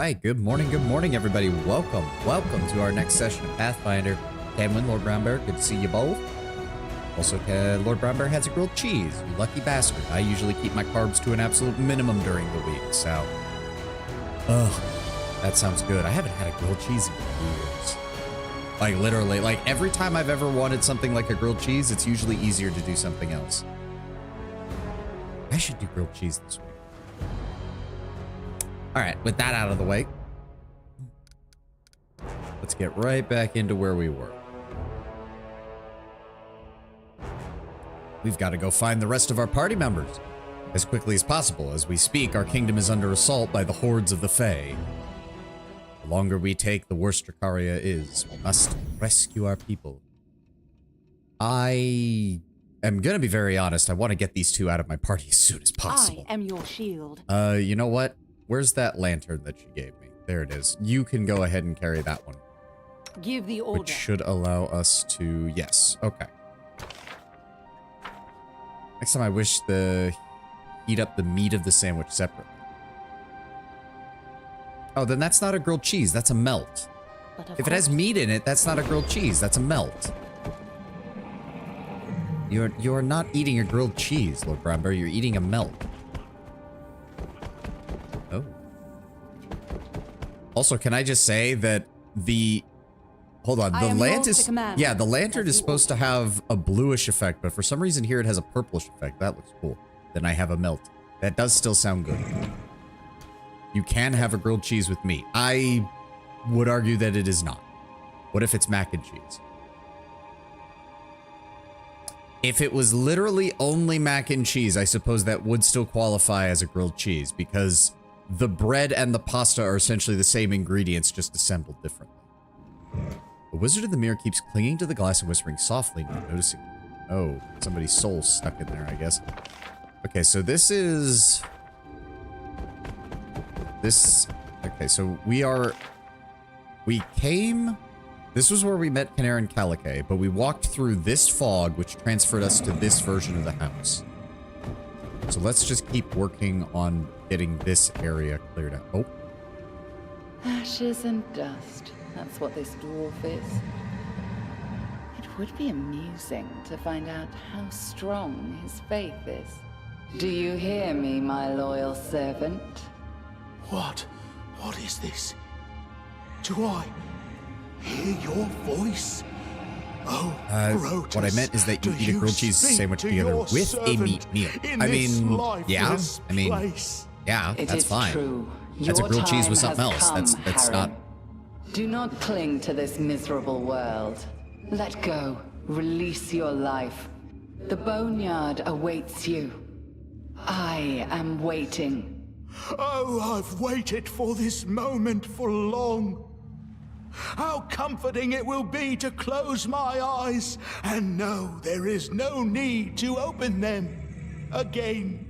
right, good morning, everybody. Welcome to our next session of Pathfinder. Camwin, Lord Brown Bear, good to see you both. Also, Lord Brown Bear has a grilled cheese, you lucky bastard. I usually keep my carbs to an absolute minimum during the week, so... Ugh, that sounds good. I haven't had a grilled cheese in years. Like, literally, like, every time I've ever wanted something like a grilled cheese, it's usually easier to do something else. I should do grilled cheese this week. All right, with that out of the way, let's get right back into where we were. We've got to go find the rest of our party members as quickly as possible. As we speak, our kingdom is under assault by the hordes of the Fae. The longer we take, the worse Dracaria is. We must rescue our people. I am going to be very honest. I want to get these two out of my party as soon as possible. I am your shield. You know what? Where's that lantern that you gave me? There it is. You can go ahead and carry that one. Give the order. Which should allow us to... Yes. Okay. Next time I wish the... Heat up the meat of the sandwich separately. Oh, then that's not a grilled cheese. That's a melt. If it has meat in it, that's not a grilled cheese. That's a melt. You're not eating a grilled cheese, Lord Brown Bear. You're eating a melt. Oh. Also, can I just say that the... Hold on, the the lantern is supposed to have a bluish effect, but for some reason here it has a purplish effect. That looks cool. Then I have a melt. That does still sound good. You can have a grilled cheese with meat. I would argue that it is not. What if it's mac and cheese? If it was literally only mac and cheese, I suppose that would still qualify as a grilled cheese because the bread and the pasta are essentially the same ingredients, just assembled differently. The Wizard of the Mirror keeps clinging to the glass and whispering softly, not noticing. Oh, somebody's soul's stuck in there, I guess. Okay, so this is... Okay, so we came... This was where we met Canary and Calico, but we walked through this fog, which transferred us to this version of the house. So let's just keep working on getting this area cleared out. Oh. Ashes and dust. That's what this dwarf is. It would be amusing to find out how strong his faith is. Do you hear me, my loyal servant? What? What is this? Do I hear your voice? Oh, Grotus, what I meant is that you eat a grilled cheese sandwich together with a meat meal. I mean, yeah. I mean, yeah, that's fine. True. That's a grilled cheese with something else. That's not... Do not cling to this miserable world. Let go. Release your life. The boneyard awaits you. I am waiting. Oh, I've waited for this moment for long. How comforting it will be to close my eyes and know there is no need to open them again.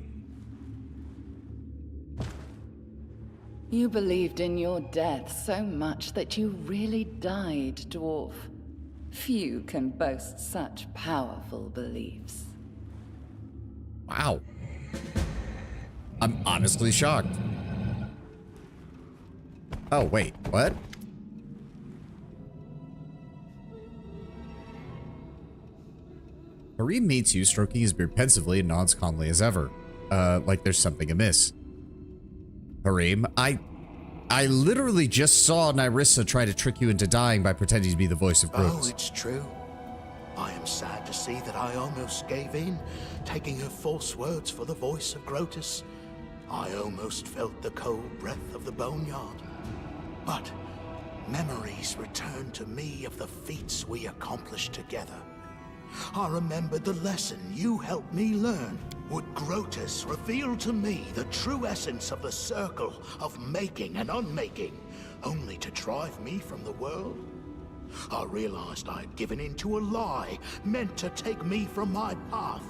You believed in your death so much that you really died, dwarf. Few can boast such powerful beliefs. Wow. I'm honestly shocked. Oh, wait, what? Harim meets you, stroking his beard pensively and nods calmly as ever. Like there's something amiss. Harim, I literally just saw Nyrissa try to trick you into dying by pretending to be the voice of Grotus. Oh, it's true. I am sad to see that I almost gave in, taking her false words for the voice of Grotus. I almost felt the cold breath of the boneyard. But memories return to me of the feats we accomplished together. I remembered the lesson you helped me learn. Would Grotus reveal to me the true essence of the circle of making and unmaking, only to drive me from the world? I realized I had given in to a lie meant to take me from my path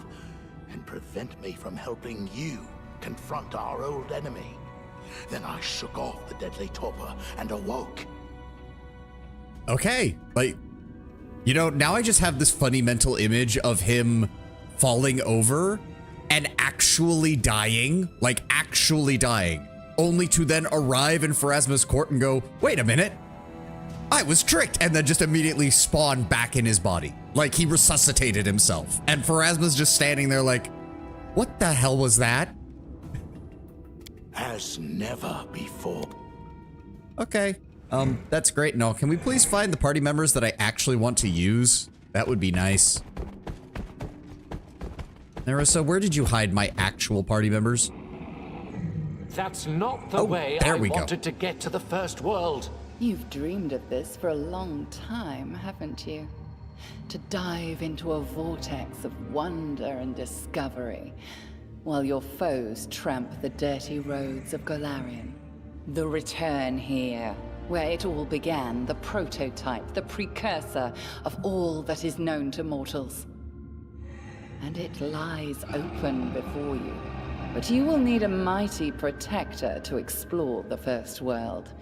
and prevent me from helping you confront our old enemy. Then I shook off the deadly torpor and awoke. Okay, like, you know, now I just have this funny mental image of him falling over and actually dying, like actually dying. only to then arrive in Pharasma's court and go, wait a minute, I was tricked, and then just immediately spawn back in his body. Like he resuscitated himself. And Pharasma's just standing there like, what the hell was that? As never before. Okay, that's great and all. Can we please find the party members that I actually want to use? That would be nice. Nyrissa, where did you hide my actual party members? That's not the way I wanted to get to the first world. You've dreamed of this for a long time, haven't you? To dive into a vortex of wonder and discovery, while your foes tramp the dirty roads of Golarion. The return here, where it all began, the prototype, the precursor of all that is known to mortals. And it lies open before you. But you will need a mighty protector to explore the first world.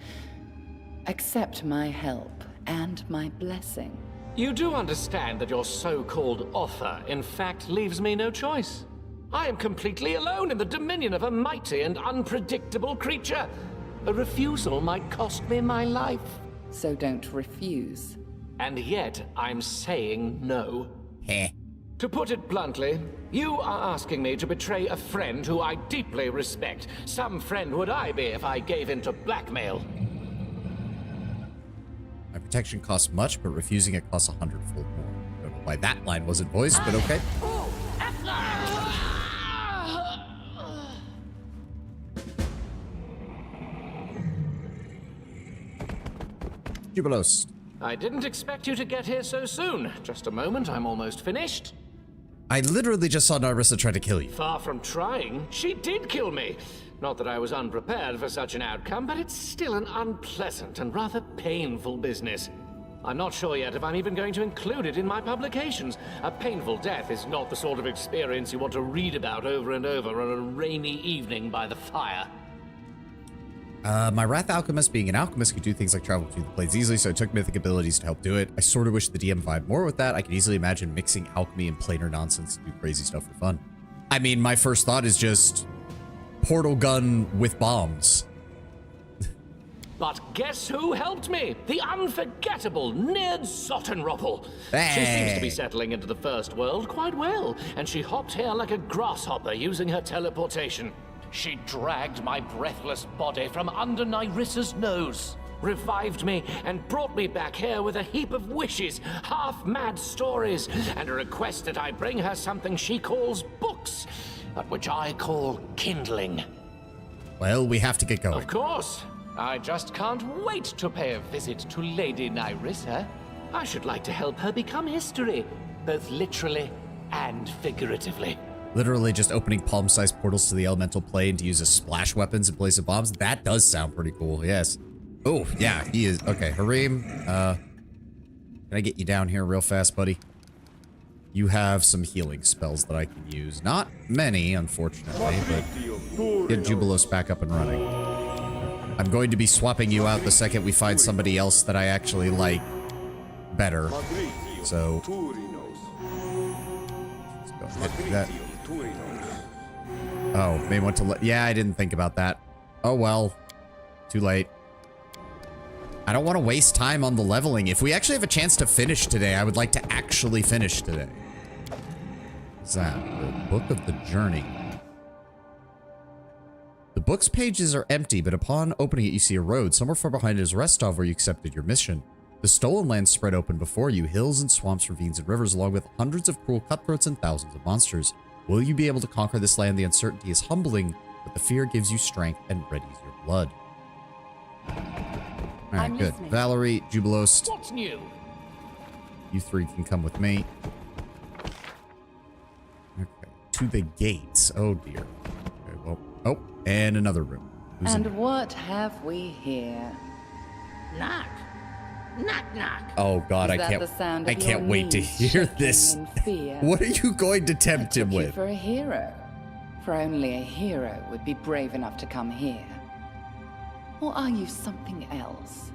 Accept my help and my blessing. You do understand that your so-called offer, in fact, leaves me no choice. I am completely alone in the dominion of a mighty and unpredictable creature. A refusal might cost me my life. So don't refuse. And yet, I'm saying no. Heh. To put it bluntly, you are asking me to betray a friend who I deeply respect. Some friend would I be if I gave in to blackmail. My protection costs much, but refusing it costs 100-fold more. I don't know why that line wasn't voiced, but okay. Jubilos. I didn't expect you to get here so soon. Just a moment, I'm almost finished. I literally just saw Nyrissa try to kill you. Far from trying, she did kill me. Not that I was unprepared for such an outcome, but it's still an unpleasant and rather painful business. I'm not sure yet if I'm even going to include it in my publications. A painful death is not the sort of experience you want to read about over and over on a rainy evening by the fire. My Wrath Alchemist, being an alchemist, could do things like travel through the blades easily, so I took mythic abilities to help do it. I sort of wish the DM vibed more with that. I could easily imagine mixing alchemy and planar nonsense to do crazy stuff for fun. I mean, my first thought is just portal gun with bombs. But guess who helped me? The unforgettable Nyrd Sottenroppel. Hey. She seems to be settling into the first world quite well, and she hopped here like a grasshopper using her teleportation. She dragged my breathless body from under Nyrissa's nose, revived me, and brought me back here with a heap of wishes, half-mad stories, and a request that I bring her something she calls books, but which I call kindling. Well, we have to get going. Of course. I just can't wait to pay a visit to Lady Nyrissa. I should like to help her become history, both literally and figuratively. Literally just opening palm-sized portals to the elemental plane to use as splash weapons in place of bombs. That does sound pretty cool, yes. Oh, yeah, he is. Okay, Harim, can I get you down here real fast, buddy? You have some healing spells that I can use. Not many, unfortunately, but get Jubilos back up and running. I'm going to be swapping you out the second we find somebody else that I actually like better. So, let's go ahead and do that. Oh, may want to let. Yeah, I didn't think about that. Oh well. Too late. I don't want to waste time on the leveling. If we actually have a chance to finish today, I would like to actually finish today. What's that? The Book of the Journey. The book's pages are empty, but upon opening it, you see a road. Somewhere far behind it is Restov, where you accepted your mission. The stolen lands spread open before you, hills and swamps, ravines and rivers, along with hundreds of cruel cutthroats and thousands of monsters. Will you be able to conquer this land? The uncertainty is humbling, but the fear gives you strength and readies your blood. Alright, good. listening. Valerie, Jubilos, What's new? you three can come with me. Okay, to the gates. Oh dear. Okay, well, oh, and another room. Who's in? And what have we here? Knock. Knock, knock. Oh god, Is I that can't. the sound I of can't your wait to knees hear shaking this. in fear? What are you going to tempt him Took you with? for a hero. For only a hero would be brave enough to come here. Or are you something else?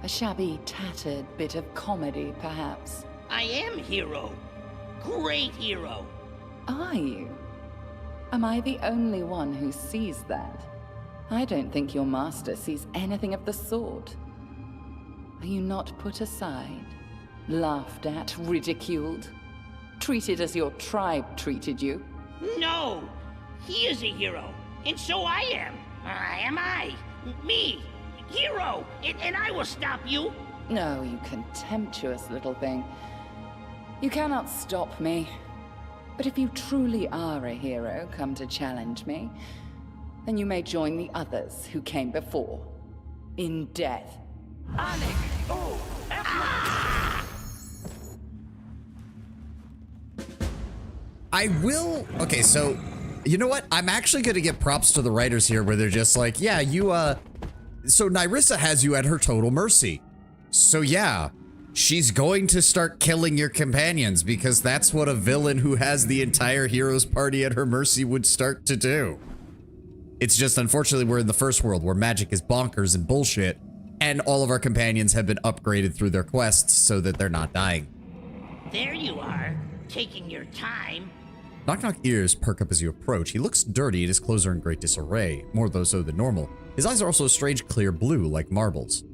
A shabby, tattered bit of comedy, perhaps? I am hero. Great hero. Are you? Am I the only one who sees that? I don't think your master sees anything of the sort. Are you not put aside, laughed at, ridiculed, treated as your tribe treated you? No! He is a hero, and so I am. Am I? Me, hero, and I will stop you. No, you contemptuous little thing. You cannot stop me. But if you truly are a hero come to challenge me, then you may join the others who came before. In death. I will. Okay, so you know what? I'm actually going to give props to the writers here where they're just like, yeah, so Nyrissa has you at her total mercy. So yeah, she's going to start killing your companions because that's what a villain who has the entire hero's party at her mercy would start to do. It's just unfortunately we're in the first world where magic is bonkers and bullshit, and all of our companions have been upgraded through their quests so that they're not dying. There you are, taking your time. Knock Knock ears perk up as you approach. He looks dirty and his clothes are in great disarray, more though so than normal. His eyes are also a strange clear blue like marbles.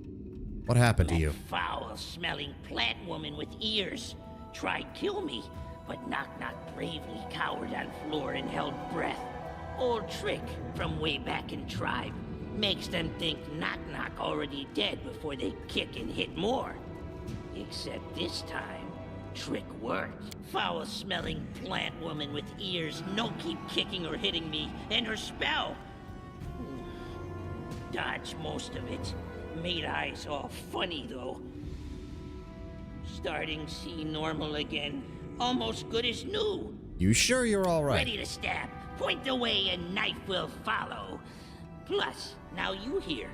What happened to you? Foul-smelling plant woman with ears. Tried kill me, but Knock Knock bravely cowered on floor and held breath. Old trick from way back in tribe. Makes them think Knock Knock already dead before they kick and hit more. Except this time, trick worked. Foul-smelling plant woman with ears no keep kicking or hitting me, and her spell. Dodged most of it. Made eyes all funny though. Starting see normal again. Almost good as new. You sure you're all right? Ready to stab. Point the way and knife will follow. Plus, now you here.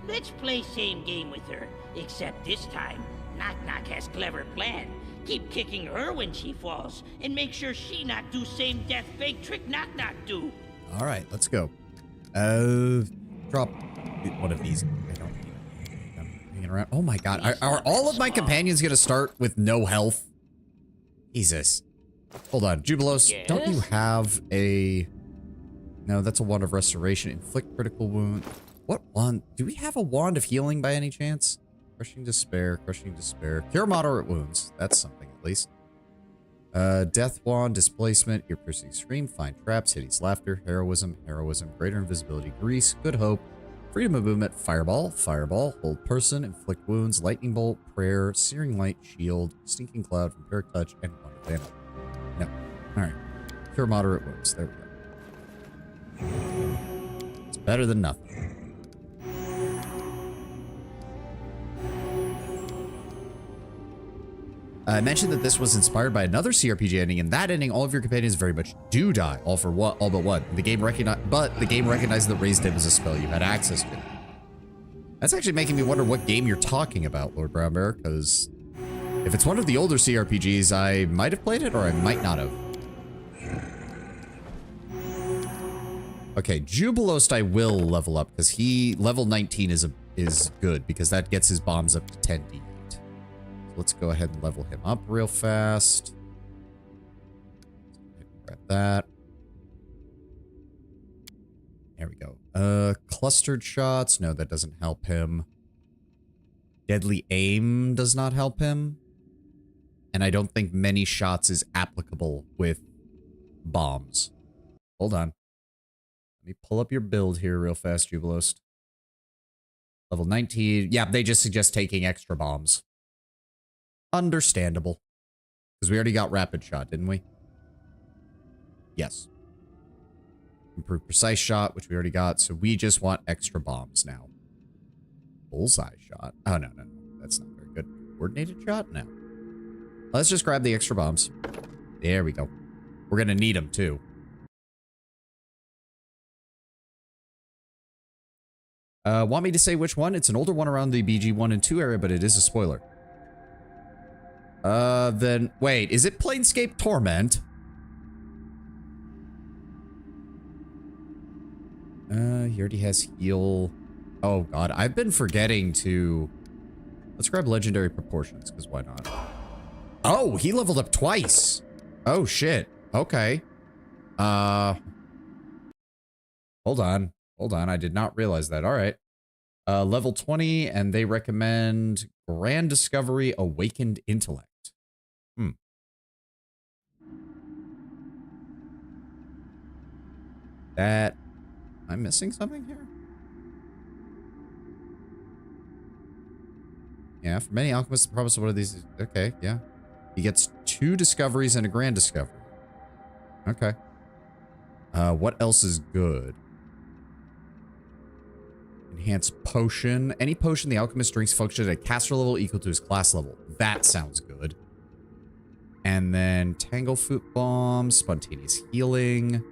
Let's play same game with her. Except this time, Knock Knock has clever plan. Keep kicking her when she falls, and make sure she not do same death fake trick Knock Knock do. All right, let's go. Drop one of these. I don't need them hanging around. Oh my god, are all of my companions gonna start with no health? Jesus. Hold on, Jubilos, Yes? don't you have a... No, that's a wand of restoration. Inflict critical wound. What wand? Do we have a wand of healing by any chance? Crushing despair, crushing despair. Cure moderate wounds. That's something at least. Death wand, displacement, ear-piercing scream, find traps, hideous laughter, heroism, heroism, greater invisibility, grease, good hope, freedom of movement, fireball, fireball, hold person, inflict wounds, lightning bolt, prayer, searing light, shield, stinking cloud, vampiric touch, and one advantage. No. Alright. Cure moderate wounds. There we go. It's better than nothing. I mentioned that this was inspired by another CRPG ending. In that ending, all of your companions very much do die. All but one. The game recognized that Raise Dead was a spell you had access to. That's actually making me wonder what game you're talking about, Lord Brown Bear, because if it's one of the older CRPGs, I might have played it or I might not have. Okay, Jubilost I will level up because level 19 is good because that gets his bombs up to 10D. Let's go ahead and level him up real fast. Grab that. There we go. Clustered shots. No, that doesn't help him. Deadly aim does not help him. And I don't think many shots is applicable with bombs. Hold on. Let me pull up your build here real fast, Jubilost. Level 19. Yeah, they just suggest taking extra bombs. Understandable. Because we already got rapid shot, didn't we? Yes. Improved precise shot, which we already got. So we just want extra bombs now. Bullseye shot. Oh, no. That's not very good. Coordinated shot? No. Let's just grab the extra bombs. There we go. We're going to need them, too. Want me to say which one? It's an older one around the BG1 and 2 area, but it is a spoiler. Then, wait, is it Planescape Torment? He already has heal. Oh, God, I've been forgetting to... Let's grab Legendary Proportions, because why not? Oh, he leveled up twice. Oh, shit. Okay. Hold on. Hold on, I did not realize that. All right. Level 20, and they recommend Grand Discovery Awakened Intellect. That... Am I missing something here? Yeah, for many alchemists, the promise of one of these is... Okay, yeah. He gets 2 discoveries and a grand discovery. Okay. What else is good? Enhanced potion. Any potion the alchemist drinks functions at a caster level equal to his class level. That sounds good. And then Tanglefoot Bomb, Spontaneous Healing.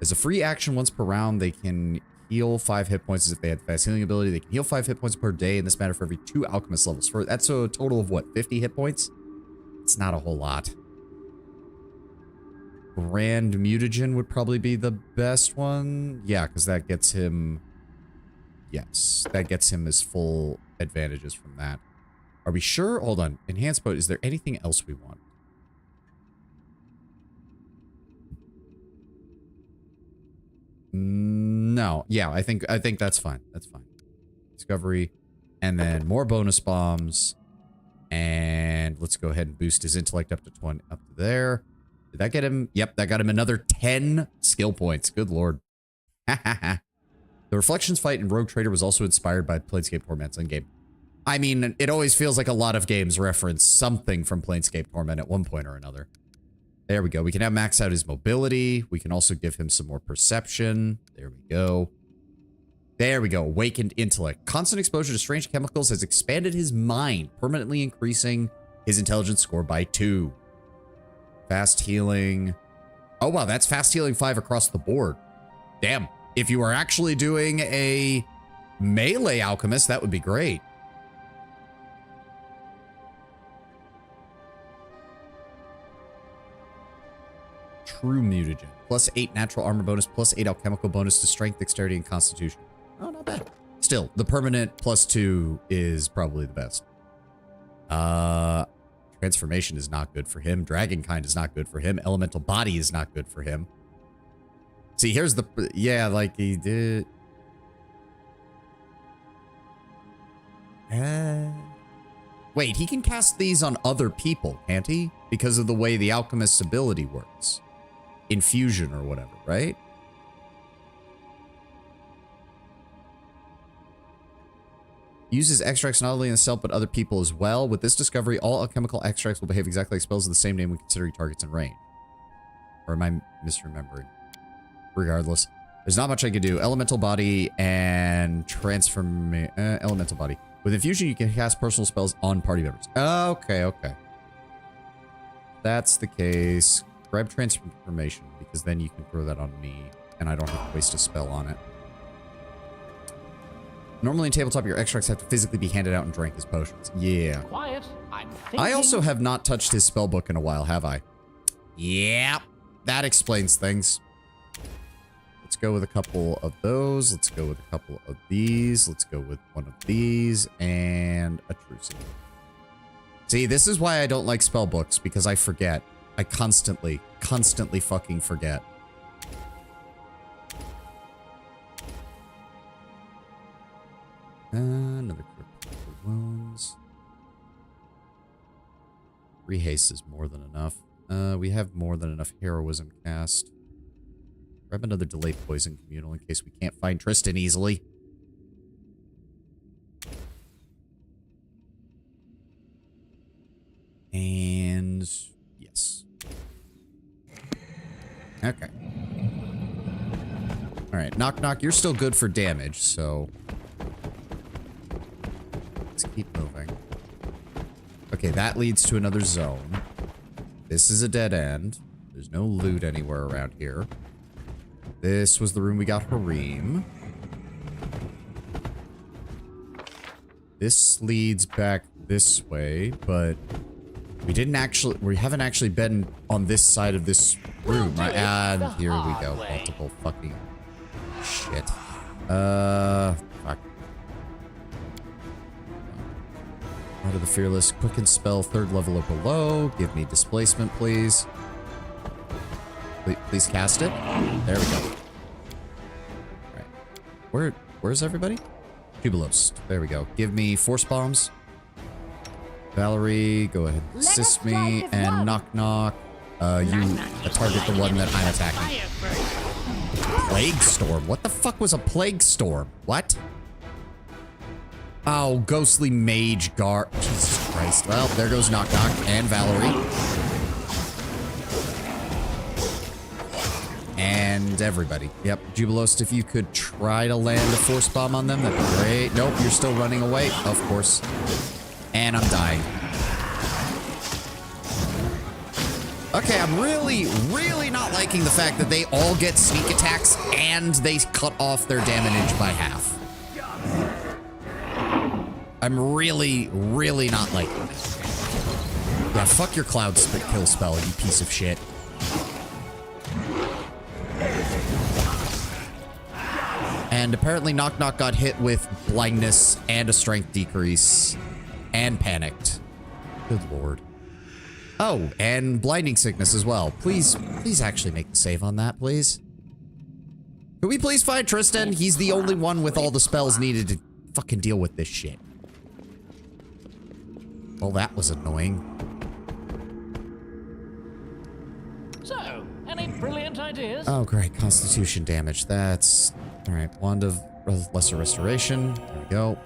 As a free action once per round, they can heal 5 hit points as if they had the fast healing ability. They can heal 5 hit points per day in this manner for every 2 alchemist levels. That's a total of what, 50 hit points? It's not a whole lot. Grand Mutagen would probably be the best one. Yeah, because that gets him... Yes, that gets him his full advantages from that. Are we sure? Hold on. Enhanced Boat. Is there anything else we want? No. Yeah, I think that's fine. That's fine. Discovery. And then more bonus bombs. And let's go ahead and boost his intellect up to 20, up to there. Did that get him? Yep, that got him another 10 skill points. Good lord. The Reflections fight in Rogue Trader was also inspired by Planescape Torment's endgame. I mean, it always feels like a lot of games reference something from Planescape Torment at one point or another. There we go. We can now max out his mobility. We can also give him some more perception. There we go. There we go. Awakened Intellect. Constant exposure to strange chemicals has expanded his mind, permanently increasing his intelligence score by 2. Fast healing. Oh, wow. That's fast healing 5 across the board. Damn. If you are actually doing a melee alchemist, that would be great. True Mutagen. Plus 8 natural armor bonus, plus 8 alchemical bonus to strength, dexterity, and constitution. Oh, not bad. Still, the permanent plus 2 is probably the best. Transformation is not good for him. Dragonkind is not good for him. Elemental Body is not good for him. See, here's the... Yeah, like he did... Wait, he can cast these on other people, can't he? Because of the way the alchemist's ability works. Infusion or whatever, right? Uses extracts not only in itself, but other people as well. With this discovery, all alchemical extracts will behave exactly like spells of the same name when considering targets in range. Or am I misremembering? Regardless, there's not much I could do. Elemental Body and Elemental Body. With Infusion, you can cast personal spells on party members. Okay, okay. That's the case. Grab Transformation, because then you can throw that on me, and I don't have to waste a spell on it. Normally in tabletop, your extracts have to physically be handed out and drank as potions. Yeah. Quiet. I'm thinking. I also have not touched his spellbook in a while, have I? Yeah. That explains things. Let's go with a couple of those. Let's go with a couple of these. Let's go with one of these and a Truce. See, this is why I don't like spellbooks, because I forget. I constantly fucking forget. Another critical wounds. 3 haste is more than enough. We have more than enough heroism cast. Grab another delayed poison communal in case we can't find Tristan easily. And yes. Okay. All right, knock knock. You're still good for damage, so let's keep moving. Okay, that leads to another zone. This is a dead end. There's no loot anywhere around here. This was the room we got Harim. This leads back this way, but we haven't actually been on this side of this room, right? And here we go. Multiple fucking shit. Fuck. Out of the Fearless. Quicken spell, 3rd level or below. Give me displacement, please. Please cast it. There we go. Where's everybody? Jubilos. There we go. Give me force bombs. Valerie, go ahead. Assist me. And knock knock. You target the one that I'm attacking. Plague storm? What the fuck was a plague storm? What? Oh, ghostly mage guard. Jesus Christ. Well, there goes knock knock and Valerie. And everybody. Yep. Jubilost, if you could try to land a force bomb on them, that'd be great. Nope, you're still running away. Of course. And I'm dying. Okay, I'm really not liking the fact that they all get sneak attacks and they cut off their damage by half. I'm really not liking it. Yeah, fuck your cloud spit kill spell, you piece of shit. And apparently Knock Knock got hit with blindness and a strength decrease and panicked. Good lord. Oh, and blinding sickness as well. Please actually make the save on that, please. Can we please find Tristan? He's the only one with all the spells needed to fucking deal with this shit. Well, that was annoying. So, any brilliant ideas? Oh, great. Constitution damage. That's... Alright, Wand of Lesser Restoration. There we go.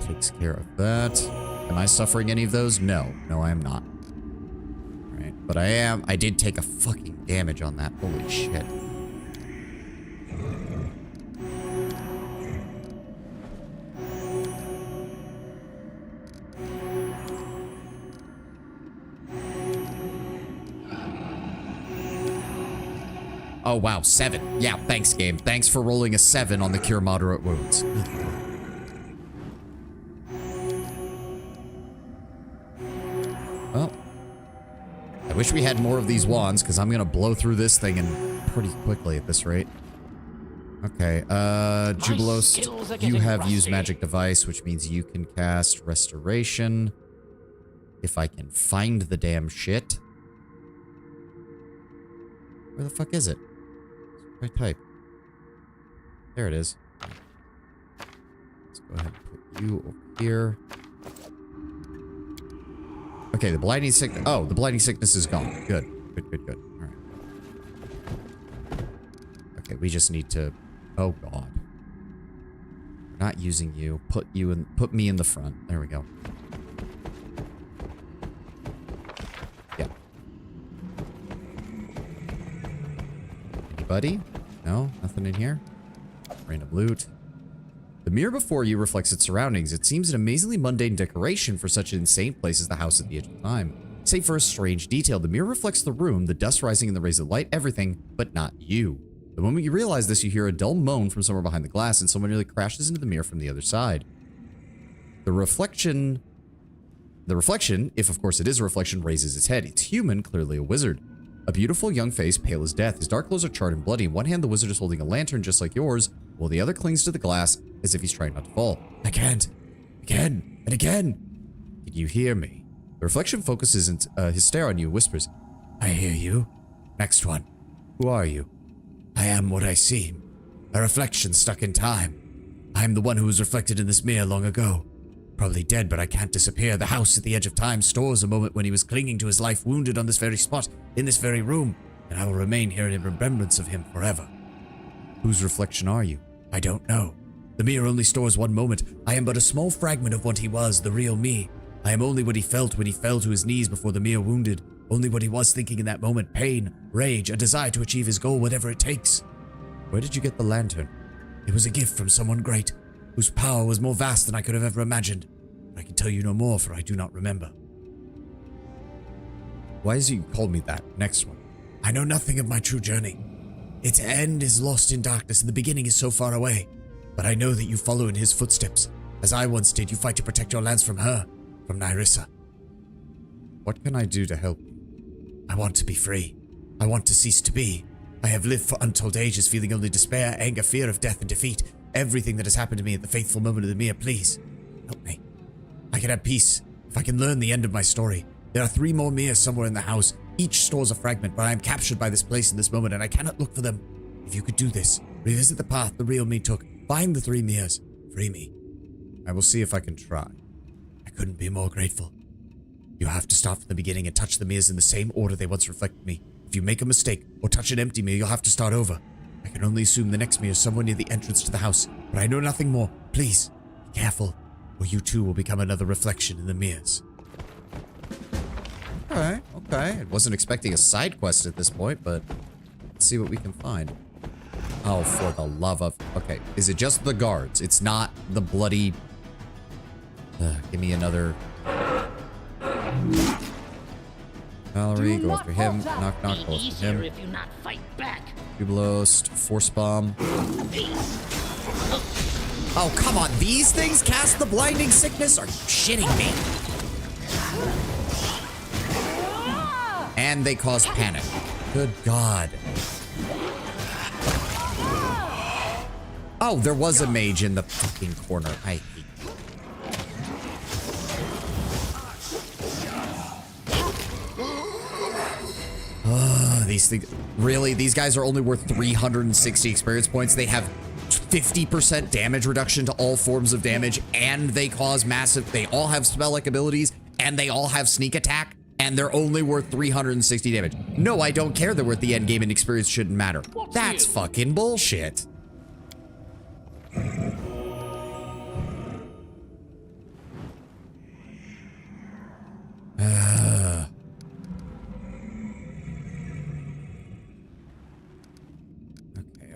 Takes care of that. Am I suffering any of those? No. No, I am not. Alright, but I did take a fucking damage on that. Holy shit. Oh, wow, 7. Yeah, thanks, game. Thanks for rolling a 7 on the Cure Moderate Wounds. Well, I wish we had more of these wands, because I'm going to blow through this thing pretty quickly at this rate. Okay, Jubilost, you have used Magic Device, which means you can cast Restoration. If I can find the damn shit. Where the fuck is it? I type. There it is. Let's go ahead and put you over here. Okay, the blinding sickness. Oh, the blinding sickness is gone. Good. Good. All right. Okay, we just need to. Oh God. Not using you. Put me in the front. There we go. Yeah. Anybody? No? Nothing in here? Random loot. The mirror before you reflects its surroundings. It seems an amazingly mundane decoration for such an insane place as the house at the edge of time. Save for a strange detail, the mirror reflects the room, the dust rising in the rays of light, everything, but not you. The moment you realize this, you hear a dull moan from somewhere behind the glass, and someone nearly crashes into the mirror from the other side. The reflection, if of course it is a reflection, raises its head. It's human, clearly a wizard. A beautiful young face, pale as death. His dark clothes are charred and bloody. In one hand, the wizard is holding a lantern just like yours, while the other clings to the glass as if he's trying not to fall. I can't. Again and again. Can you hear me? The reflection focuses his stare on you, whispers, I hear you. Next one. Who are you? I am what I seem. A reflection stuck in time. I am the one who was reflected in this mirror long ago. Probably dead, but I can't disappear. The house at the edge of time stores a moment when he was clinging to his life, wounded on this very spot, in this very room, and I will remain here in remembrance of him forever. Whose reflection are you? I don't know. The mirror only stores one moment. I am but a small fragment of what he was, the real me. I am only what he felt when he fell to his knees before the mirror wounded. Only what he was thinking in that moment. Pain, rage, a desire to achieve his goal, whatever it takes. Where did you get the lantern? It was a gift from someone great, whose power was more vast than I could have ever imagined. But I can tell you no more, for I do not remember. Why is he called me that? Next one. I know nothing of my true journey. Its end is lost in darkness, and the beginning is so far away. But I know that you follow in his footsteps. As I once did, you fight to protect your lands from her, from Nyrissa. What can I do to help you? I want to be free. I want to cease to be. I have lived for untold ages, feeling only despair, anger, fear of death and defeat. Everything that has happened to me at the faithful moment of the mirror, please, help me. I can have peace if I can learn the end of my story. There are 3 more mirrors somewhere in the house. Each stores a fragment, but I am captured by this place in this moment, and I cannot look for them. If you could do this, revisit the path the real me took, find the 3 mirrors, free me. I will see if I can try. I couldn't be more grateful. You have to start from the beginning and touch the mirrors in the same order they once reflected me. If you make a mistake or touch an empty mirror, you'll have to start over. I can only assume the next mirror is somewhere near the entrance to the house, but I know nothing more. Please, be careful, or you too will become another reflection in the mirrors. Okay, okay. I wasn't expecting a side quest at this point, but let's see what we can find. Oh, for the love of... Okay, is it just the guards? It's not the bloody... give me another... Valerie, go after him. Knock, knock, go after him. If you not fight back. Jubilost, Force Bomb. Oh, come on. These things cast the Blinding Sickness? Are you shitting me? And they cause panic. Good God. Oh, there was a mage in the fucking corner. I hate you. These things, really? These guys are only worth 360 experience points. They have 50% damage reduction to all forms of damage, and they cause massive... They all have spell-like abilities, and they all have sneak attack, and they're only worth 360 damage. No, I don't care that we're at the end game and experience shouldn't matter. That's fucking bullshit.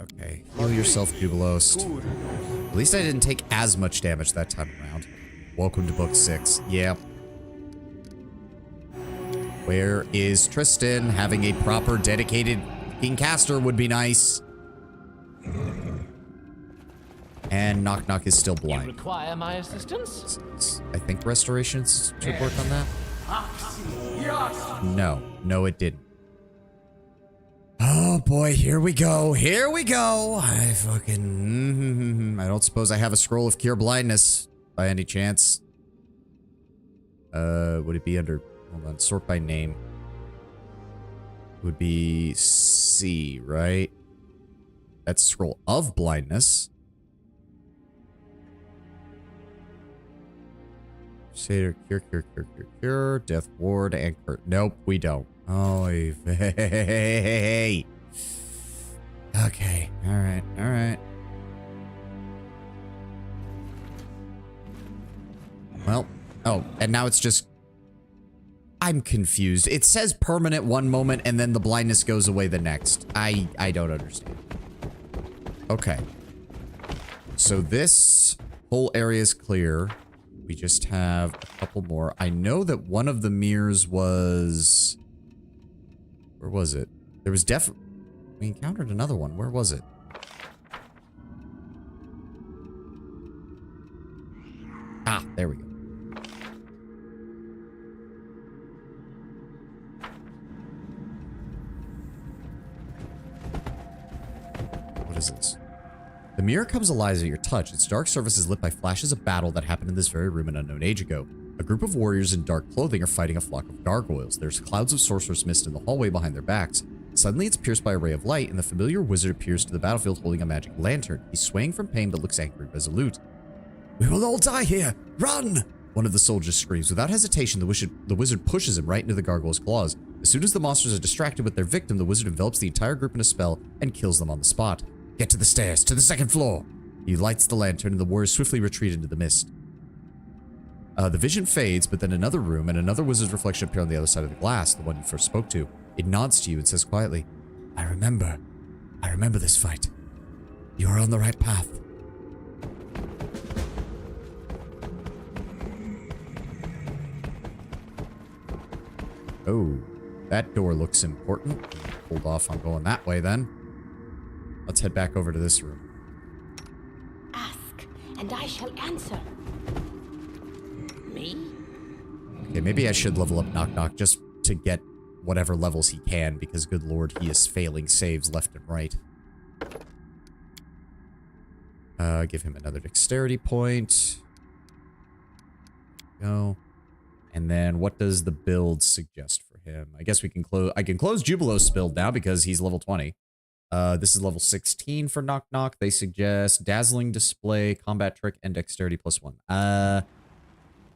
Okay. Heal yourself, Jubilost. At least I didn't take as much damage that time around. Welcome to book 6. Yeah. Where is Tristan? Having a proper, dedicated king caster would be nice. And Knock Knock is still blind. You require my assistance? I think restorations should work on that. No, it didn't. Oh boy, here we go. Here we go. I fucking... I don't suppose I have a scroll of cure blindness by any chance. Would it be under... Hold on, sort by name. Would be C, right? That's scroll of blindness. Crusader, cure, death ward, and curt. Nope, we don't. Oh, hey. Okay, alright. Well, oh, and now it's just... I'm confused. It says permanent one moment and then the blindness goes away the next. I don't understand. Okay. So this whole area is clear. We just have a couple more. I know that one of the mirrors was... Where was it? There was definitely... We encountered another one. Where was it? Ah, there we go. What is this? The mirror comes alive at your touch. Its dark surface is lit by flashes of battle that happened in this very room an unknown age ago. A group of warriors in dark clothing are fighting a flock of gargoyles. There's clouds of sorcerer's mist in the hallway behind their backs. Suddenly, it's pierced by a ray of light, and the familiar wizard appears to the battlefield holding a magic lantern. He's swaying from pain, but looks angry and resolute. "We will all die here! Run!" One of the soldiers screams. Without hesitation, the wizard pushes him right into the gargoyle's claws. As soon as the monsters are distracted with their victim, the wizard envelops the entire group in a spell and kills them on the spot. "Get to the stairs, to the second floor!" He lights the lantern, and the warriors swiftly retreat into the mist. The vision fades, but then another room and another wizard's reflection appear on the other side of the glass, the one you first spoke to. It nods to you and says quietly, I remember this fight. You are on the right path." Oh, that door looks important. Hold off on going that way then. Let's head back over to this room. Ask, and I shall answer. Me? Okay, maybe I should level up Knock Knock just to get whatever levels he can, because good lord, he is failing saves left and right. Give him another dexterity point. Go. And then what does the build suggest for him? I guess we can close... I can close Jubilost's build now because he's level 20. This is level 16 for Knock Knock. They suggest Dazzling Display, Combat Trick, and Dexterity +1. I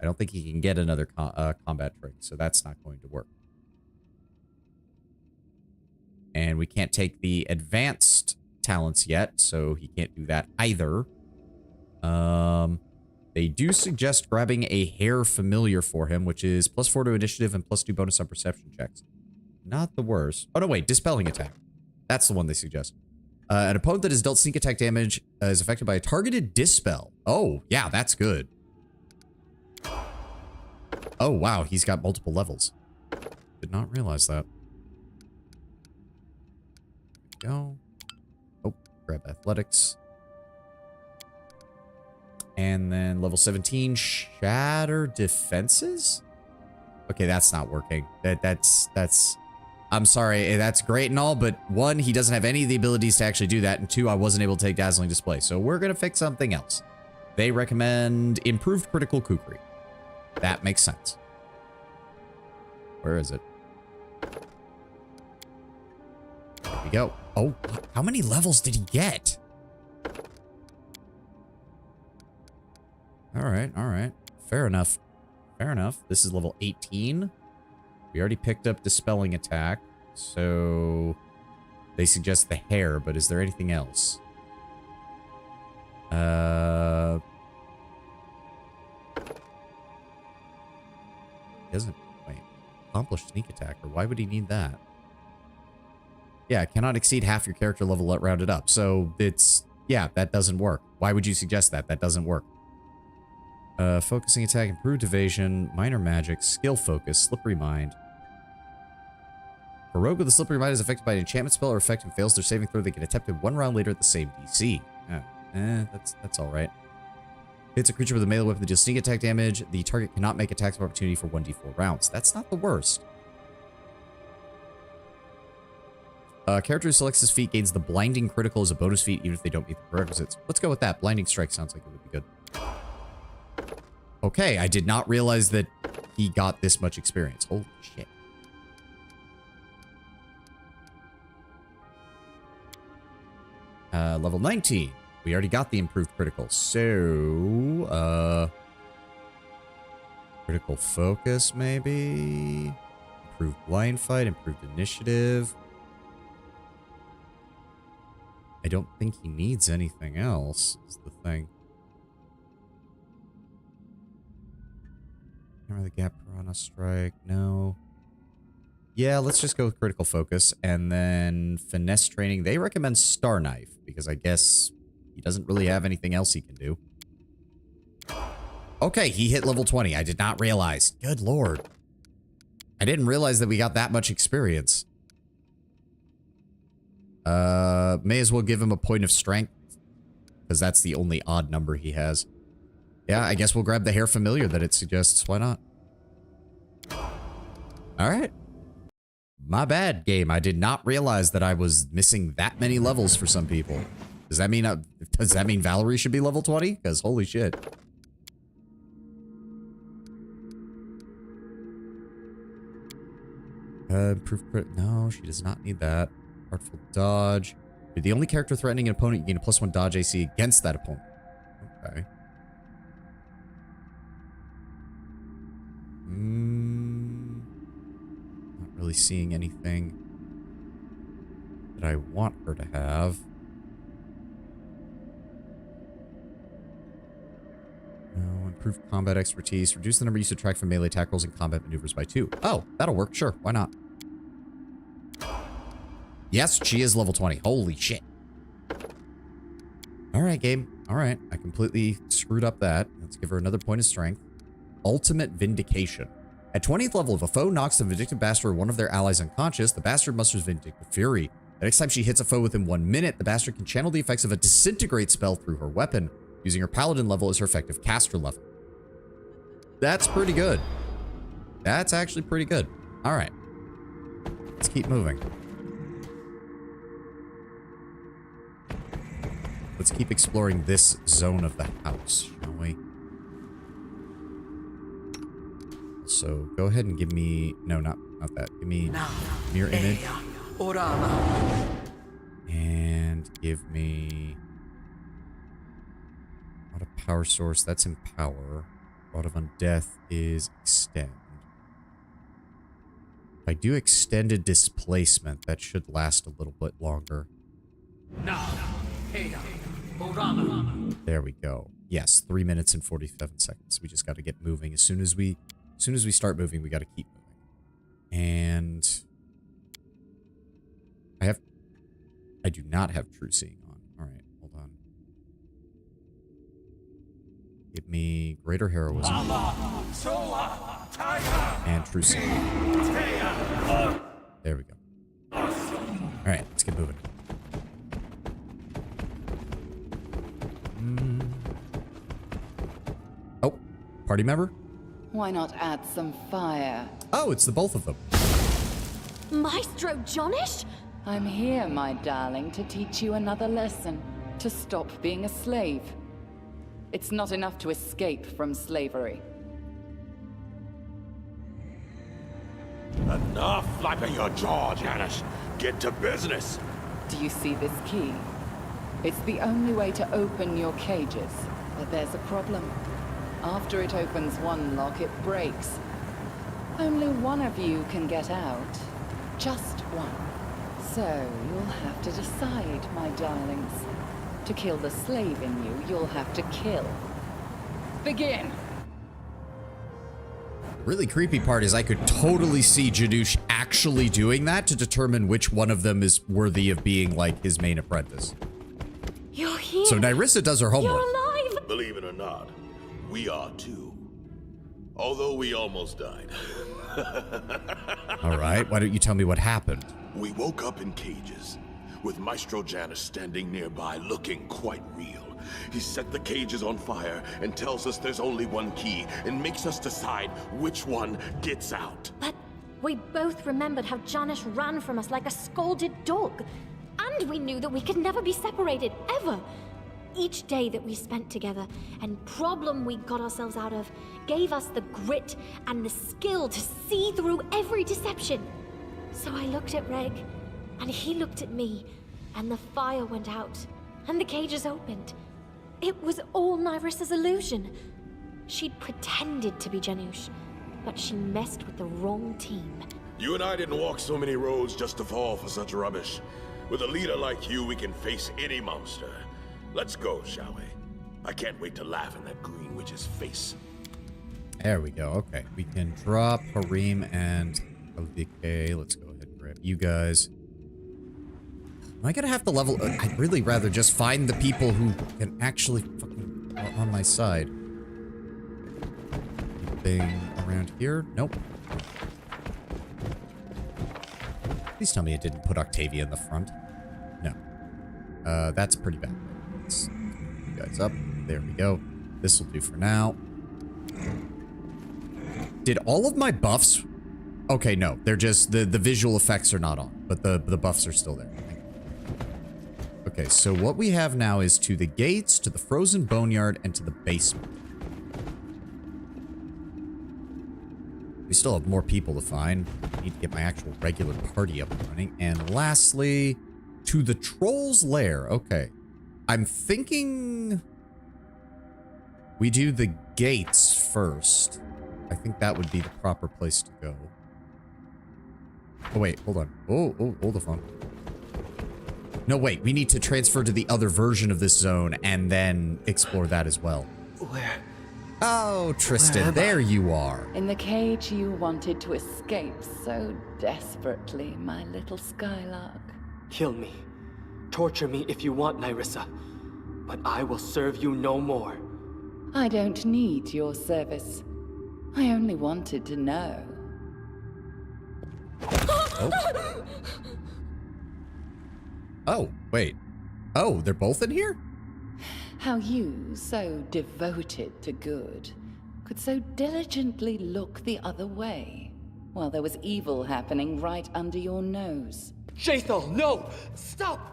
don't think he can get another combat trick, so that's not going to work. And we can't take the advanced talents yet, so he can't do that either. They do suggest grabbing a hair familiar for him, which is +4 to initiative and +2 bonus on perception checks. Not the worst. Oh, no, wait. Dispelling attack. That's the one they suggest. An opponent that has dealt sneak attack damage is affected by a targeted dispel. Oh, yeah, that's good. Oh, wow. He's got multiple levels. Did not realize that. There we go. Oh, grab athletics. And then level 17, shatter defenses? Okay, that's not working. That's I'm sorry, that's great and all, but one, he doesn't have any of the abilities to actually do that, and two, I wasn't able to take Dazzling Display, so we're gonna fix something else. They recommend improved critical kukri. That makes sense. Where is it? There we go. Oh, how many levels did he get? All right. Fair enough. This is level 18. We already picked up Dispelling Attack, so they suggest the hair, but is there anything else? He doesn't, wait, accomplish sneak attack, or why would he need that? Yeah, cannot exceed half your character level rounded up, so it's, yeah, that doesn't work. Why would you suggest that? That doesn't work. Focusing attack, improved evasion, minor magic, skill focus, slippery mind. For rogue with the slippery mind is affected by an enchantment spell or effect and fails their saving throw, they can attempt it one round later at the same DC. That's all right. Hits a creature with a melee weapon that deals sneak attack damage. The target cannot make attacks of opportunity for 1d4 rounds. That's not the worst. Character who selects this feat gains the blinding critical as a bonus feat, even if they don't meet the prerequisites. Let's go with that. Blinding strike sounds like it would be good. Okay, I did not realize that he got this much experience. Holy shit. Level 19. We already got the improved critical. So, critical focus, maybe? Improved blind fight, improved initiative. I don't think he needs anything else, is the thing. Hammer the Gap, Piranha Strike, no. Yeah, let's just go with critical focus, and then finesse training. They recommend Star Knife, because I guess he doesn't really have anything else he can do. Okay, he hit level 20. I did not realize. Good lord. I didn't realize that we got that much experience. May as well give him a point of strength, because that's the only odd number he has. Yeah, I guess we'll grab the hair familiar that it suggests. Why not? Alright. My bad, game. I did not realize that I was missing that many levels for some people. Does that mean Valerie should be level 20? Because holy shit. Improved crit. No, she does not need that. Artful dodge. You're the only character threatening an opponent. You gain a +1 dodge AC against that opponent. Okay. Not really seeing anything that I want her to have. No, improved combat expertise. Reduce the number you subtract from melee attack rolls and combat maneuvers by 2. Oh, that'll work. Sure, why not? Yes, she is level 20. Holy shit. Alright, game. Alright, I completely screwed up that. Let's give her another point of strength. Ultimate Vindication. At 20th level, if a foe knocks the Vindictive Bastard or one of their allies unconscious, the Bastard musters Vindictive Fury. The next time she hits a foe within 1 minute, the Bastard can channel the effects of a Disintegrate spell through her weapon, using her Paladin level as her effective caster level. That's pretty good. That's actually pretty good. Alright. Let's keep moving. Let's keep exploring this zone of the house, shall we? So go ahead and give me, no, not that. Give me mirror image. And give me... Rod of Power Source, that's Empower. Rod of Undeath is Extend. If I do Extended Displacement, that should last a little bit longer. There we go. Yes, 3 minutes and 47 seconds. We just got to get moving. As soon as we start moving, we got to keep moving. And I do not have True Seeing on. All right, hold on. Give me Greater Heroism and True Seeing. There we go. All right, let's get moving. Oh, party member? Why not add some fire? Oh, it's the both of them. Maestro Johnish? I'm here, my darling, to teach you another lesson. To stop being a slave. It's not enough to escape from slavery. Enough flapping your jaw, Janice. Get to business. Do you see this key? It's the only way to open your cages. But there's a problem. After it opens one lock, it breaks. Only one of you can get out. Just one. So, you'll have to decide, my darlings. To kill the slave in you, you'll have to kill. Begin! Really creepy part is I could totally see Janusz actually doing that to determine which one of them is worthy of being, like, his main apprentice. You're here. So Nyrissa does her homework. You're alive. Believe it or not, we are too. Although we almost died. All right, why don't you tell me what happened? We woke up in cages, with Maestro Janus standing nearby looking quite real. He set the cages on fire and tells us there's only one key and makes us decide which one gets out. But we both remembered how Janish ran from us like a scolded dog. And we knew that we could never be separated, ever. Each day that we spent together and problem we got ourselves out of gave us the grit and the skill to see through every deception. So I looked at Reg, and he looked at me, and the fire went out, and the cages opened. It was all Nyrissa's illusion. She'd pretended to be Janusz, but she messed with the wrong team. You and I didn't walk so many roads just to fall for such rubbish. With a leader like you, we can face any monster. Let's go, shall we? I can't wait to laugh in that green witch's face. There we go. Okay, we can drop Harim and ODK. Let's go ahead and grab you guys. Am I gonna have to level? I'd really rather just find the people who can actually fucking are on my side. Anything around here? Nope. Please tell me it didn't put Octavia in the front. No. That's pretty bad. Let's move you guys up. There we go. This will do for now. Did all of my buffs? Okay, no. They're just the visual effects are not on, but the buffs are still there. Okay, so what we have now is to the gates, to the frozen boneyard, and to the basement. We still have more people to find. I need to get my actual regular party up and running. And lastly, to the troll's lair. Okay. I'm thinking we do the gates first. I think that would be the proper place to go. Oh, wait. Hold on. Oh, hold the phone. No, wait. We need to transfer to the other version of this zone and then explore that as well. Where? Oh, Tristan, there you are. In the cage you wanted to escape so desperately, my little Skylark. Kill me. Torture me if you want, Nyrissa. But I will serve you no more. I don't need your service. I only wanted to know. Oh, wait. Oh, they're both in here? How you, so devoted to good, could so diligently look the other way, while there was evil happening right under your nose. Jaethal, no! Stop!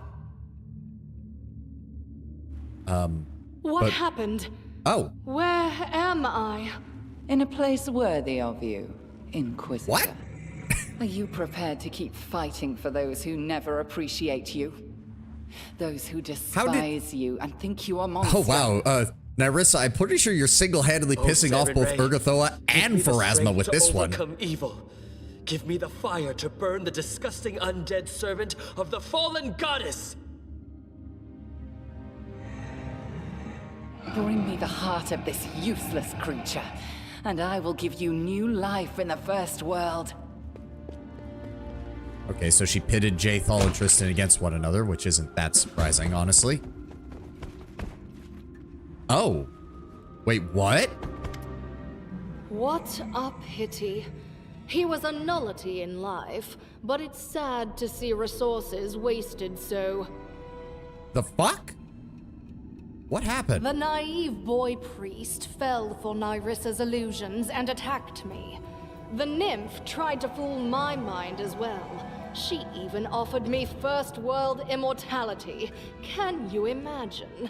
What happened? Oh. Where am I? In a place worthy of you, Inquisitor. What? Are you prepared to keep fighting for those who never appreciate you? Those who despise you and think you are Oh, monsters. wow. Nyrissa, I'm pretty sure you're single-handedly pissing off both Urgathoa and Pharasma with this one. Overcome evil. Give me the fire to burn the disgusting undead servant of the fallen goddess. Bring me the heart of this useless creature, and I will give you new life in the first world. Okay, so she pitted Jaethal and Tristan against one another, which isn't that surprising, honestly. Oh. Wait, what? What a pity. He was a nullity in life, but it's sad to see resources wasted so. The fuck? What happened? The naive boy priest fell for Nyrissa's illusions and attacked me. The nymph tried to fool my mind as well. She even offered me first world immortality. Can you imagine?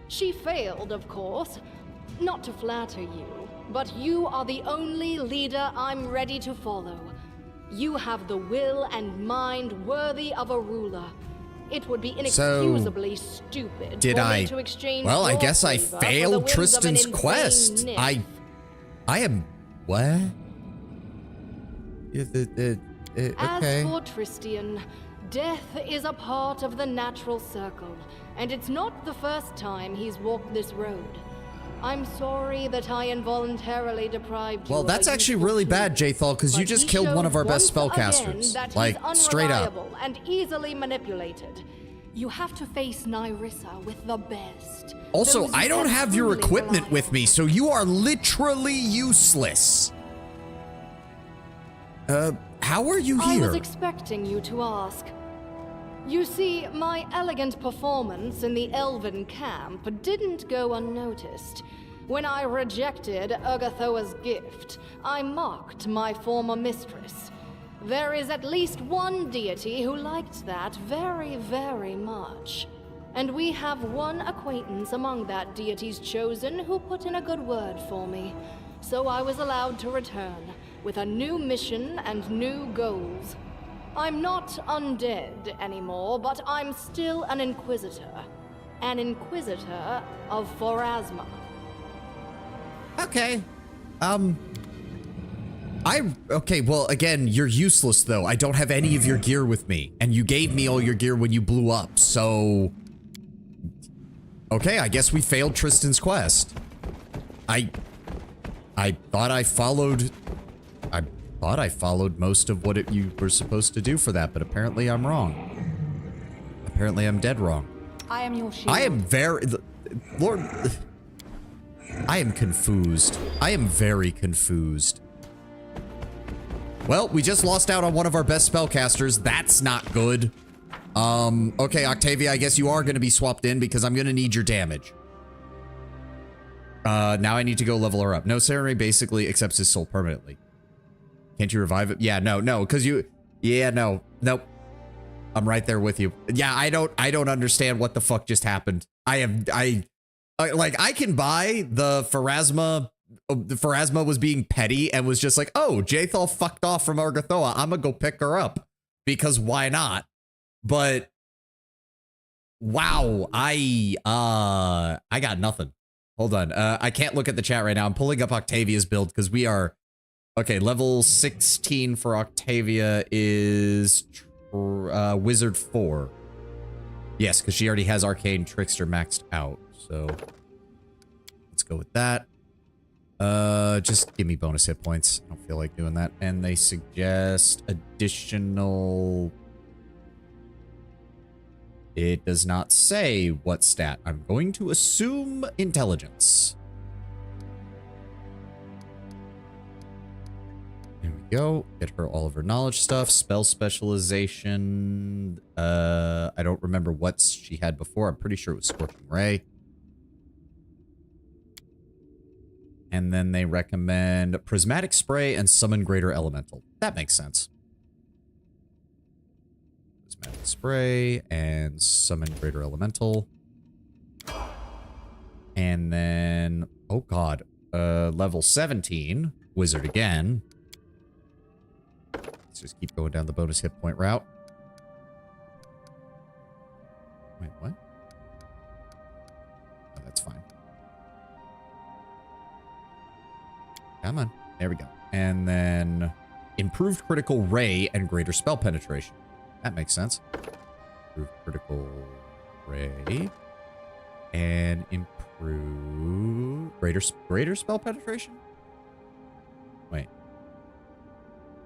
She failed, of course. Not to flatter you, but you are the only leader I'm ready to follow. You have the will and mind worthy of a ruler. It would be inexcusably stupid Did for I? me to exchange Well, I your guess I favor for the failed whims of an Tristan's insane quest. nymph. I am what? As Okay. for Tristian, death is a part of the natural circle, and it's not the first time he's walked this road. I'm sorry that I involuntarily deprived you Well, of that's a actually useful really tool, bad, Jaethal, because you but just he killed one of showed our best once again spellcasters. that Like, he's straight up. unreliable and easily manipulated. You have to face Nyrissa with the best. Also, Those I don't who have your truly equipment rely with on. me, so you are literally useless. How are you I was here? expecting you to ask. You see, my elegant performance in the Elven camp didn't go unnoticed. When I rejected Urgathoa's gift, I mocked my former mistress. There is at least one deity who liked that very, very much. And we have one acquaintance among that deity's chosen who put in a good word for me. So I was allowed to return, with a new mission and new goals. I'm not undead anymore, but I'm still an Inquisitor. An Inquisitor of Pharasma. Okay. Okay, well, again, you're useless, though. I don't have any of your gear with me. And you gave me all your gear when you blew up, so... Okay, I guess we failed Tristan's quest. I thought I followed most of what you were supposed to do for that, but apparently I'm wrong. Apparently I'm dead wrong. I am your shield. I am very... Lord... I am confused. I am very confused. Well, we just lost out on one of our best spellcasters. That's not good. Okay, Octavia, I guess you are going to be swapped in because I'm going to need your damage. Now I need to go level her up. No, Serenade basically accepts his soul permanently. Can't you revive it? Yeah, no, because you... Yeah, no. Nope. I'm right there with you. Yeah, I don't understand what the fuck just happened. Like, I can buy the Pharasma. The Pharasma was being petty and was just like, oh, Jaethal fucked off from Urgathoa. I'm gonna go pick her up. Because why not? But... Wow, I got nothing. Hold on. I can't look at the chat right now. I'm pulling up Octavia's build because we are... Okay, level 16 for Octavia is Wizard 4. Yes, because she already has Arcane Trickster maxed out. So let's go with that. Just give me bonus hit points. I don't feel like doing that. And they suggest additional... It does not say what stat. I'm going to assume intelligence. There we go. Get her all of her knowledge stuff. Spell specialization. I don't remember what she had before. I'm pretty sure it was Scorching Ray. And then they recommend Prismatic Spray and Summon Greater Elemental. That makes sense. Prismatic Spray and Summon Greater Elemental. And then, oh god, level 17, Wizard again. Let's just keep going down the bonus hit point route. Wait, Come on. There we go. And then improved critical ray and greater spell penetration. That makes sense. Improved critical ray and improve greater spell penetration? Wait.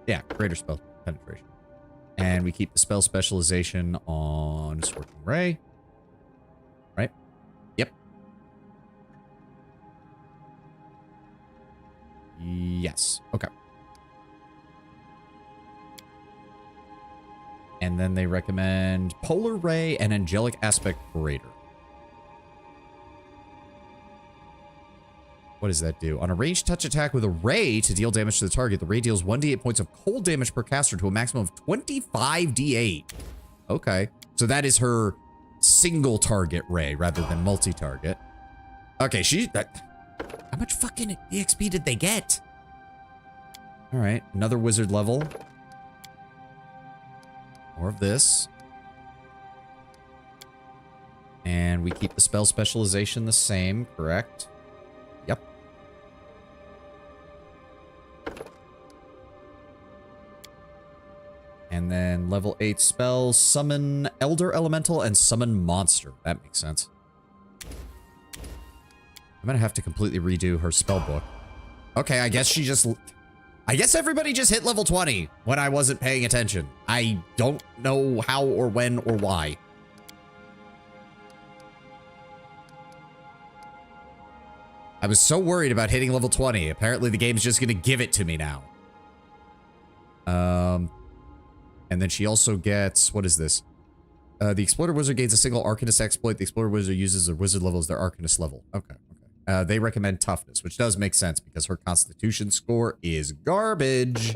Yeah, greater spell penetration. And we keep the spell specialization on Scorching Ray. Right? Yep. Yes. Okay. And then they recommend Polar Ray and Angelic Aspect Greater. What does that do? On a ranged touch attack with a ray to deal damage to the target, the ray deals 1d8 points of cold damage per caster to a maximum of 25d8. Okay. So that is her single target ray rather than multi-target. Okay, how much fucking EXP did they get? All right, another wizard level. More of this. And we keep the spell specialization the same, correct? Yep. And then level 8 spells, summon Elder Elemental and summon Monster. That makes sense. I'm gonna have to completely redo her spell book. Okay, I guess everybody just hit level 20 when I wasn't paying attention. I don't know how or when or why. I was so worried about hitting level 20. Apparently the game's just gonna give it to me now. And then she also gets, what is this? The Explorer Wizard gains a single Arcanist exploit. The Explorer Wizard uses their wizard level as their Arcanist level. Okay, okay. They recommend toughness, which does make sense because her Constitution score is garbage.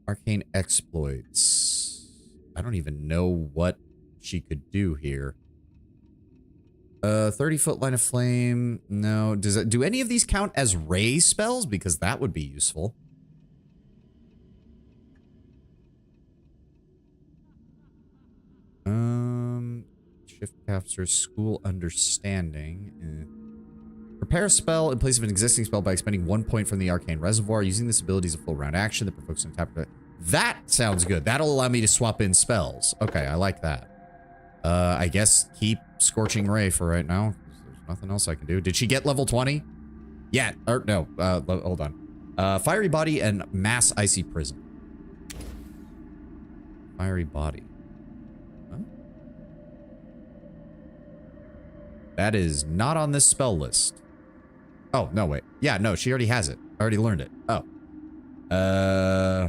Arcane exploits. I don't even know what she could do here. 30-foot line of flame. No. Do any of these count as ray spells? Because that would be useful. Shift caster school understanding. Prepare a spell in place of an existing spell by expending 1 point from the arcane reservoir. Using this ability as a full round action that provokes an attack. That sounds good. That'll allow me to swap in spells. Okay, I like that. I guess keep Scorching Ray for right now. There's nothing else I can do. Did she get level 20? Yeah, or no, hold on. Fiery Body and Mass Icy Prison. Fiery Body. Huh? That is not on this spell list. Oh, no, wait. Yeah, no, she already has it. I already learned it. Oh.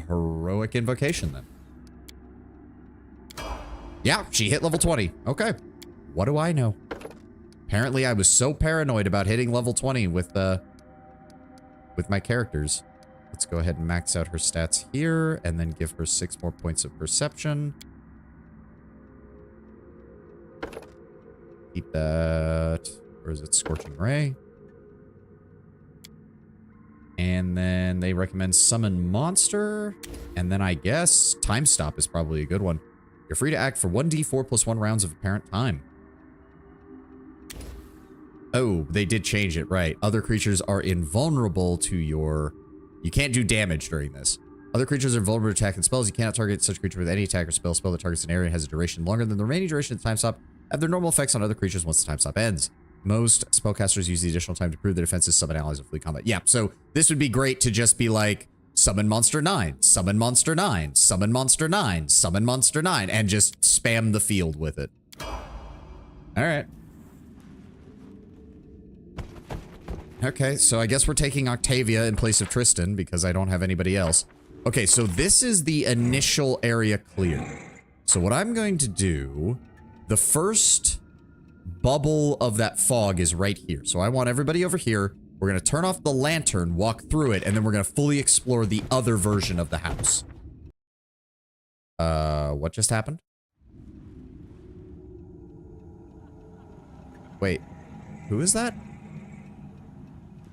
Heroic Invocation then. Yeah, she hit level 20. Okay. What do I know? Apparently, I was so paranoid about hitting level 20 with my characters. Let's go ahead and max out her stats here, and then give her 6 more points of perception. Keep that. Or is it Scorching Ray? And then they recommend Summon Monster. And then I guess Time Stop is probably a good one. You're free to act for 1d4 plus 1 rounds of apparent time. Oh, they did change it, right. Other creatures are invulnerable to your... You can't do damage during this. Other creatures are vulnerable to attack and spells. You cannot target such creature with any attack or spell. Spell that targets an area has a duration longer than the remaining duration of the time stop. Have their normal effects on other creatures once the time stop ends. Most spellcasters use the additional time to prove their defenses, summon allies, and flee combat. Yeah, so this would be great to just be like, summon monster 9, summon monster 9, summon monster 9, summon monster 9, and just spam the field with it. Alright. Okay, so I guess we're taking Octavia in place of Tristan because I don't have anybody else. Okay, so this is the initial area clear. So what I'm going to do, the first bubble of that fog is right here. So I want everybody over here. We're going to turn off the lantern, walk through it, and then we're going to fully explore the other version of the house. What just happened? Wait, who is that?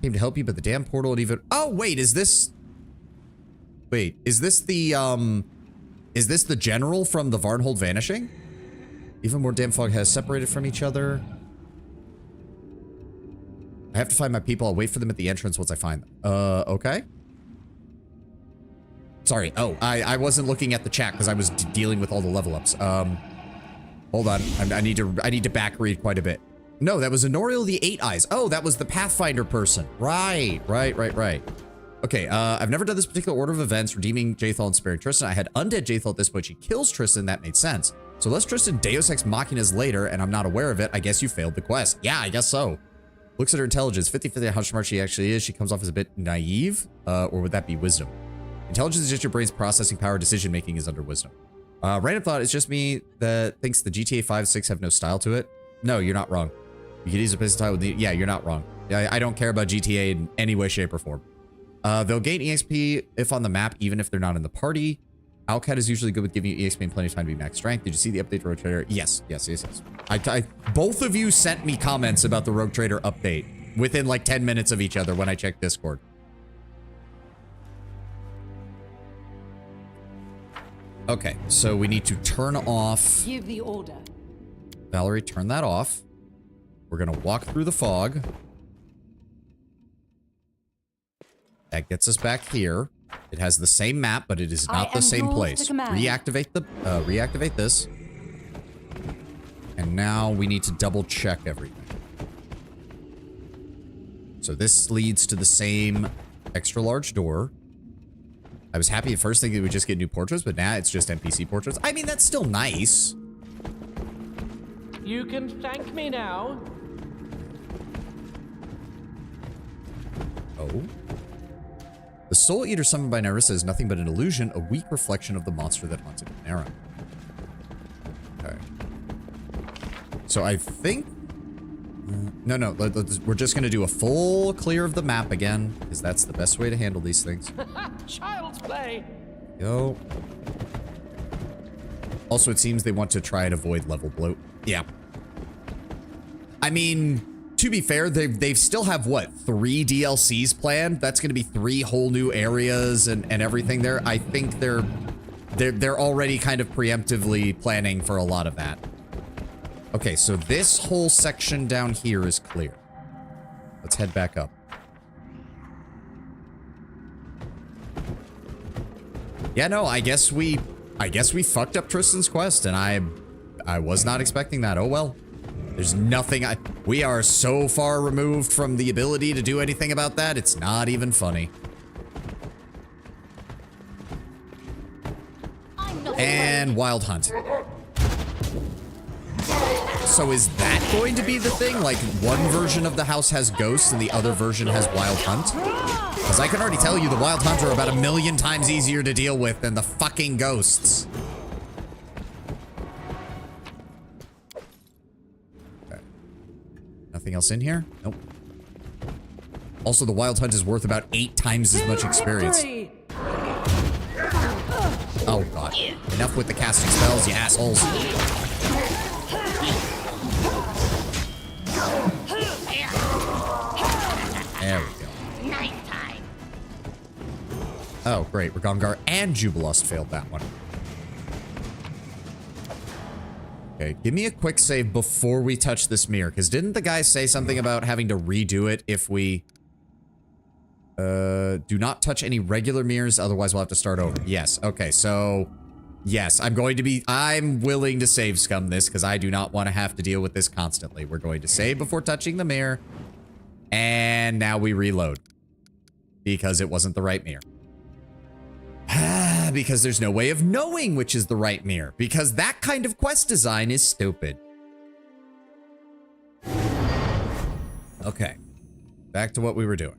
Came to help you, but the damn portal and even... Oh, wait, is this... Wait, is this the general from the Varnhold Vanishing? Even more damn fog has separated from each other. I have to find my people. I'll wait for them at the entrance once I find them. Okay. Sorry. Oh, I wasn't looking at the chat because I was dealing with all the level ups. Hold on. I need to back read quite a bit. No, that was Honoriel the Eight Eyes. Oh, that was the Pathfinder person. Right. Okay, I've never done this particular order of events, redeeming Jaethal and sparing Tristan. I had undead Jaethal at this point. She kills Tristan. That made sense. So unless Tristan Deus Ex Machinas later, and I'm not aware of it, I guess you failed the quest. Yeah, I guess so. Looks at her intelligence, 50-50 how smart she actually is. She comes off as a bit naive, or would that be wisdom? Intelligence is just your brain's processing power. Decision-making is under wisdom. Random thought, it's just me that thinks the GTA 5, 6 have no style to it. No, you're not wrong. You could use a business style with the, yeah, you're not wrong. I don't care about GTA in any way, shape, or form. They'll gain EXP if on the map, even if they're not in the party. Outcat is usually good with giving you EXP and plenty of time to be max strength. Did you see the update to Rogue Trader? Yes. Both of you sent me comments about the Rogue Trader update within like 10 minutes of each other when I checked Discord. Okay, so we need to turn off. Give the order. Valerie, turn that off. We're gonna walk through the fog. That gets us back here. It has the same map, but it is not the same place. Reactivate this. And now we need to double check everything. So this leads to the same extra large door. I was happy at first thinking we would just get new portraits, but now it's just NPC portraits. I mean, that's still nice. You can thank me now. Oh. The Soul Eater summoned by Nyrissa is nothing but an illusion, a weak reflection of the monster that haunted Nera. Okay. So I think... No, we're just going to do a full clear of the map again, because that's the best way to handle these things. Child's play. Go. Also, it seems they want to try and avoid level bloat. Yeah. I mean... To be fair, they still have, what, 3 DLCs planned? That's going to be 3 whole new areas and everything there. I think they're already kind of preemptively planning for a lot of that. Okay, so this whole section down here is clear. Let's head back up. Yeah, no, I guess we fucked up Tristan's quest, and I was not expecting that. Oh well. There's nothing we are so far removed from the ability to do anything about that, it's not even funny. And Wild Hunt. So is that going to be the thing? Like, one version of the house has ghosts and the other version has Wild Hunt? Because I can already tell you the Wild Hunt are about 1,000,000 times easier to deal with than the fucking ghosts. Nothing else in here? Nope. Also, the Wild Hunt is worth about 8 times as much experience. Oh, God. Enough with the casting spells, you assholes. There we go. Night time. Oh, great. Ragongar and Jubilust failed that one. Okay, give me a quick save before we touch this mirror, because didn't the guy say something about having to redo it if we do not touch any regular mirrors, otherwise we'll have to start over. Yes, okay, so yes, I'm willing to save scum this, because I do not want to have to deal with this constantly. We're going to save before touching the mirror, and now we reload, because it wasn't the right mirror. Because there's no way of knowing which is the right mirror. Because that kind of quest design is stupid. Okay. Back to what we were doing.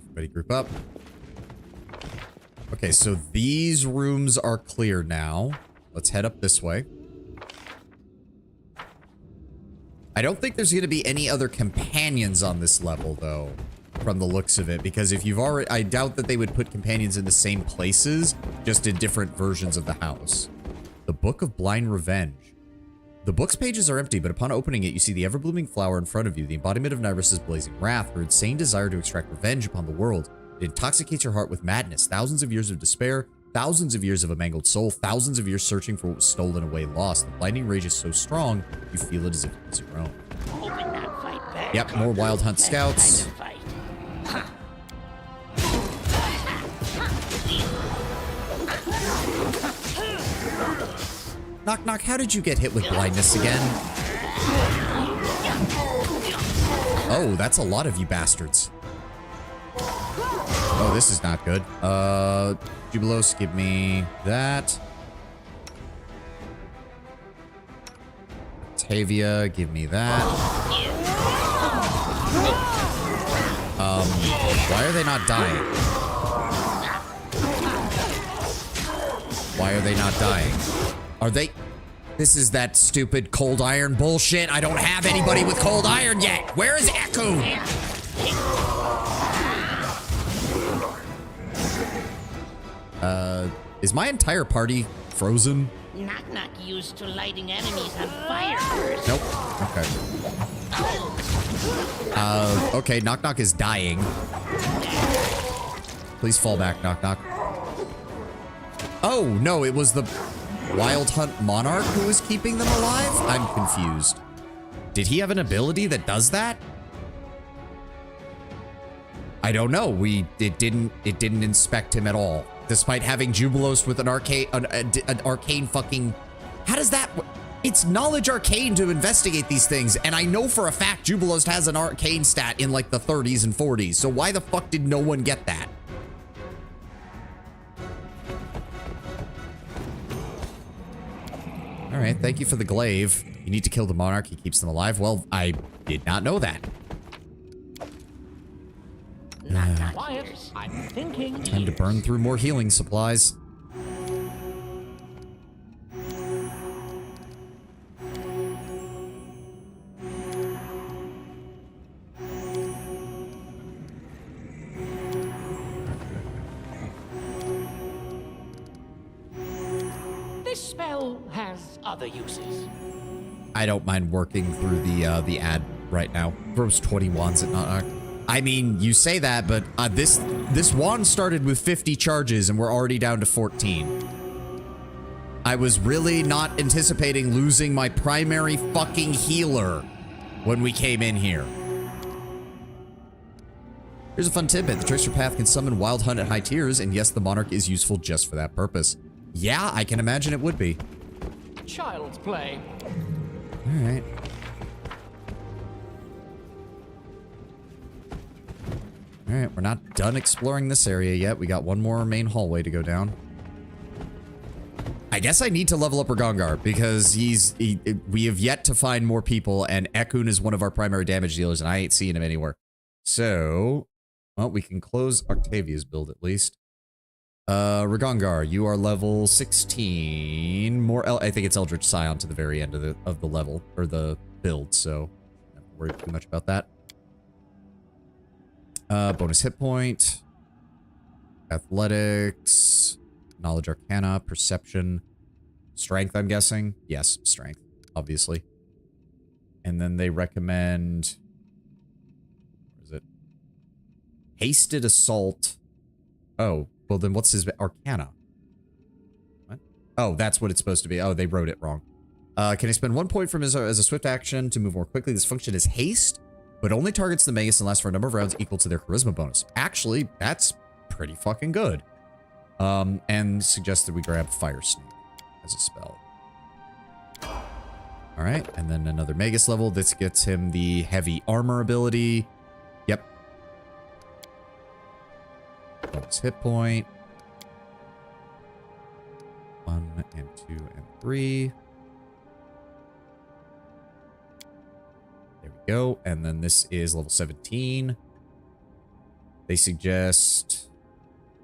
Everybody group up. Okay, so these rooms are clear now. Let's head up this way. I don't think there's going to be any other companions on this level, though. From the looks of it, because if you've already, I doubt that they would put companions in the same places, just in different versions of the house. The Book of Blind Revenge. The book's pages are empty, but upon opening it, you see the ever-blooming flower in front of you, the embodiment of Nyrissa's blazing wrath, her insane desire to extract revenge upon the world. It intoxicates your heart with madness, thousands of years of despair, thousands of years of a mangled soul, thousands of years searching for what was stolen away, lost. The blinding rage is so strong, you feel it as if it's your own. Hoping that fight back Yep, more Wild Hunt scouts. Knock Knock, how did you get hit with blindness again? Oh, that's a lot of you bastards. Oh, this is not good. Jubilos, give me that. Octavia, give me that. Why are they not dying? Why are they not dying? Are they... This is that stupid cold iron bullshit. I don't have anybody with cold iron yet. Where is Echo? Is my entire party frozen? Knock Knock used to lighting enemies on fire first. Nope. Okay. Okay, Knock Knock is dying. Please fall back, Knock Knock. Oh, no, it was the Wild Hunt Monarch who was keeping them alive? I'm confused. Did he have an ability that does that? I don't know. It didn't inspect him at all. Despite having Jubilos with an arcane fucking... How does that... It's knowledge arcane to investigate these things, and I know for a fact Jubilos has an arcane stat in like the 30s and 40s, so why the fuck did no one get that? All right, thank you for the glaive. You need to kill the Monarch, he keeps them alive. Well, I did not know that. Quiet, I'm thinking. Time to burn through more healing supplies. This spell has other uses. I don't mind working through the ad right now. Throws 20 wands at Knock Knock. I mean, you say that, but this wand started with 50 charges and we're already down to 14. I was really not anticipating losing my primary fucking healer when we came in here. Here's a fun tidbit. The Trickster Path can summon Wild Hunt at high tiers, and yes, the Monarch is useful just for that purpose. Yeah, I can imagine it would be. Child's play. All right. All right, we're not done exploring this area yet. We got one more main hallway to go down. I guess I need to level up Ragongar because we have yet to find more people, and Ekun is one of our primary damage dealers, and I ain't seeing him anywhere. So, well, we can close Octavia's build at least. Ragongar, you are level 16. I think it's Eldritch Scion to the very end of the level, or the build, so don't have to worry too much about that. Bonus hit point, athletics, knowledge arcana, perception, strength, I'm guessing. Yes, strength, obviously. And then they recommend, where is it? Hasted assault. Oh, well then what's his arcana? What? Oh, that's what it's supposed to be. Oh, they wrote it wrong. Can I spend 1 point from as a swift action to move more quickly? This function is haste, but only targets the Magus and lasts for a number of rounds equal to their charisma bonus. Actually, that's pretty fucking good. And suggests that we grab Fire Snake as a spell. All right, and then another Magus level. This gets him the heavy armor ability. Yep. Bonus hit point. 1 and 2 and 3. There we go. And then this is level 17. They suggest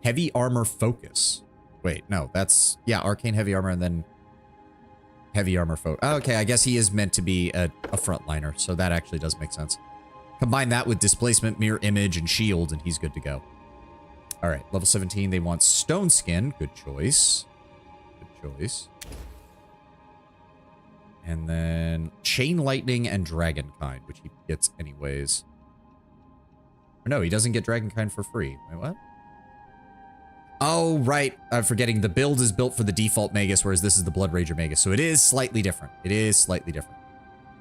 heavy armor focus. Wait, no, that's... Yeah, arcane heavy armor and then heavy armor focus. Oh, okay, I guess he is meant to be a frontliner, so that actually does make sense. Combine that with displacement, mirror image, and shield, and he's good to go. All right, level 17, they want stone skin. Good choice. Good choice. And then chain lightning and dragonkind, which he gets anyways. Or no, he doesn't get dragonkind for free. Wait, what? Oh, right. I'm forgetting the build is built for the default Magus, whereas this is the Blood Rager Magus. So it is slightly different. It is slightly different.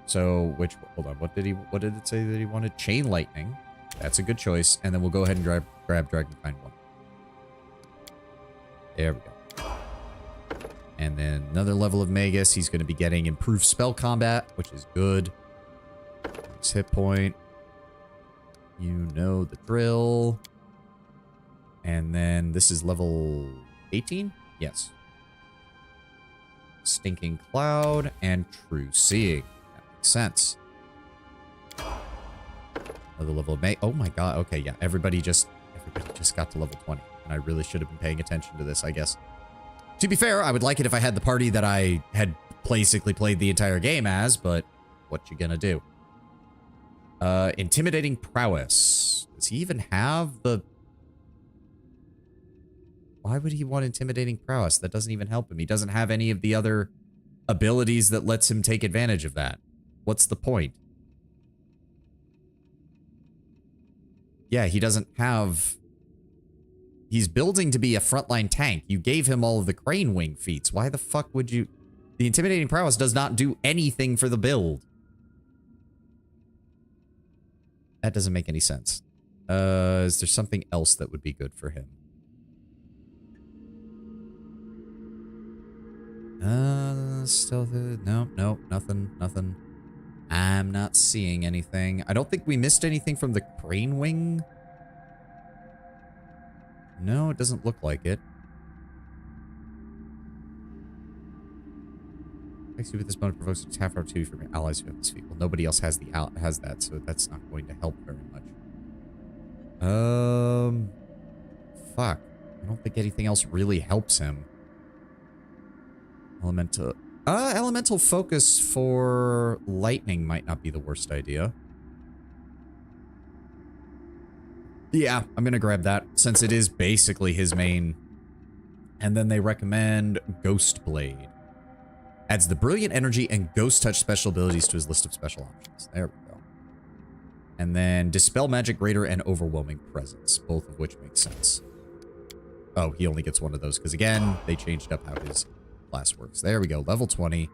So, hold on, what did it say that he wanted? Chain lightning. That's a good choice. And then we'll go ahead and grab Dragonkind 1. There we go. And then another level of Magus. He's going to be getting improved spell combat, which is good. His hit point. You know the drill. And then this is level 18? Yes. Stinking Cloud and True Seeing. That makes sense. Another level of May. Oh my god. Okay, yeah. Everybody just got to level 20. And I really should have been paying attention to this, I guess. To be fair, I would like it if I had the party that I had basically played the entire game as, but what you gonna do? Intimidating Prowess. Does he even have the... Why would he want Intimidating Prowess? That doesn't even help him. He doesn't have any of the other abilities that lets him take advantage of that. What's the point? Yeah, he doesn't have... He's building to be a frontline tank. You gave him all of the Crane Wing feats. Why the fuck would you... The Intimidating Prowess does not do anything for the build. That doesn't make any sense. Is there something else that would be good for him? Stealth... Nope, nothing. I'm not seeing anything. I don't think we missed anything from the Crane Wing. No, it doesn't look like it. Makes you with this bonus provokes attack opportunity from your allies who have this feat. Well, nobody else has that, so that's not going to help very much. Fuck. I don't think anything else really helps him. Elemental focus for lightning might not be the worst idea. Yeah, I'm gonna grab that, since it is basically his main. And then they recommend Ghost Blade. Adds the Brilliant Energy and Ghost Touch special abilities to his list of special options. There we go. And then Dispel Magic Greater and Overwhelming Presence, both of which make sense. Oh, he only gets one of those, because again, they changed up how his class works. There we go, level 20.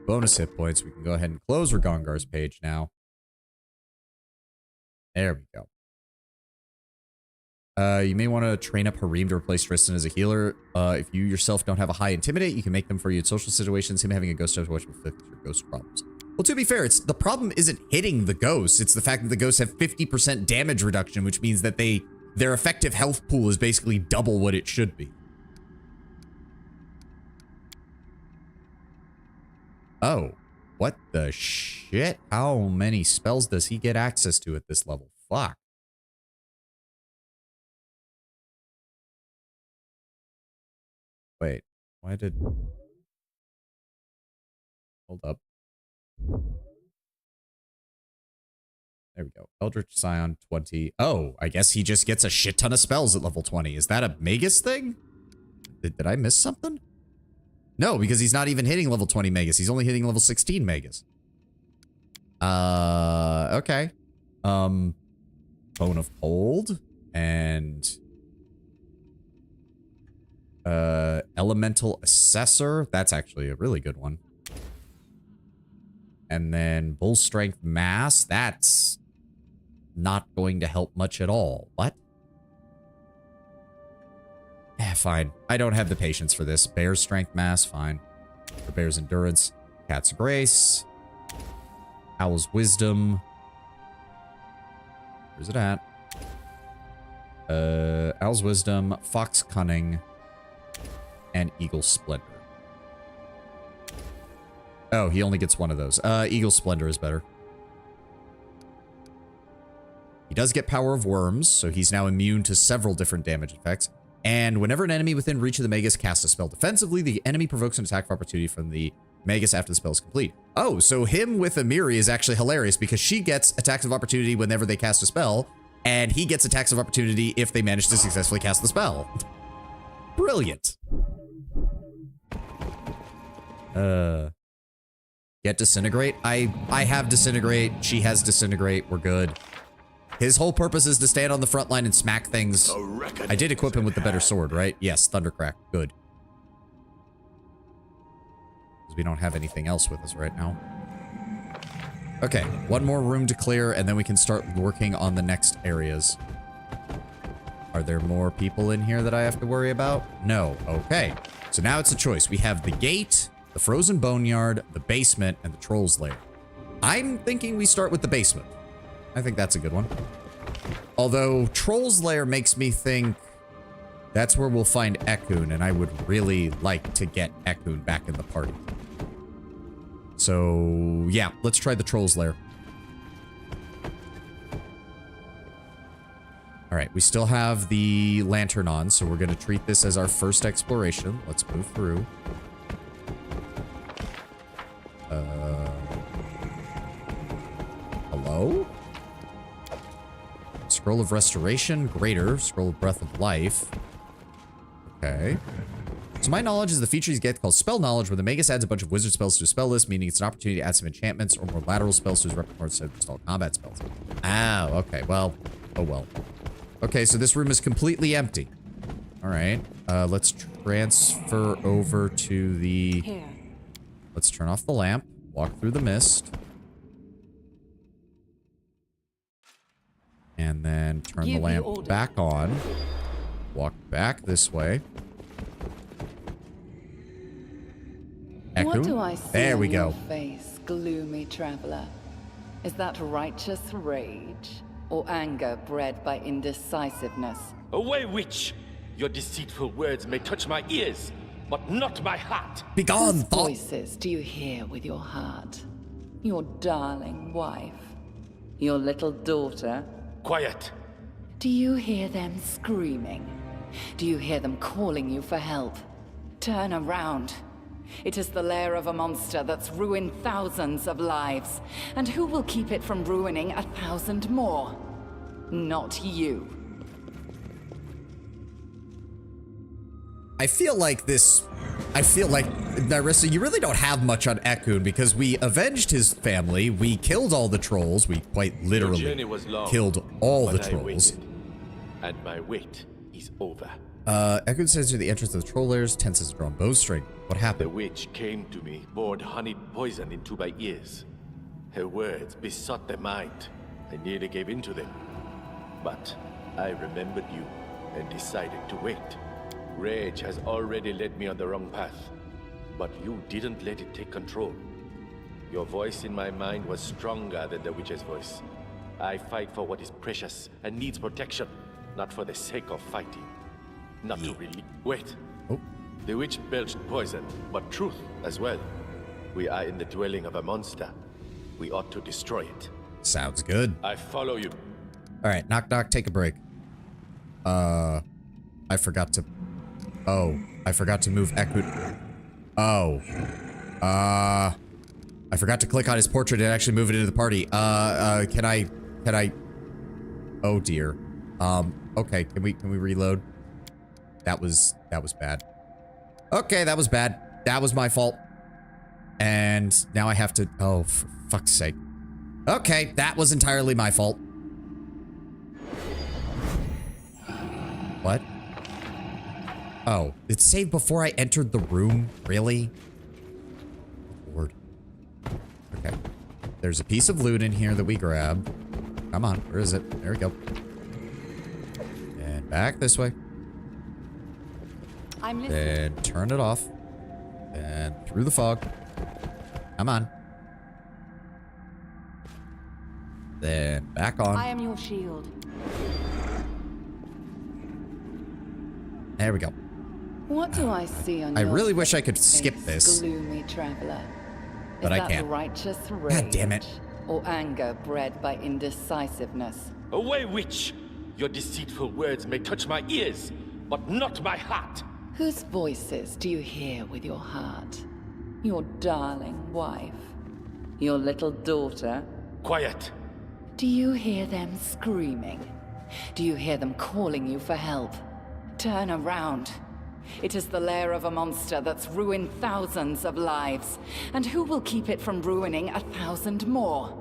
Bonus hit points. We can go ahead and close Ragongar's page now. There we go. You may want to train up Harim to replace Tristan as a healer. If you yourself don't have a high Intimidate, you can make them for you in social situations. Him having a ghost touch will fix your ghost problems. Well, to be fair, the problem isn't hitting the ghosts. It's the fact that the ghosts have 50% damage reduction, which means that their effective health pool is basically double what it should be. Oh, what the shit? How many spells does he get access to at this level? Fuck. Wait, why did... Hold up. There we go. Eldritch Scion 20. Oh, I guess he just gets a shit ton of spells at level 20. Is that a Magus thing? Did I miss something? No, because he's not even hitting level 20 Magus. He's only hitting level 16 Magus. Okay. Bone of Cold and... Elemental Assessor. That's actually a really good one. And then Bull Strength Mass. That's not going to help much at all. What? Fine. I don't have the patience for this. Bear's Strength Mass. Fine. For Bear's Endurance. Cat's Grace. Owl's Wisdom. Where's it at? Owl's Wisdom. Fox Cunning. And Eagle Splendor. Oh, he only gets one of those. Eagle Splendor is better. He does get Power of Worms, so he's now immune to several different damage effects. And whenever an enemy within reach of the Magus casts a spell defensively, the enemy provokes an attack of opportunity from the Magus after the spell is complete. Oh, so him with Amiri is actually hilarious because she gets attacks of opportunity whenever they cast a spell, and he gets attacks of opportunity if they manage to successfully cast the spell. Brilliant. Get Disintegrate? I have Disintegrate. She has Disintegrate. We're good. His whole purpose is to stand on the front line and smack things. I did equip him with the better sword, right? Yes, Thundercrack. Good. Because we don't have anything else with us right now. Okay, one more room to clear, and then we can start working on the next areas. Are there more people in here that I have to worry about? No. Okay. So now it's a choice. We have the gate, the frozen boneyard, the basement, and the troll's lair. I'm thinking we start with the basement. I think that's a good one. Although troll's lair makes me think that's where we'll find Ekun, and I would really like to get Ekun back in the party. So, yeah, let's try the troll's lair. All right, we still have the lantern on, so we're going to treat this as our first exploration. Let's move through. Hello? Scroll of Restoration, Greater, Scroll of Breath of Life. Okay. So my knowledge is the feature you get called Spell Knowledge, where the Magus adds a bunch of wizard spells to a spell list, meaning it's an opportunity to add some enchantments or more lateral spells to his repertoire instead of install combat spells. Ah, okay, well, oh well. Okay, so this room is completely empty. All right, let's transfer over to the... Here. Let's turn off the lamp, walk through the mist. And then turn the lamp back on. Walk back this way. What do I see there we on go. your face, gloomy traveler? Is that righteous rage or anger bred by indecisiveness? Away, witch! Your deceitful words may touch my ears, but not my heart. Begone, Whose thought. voices do you hear with your heart? Your darling wife? Your little daughter? Quiet. Do you hear them screaming? Do you hear them calling you for help? Turn around. It is the lair of a monster that's ruined thousands of lives. And who will keep it from ruining 1,000 more? Not you. I feel like, Nyrissa, you really don't have much on Ekun because we avenged his family, we killed all the trolls, we quite literally killed all the trolls. And my wait is over. Ekun says near the entrance of the troll lairs, tenses a drawn bowstring. What The happened? witch came to me, poured honeyed poison into my ears. Her words besought their mind. I nearly gave in to them. But I remembered you and decided to wait. Rage has already led me on the wrong path, but you didn't let it take control. Your voice in my mind was stronger than the witch's voice. I fight for what is precious and needs protection, not for the sake of fighting. Not to really... Wait. Oh. The witch belched poison, but truth as well. We are in the dwelling of a monster. We ought to destroy it. Sounds good. I follow you. All right, knock knock, take a break. I forgot to... Oh, I forgot to move Ekun. Oh. I forgot to click on his portrait and actually move it into the party. Can I... Oh dear. Okay, can we reload? That was bad. Okay, that was bad. That was my fault. And now I have to... Oh, for fuck's sake. Okay, that was entirely my fault. What? Oh, it saved before I entered the room? Really? Lord. Okay. There's a piece of loot in here that we grabbed. Come on, where is it? There we go. And back this way. I'm listening. Then turn it off. And through the fog. Come on. Then back on. I am your shield. There we go. What do I see on I your really wish I could skip face, this. gloomy traveler? But Is I can't. that righteous rage God damn it. or anger bred by indecisiveness? Away, witch! Your deceitful words may touch my ears, but not my heart. Whose voices do you hear with your heart? Your darling wife? Your little daughter? Quiet. Do you hear them screaming? Do you hear them calling you for help? Turn around. It is the lair of a monster that's ruined thousands of lives. And who will keep it from ruining 1,000 more?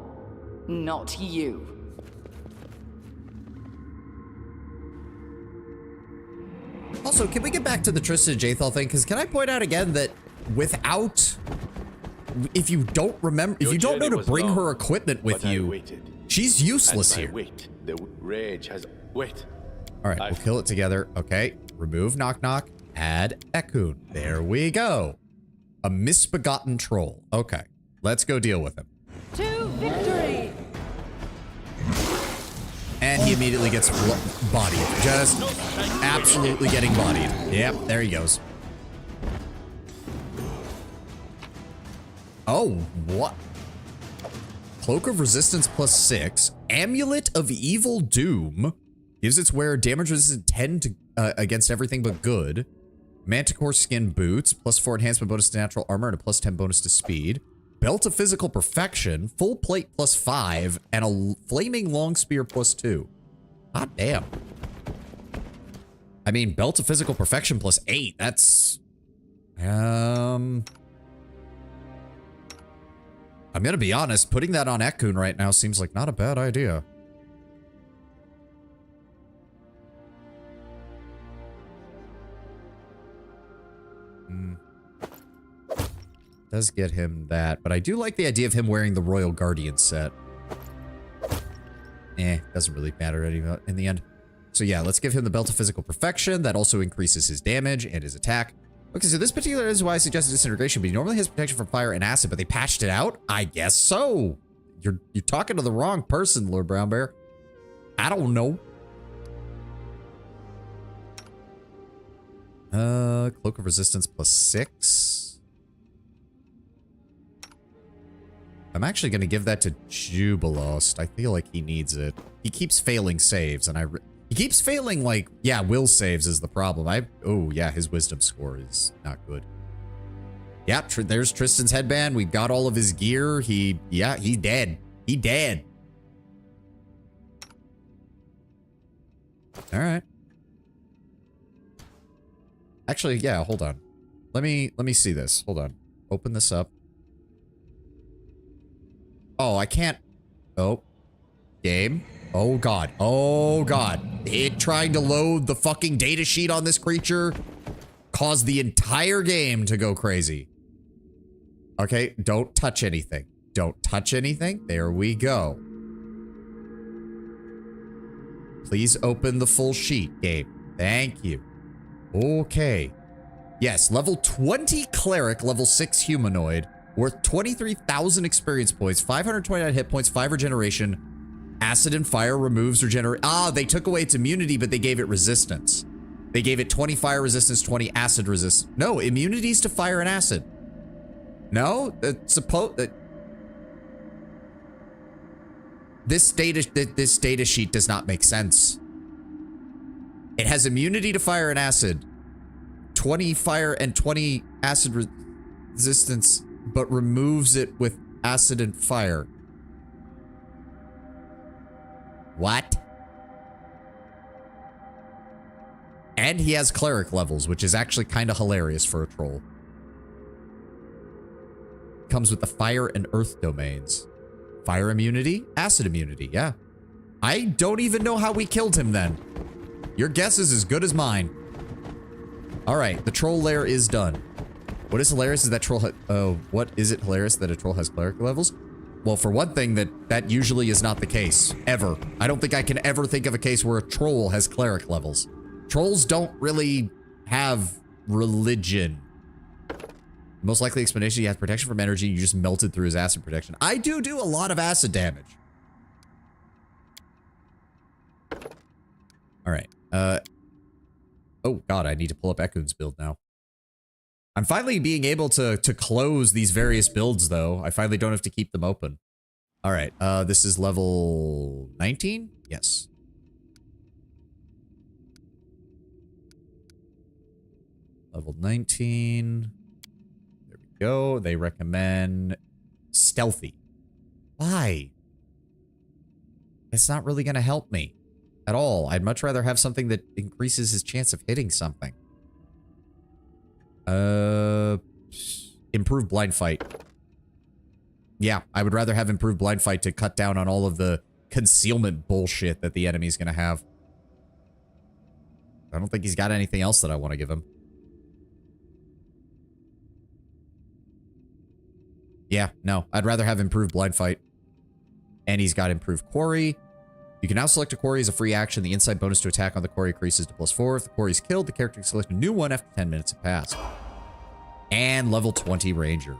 Not you. Also, can we get back to the Tristan Jathal thing? Because can I point out again that without if you don't remember, if Your you don't know journey to was bring long, her equipment with but I you, waited. she's useless And my here. wait, the rage has... Wait. All right, we'll kill it together. Okay, remove Knock Knock, add Ekun. There we go. A misbegotten troll. Okay, let's go deal with him. To victory! And he immediately gets bodied. Just absolutely getting bodied. Yep, there he goes. Oh, what? Cloak of Resistance +6. Amulet of Evil Doom. Gives its wearer damage resistance 10 to, against everything but good. Manticore Skin Boots. +4 enhancement bonus to natural armor and a +10 bonus to speed. Belt of Physical Perfection. Full plate +5. And a flaming long spear +2. God damn. I mean, Belt of Physical Perfection +8. That's... I'm gonna be honest, putting that on Ekun right now seems like not a bad idea. Does get him that, but I do like the idea of him wearing the Royal Guardian set. Doesn't really matter in the end. So yeah, let's give him the Belt of Physical Perfection. That also increases his damage and his attack. Okay, so this particular is why I suggested Disintegration, but he normally has protection from fire and acid, but they patched it out? I guess so. You're talking to the wrong person, Lord Brown Bear. I don't know. Cloak of Resistance +6. I'm actually going to give that to Jubilost. I feel like he needs it. He keeps failing saves, and he keeps failing, like, yeah, will saves is the problem. Oh, yeah, his wisdom score is not good. Yeah, there's Tristan's headband. We've got all of his gear. He's dead. He dead. All right. Actually, yeah, hold on. Let me see this. Hold on. Open this up. Oh, I can't. Oh. Game. Oh, God. Oh, God. It trying to load the fucking data sheet on this creature caused the entire game to go crazy. Okay, don't touch anything. Don't touch anything. There we go. Please open the full sheet, game. Thank you. Okay. Yes, level 20 cleric, level 6 humanoid, worth 23,000 experience points, 529 hit points, 5 regeneration. Acid and fire removes regeneration. Ah, they took away its immunity, but they gave it resistance. They gave it 20 fire resistance, 20 acid resistance. No, immunities to fire and acid. No, this data sheet does not make sense. It has immunity to fire and acid, 20 fire and 20 acid resistance, but removes it with acid and fire. What? And he has cleric levels, which is actually kind of hilarious for a troll. Comes with the fire and earth domains. Fire immunity, acid immunity, yeah. I don't even know how we killed him then. Your guess is as good as mine. All right, the troll lair is done. What is hilarious is that troll what is it hilarious that a troll has cleric levels? Well, for one thing, that usually is not the case, ever. I don't think I can ever think of a case where a troll has cleric levels. Trolls don't really have religion. Most likely explanation, he has protection from energy, you just melted through his acid protection. I do a lot of acid damage. All right. Oh god, I need to pull up Ekun's build now. I'm finally being able to close these various builds, though. I finally don't have to keep them open. All right, this is level 19? Yes. Level 19. There we go. They recommend stealthy. Why? It's not really going to help me at all. I'd much rather have something that increases his chance of hitting something. Improve blind fight. Yeah, I would rather have improved blind fight to cut down on all of the concealment bullshit that the enemy's gonna have. I don't think he's got anything else that I want to give him. Yeah, no. I'd rather have improved blind fight. And he's got improved quarry. You can now select a quarry as a free action. The insight bonus to attack on the quarry increases to +4. If the quarry is killed, the character can select a new one after 10 minutes have passed. And level 20 ranger.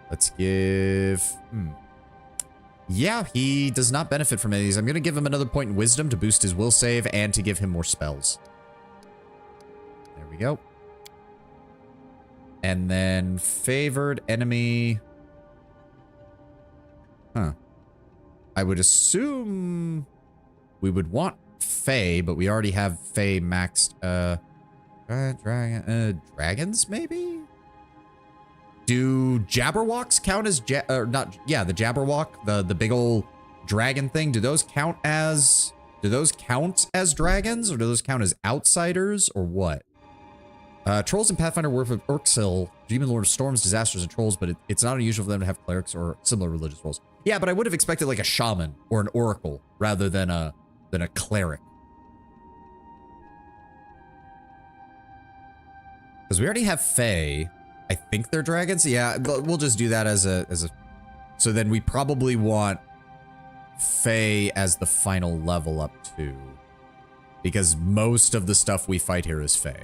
Let's give... Yeah, he does not benefit from any of these. I'm going to give him another point in wisdom to boost his will save and to give him more spells. There we go. And then favored enemy. Huh. I would assume we would want Fae, but we already have Fae maxed. Dragons, maybe? Do Jabberwocks count as the Jabberwock, the big old dragon thing? Do those count as dragons, or do those count as outsiders, or what? Trolls in Pathfinder work with Urxil, Demon Lord of Storms, Disasters, and Trolls, but it's not unusual for them to have clerics or similar religious roles. Yeah, but I would have expected like a shaman or an oracle rather than a cleric. Because we already have Fae. I think they're dragons. Yeah, we'll just do that as a. So then we probably want Fae as the final level up too, because most of the stuff we fight here is Fae.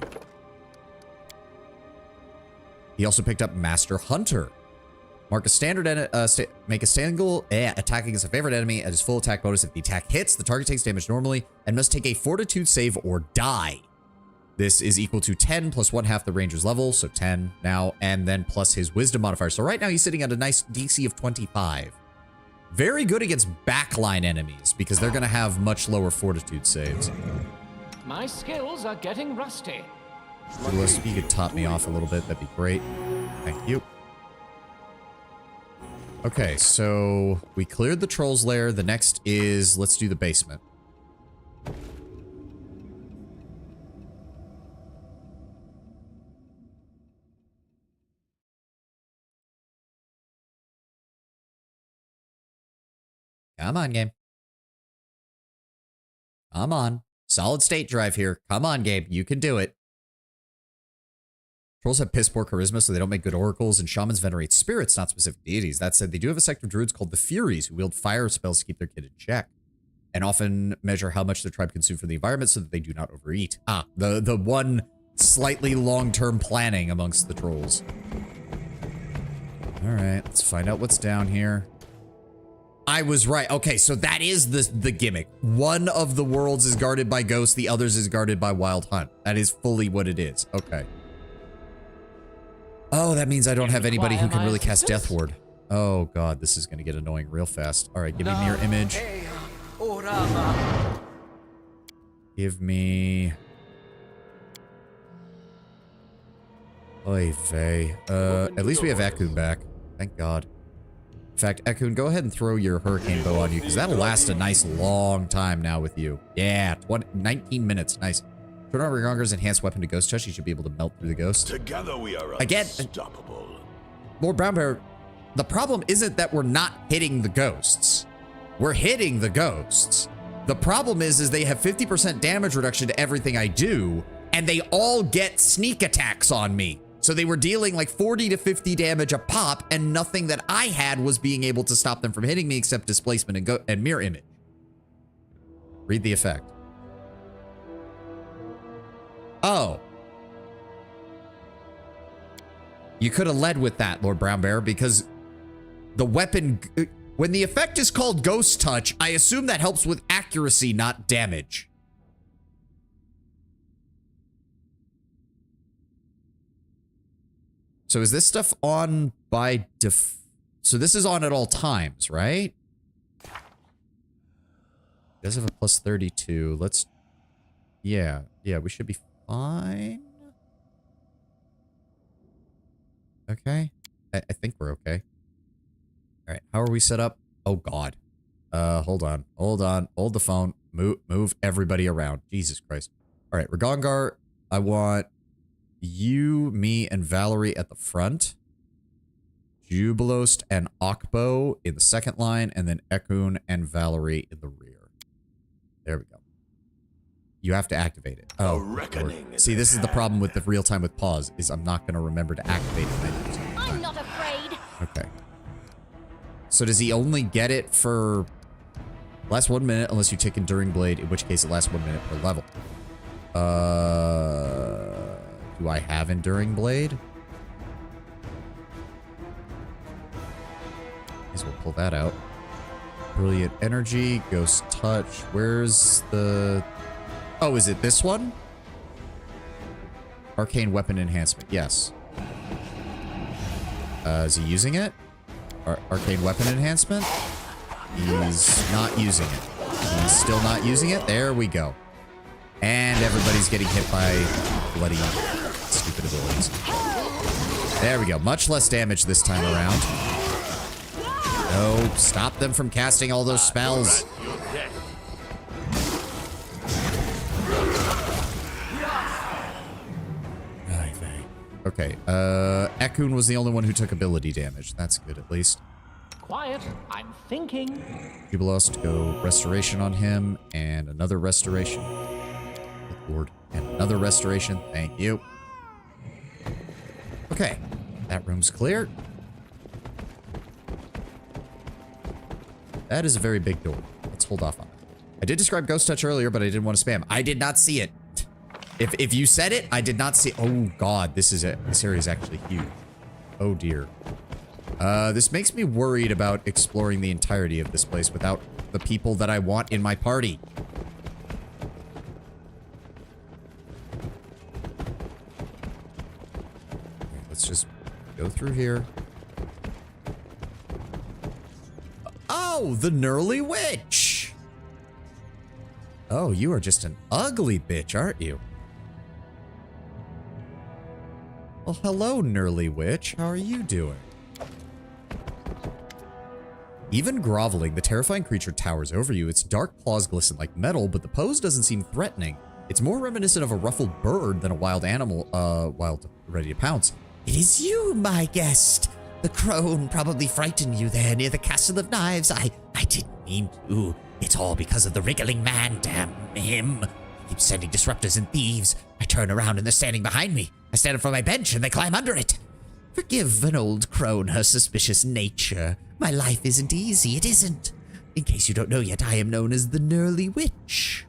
He also picked up Master Hunter. Mark a standard make a single attack against a favorite enemy at his full attack bonus. If the attack hits, the target takes damage normally and must take a fortitude save or die. This is equal to 10 plus 1/2 the ranger's level, so 10 now, and then plus his wisdom modifier. So right now he's sitting at a nice DC of 25. Very good against backline enemies because they're going to have much lower fortitude saves. My skills are getting rusty. Lewis, if you could top me off a little bit, that'd be great. Thank you. Okay, so we cleared the Trolls lair. The next is, let's do the basement. Come on, game. Come on. Solid state drive here. Come on, Gabe. You can do it. Trolls have piss poor charisma, so they don't make good oracles, and shamans venerate spirits, not specific deities. That said, they do have a sect of druids called the Furies, who wield fire spells to keep their kid in check, and often measure how much their tribe consume for the environment so that they do not overeat. Ah, the one slightly long-term planning amongst the trolls. All right, let's find out what's down here. I was right. Okay, so that is the gimmick. One of the worlds is guarded by ghosts, the others is guarded by wild hunt. That is fully what it is. Okay. Oh, that means I don't have anybody who can really cast Death Ward. Oh god, this is going to get annoying real fast. All right, give me Mirror Image. Give me... Oy vey. At least we have Ekun back. Thank god. In fact, Ekun, go ahead and throw your Hurricane Bow on you, because that'll last a nice long time now with you. Yeah, 19 minutes. Nice. Turn on Rigongar's enhanced weapon to Ghost Touch. You should be able to melt through the ghost. Together we are unstoppable. Lord Brownbear, the problem isn't that we're not hitting the ghosts. We're hitting the ghosts. The problem is they have 50% damage reduction to everything I do, and they all get sneak attacks on me. So they were dealing like 40 to 50 damage a pop, and nothing that I had was being able to stop them from hitting me except displacement and mirror image. Read the effect. Oh. You could have led with that, Lord Brownbear, because the weapon... When the effect is called Ghost Touch, I assume that helps with accuracy, not damage. So is this stuff on by so this is on at all times, right? It does have a plus 32. Let's... Yeah, we should be fine. Okay. I think we're okay. All right, how are we set up? Oh, God. Hold on. Hold the phone. Move everybody around. Jesus Christ. All right, Rigongar, I want you, me, and Valerie at the front. Jubilost and Akbo in the second line, and then Ekun and Valerie in the rear. There we go. You have to activate it. Oh, reckoning see, this is the problem with the real time with pause, is I'm not going to remember to activate it. I'm not afraid. Okay. So does he only get it for last 1 minute unless you take Enduring Blade, in which case it lasts 1 minute per level? Do I have Enduring Blade? Might as well pull that out. Brilliant Energy, Ghost Touch. Where's the... Oh, is it this one? Arcane Weapon Enhancement, yes. Is he using it? Arcane Weapon Enhancement? He's not using it. He's still not using it. There we go. And everybody's getting hit by bloody stupid abilities. There we go. Much less damage this time around. No, stop them from casting all those spells. Okay, Ekun was the only one who took ability damage. That's good, at least. Quiet, I'm thinking. Jubilost, go restoration on him, and another restoration. Good Lord. And another restoration. Thank you. Okay, that room's clear. That is a very big door. Let's hold off on it. I did describe Ghost Touch earlier, but I didn't want to spam. I did not see it. If you said it, I did not see. Oh God, this area is actually huge. Oh dear. This makes me worried about exploring the entirety of this place without the people that I want in my party. Okay, let's just go through here. Oh, the Gnurly Witch. Oh, you are just an ugly bitch, aren't you? Well, hello, Gnurly Witch. How are you doing? Even groveling, the terrifying creature towers over you. Its dark claws glisten like metal, but the pose doesn't seem threatening. It's more reminiscent of a ruffled bird than a wild animal, ready to pounce. It is you, my guest. The crone probably frightened you there near the Castle of Knives. I didn't mean to. It's all because of the wriggling man, damn him. He keeps sending disruptors and thieves. I turn around and they're standing behind me. I stand up from my bench and they climb under it. Forgive an old crone her suspicious nature. My life isn't easy, it isn't. In case you don't know yet, I am known as the Gnurly Witch.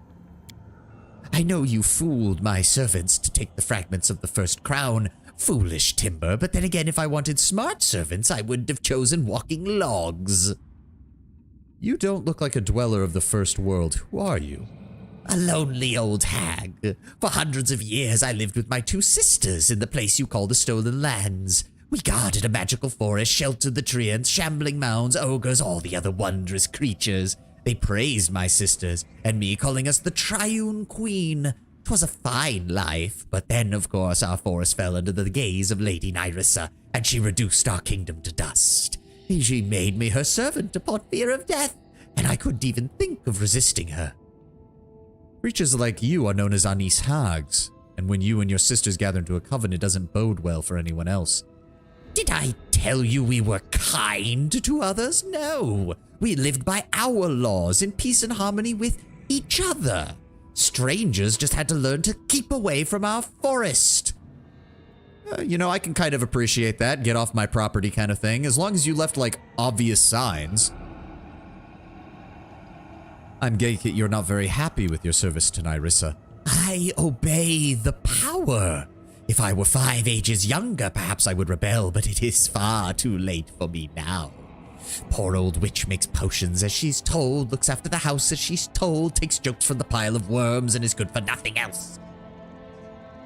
I know you fooled my servants to take the fragments of the first crown. Foolish timber, but then again, if I wanted smart servants, I wouldn't have chosen walking logs. You don't look like a dweller of the first world. Who are you? A lonely old hag. For hundreds of years, I lived with my two sisters in the place you call the Stolen Lands. We guarded a magical forest, sheltered the treants, shambling mounds, ogres, all the other wondrous creatures. They praised my sisters, and me calling us the Triune Queen. 'Twas a fine life, but then, of course, our forest fell under the gaze of Lady Nyrissa, and she reduced our kingdom to dust. She made me her servant upon fear of death, and I couldn't even think of resisting her. Creatures like you are known as Anis Hags, and when you and your sisters gather into a coven, it doesn't bode well for anyone else. Did I tell you we were kind to others? No. We lived by our laws in peace and harmony with each other. Strangers just had to learn to keep away from our forest. You know, I can kind of appreciate that, get off my property kind of thing, as long as you left, like, obvious signs. I'm getting you're not very happy with your service to Nyrissa. I obey the power. If I were 5 ages younger, perhaps I would rebel, but it is far too late for me now. Poor old witch makes potions as she's told, looks after the house as she's told, takes jokes from the pile of worms, and is good for nothing else.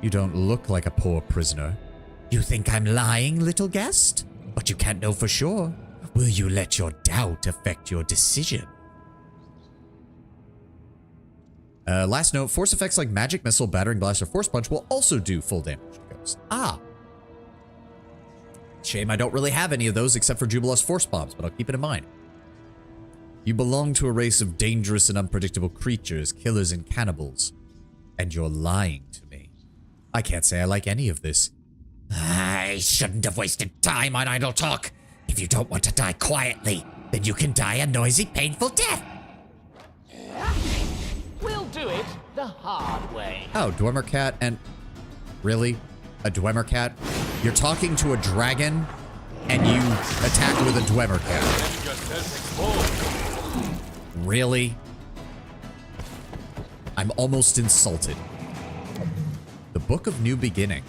You don't look like a poor prisoner. You think I'm lying, little guest? But you can't know for sure. Will you let your doubt affect your decision? Last note, force effects like Magic Missile, Battering Blast, or Force Punch will also do full damage to Ghost. Ah. Shame I don't really have any of those except for Jubilost Force Bombs, but I'll keep it in mind. You belong to a race of dangerous and unpredictable creatures, killers and cannibals. And you're lying to me. I can't say I like any of this. I shouldn't have wasted time on idle talk. If you don't want to die quietly, then you can die a noisy, painful death. We'll do it the the hard way. Oh, Dwemer cat and... Really? A Dwemer cat? You're talking to a dragon and you attack with a Dwemer cat. Really? I'm almost insulted. The Book of New Beginning.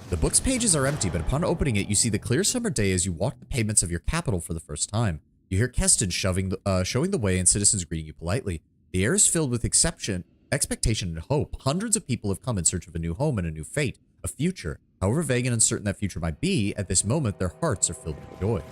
The book's pages are empty, but upon opening it, you see the clear summer day as you walk the pavements of your capital for the first time. You hear Keston showing the way and citizens greeting you politely. The air is filled with expectation and hope. Hundreds of people have come in search of a new home and a new fate, a future. However vague and uncertain that future might be, at this moment, their hearts are filled with joy.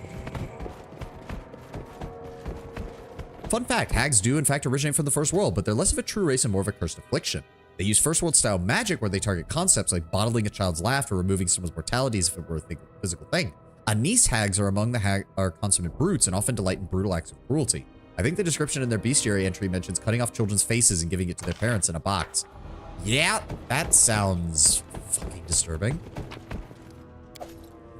Fun fact, hags do in fact originate from the First World, but they're less of a true race and more of a cursed affliction. They use First World style magic where they target concepts like bottling a child's laugh or removing someone's mortality as if it were a physical thing. Anise hags are among the consummate brutes and often delight in brutal acts of cruelty. I think the description in their bestiary entry mentions cutting off children's faces and giving it to their parents in a box. Yeah, that sounds fucking disturbing.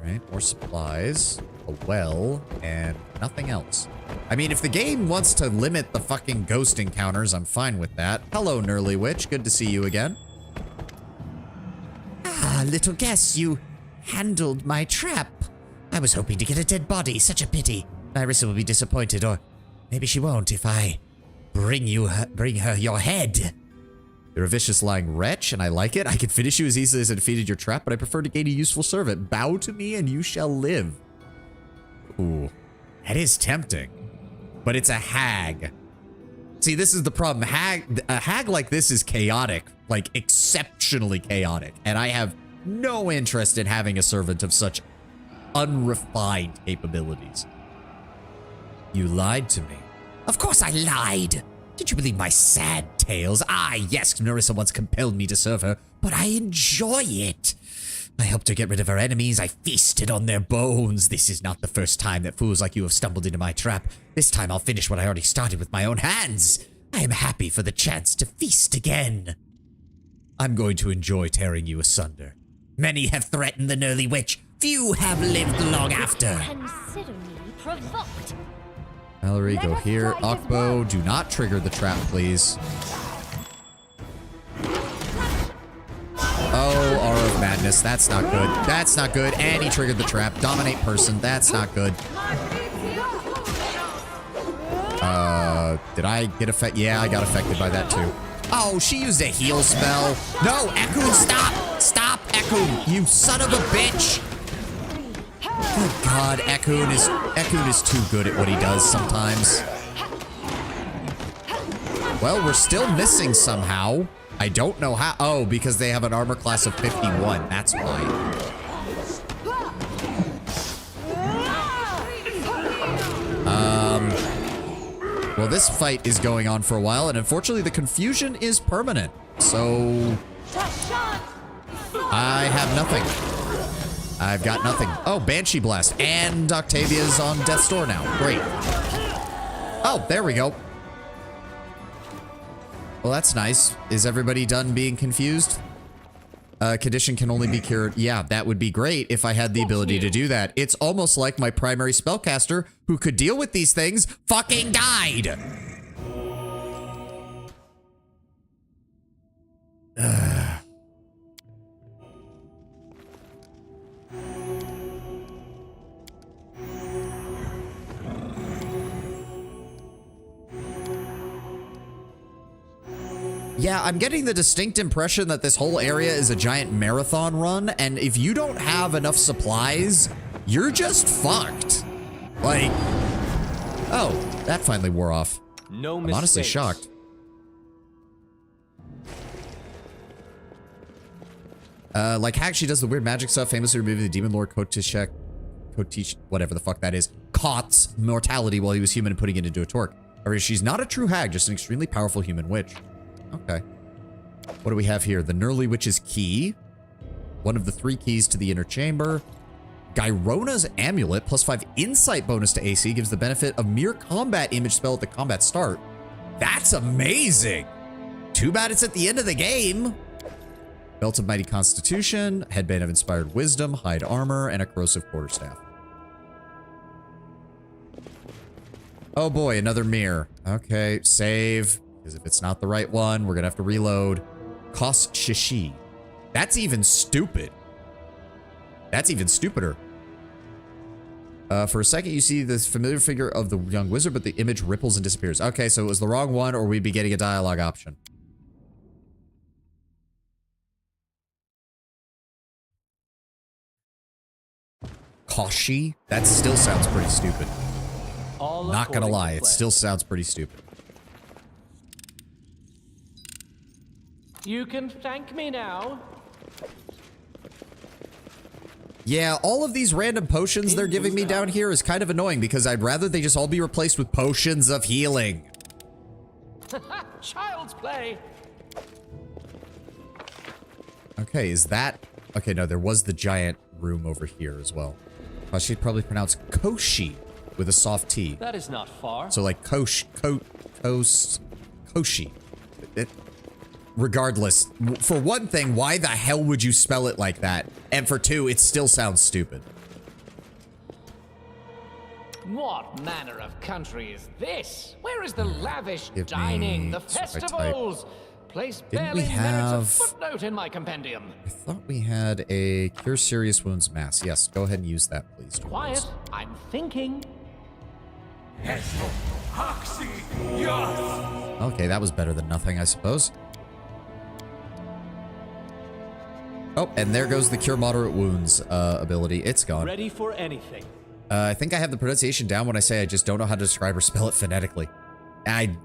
Alright, more supplies, a well, and nothing else. I mean, if the game wants to limit the fucking ghost encounters, I'm fine with that. Hello, Nurly Witch. Good to see you again. Ah, little guess, you handled my trap. I was hoping to get a dead body. Such a pity. Nyrissa will be disappointed, or maybe she won't if I bring her your head. You're a vicious lying wretch, and I like it. I could finish you as easily as I defeated your trap, but I prefer to gain a useful servant. Bow to me, and you shall live. Ooh, that is tempting. But it's a hag. See, this is the problem. A hag like this is chaotic, like exceptionally chaotic. And I have no interest in having a servant of such unrefined capabilities. You lied to me. Of course I lied. Did you believe my sad tales? Ah, yes, Nyrissa once compelled me to serve her, but I enjoy it. I helped her get rid of her enemies. I feasted on their bones. This is not the first time that fools like you have stumbled into my trap. This time I'll finish what I already started with my own hands. I am happy for the chance to feast again. I'm going to enjoy tearing you asunder. Many have threatened the Nurly Witch. Few have lived long after. Consider me provoked. Mallory, go here. Akbo, do not trigger the trap, please. Oh, Aura of Madness. That's not good. That's not good. And he triggered the trap. Dominate person. That's not good. Did I get affected? Yeah, I got affected by that too. Oh, she used a heal spell. No, Ekun, stop! Stop, Ekun! You son of a bitch! Good God, Ekun is too good at what he does sometimes. Well, we're still missing somehow. I don't know how. Oh, because they have an armor class of 51. That's why. Well, this fight is going on for a while, and unfortunately the confusion is permanent. So I have nothing. I've got nothing. Oh, Banshee Blast. And Octavia's on Death's Door now. Great. Oh, there we go. Well, that's nice. Is everybody done being confused? Condition can only be cured. Yeah, that would be great if I had the ability to do that. It's almost like my primary spellcaster, who could deal with these things, fucking died. Yeah, I'm getting the distinct impression that this whole area is a giant marathon run, and if you don't have enough supplies, you're just fucked. Like, oh, that finally wore off. No I'm honestly shocked. Like Hack, she does the weird magic stuff, famously removing the demon lord Kotish, whatever the fuck that is, Kot's mortality while he was human and putting it into a torque. However, she's not a true hag, just an extremely powerful human witch. Okay. What do we have here? The Nurly Witch's Key. One of the 3 keys to the inner chamber. Gyrona's Amulet, +5 insight bonus to AC, gives the benefit of mere combat image spell at the combat start. That's amazing! Too bad it's at the end of the game. Belt of Mighty Constitution, Headband of Inspired Wisdom, Hide Armor, and a Corrosive Quarterstaff. Oh boy, another mirror. Okay, save. Because if it's not the right one, we're going to have to reload. Cost Shishi. That's even stupid. That's even stupider. For a second, you see this familiar figure of the young wizard, but the image ripples and disappears. Okay, so it was the wrong one, or we'd be getting a dialogue option. Koshi? That still sounds pretty stupid. Not gonna lie, it still sounds pretty stupid. You can thank me now. Yeah, all of these random potions they're giving me down here is kind of annoying because I'd rather they just all be replaced with potions of healing. Child's play. Okay, is that... Okay, no, there was the giant room over here as well. She'd probably pronounce Koshi with a soft T. That is not far. So like Koshi. Regardless, for one thing, why the hell would you spell it like that? And for two, it still sounds stupid. What manner of country is this? Where is the lavish dining, the festivals? Place barely merits a footnote in my compendium. I thought we had a Cure Serious Wounds mass. Yes, go ahead and use that, please. Quiet, I'm thinking. Okay, that was better than nothing, I suppose. Oh, and there goes the Cure Moderate Wounds ability. It's gone. Ready for anything. I think I have the pronunciation down when I say I just don't know how to describe or spell it phonetically.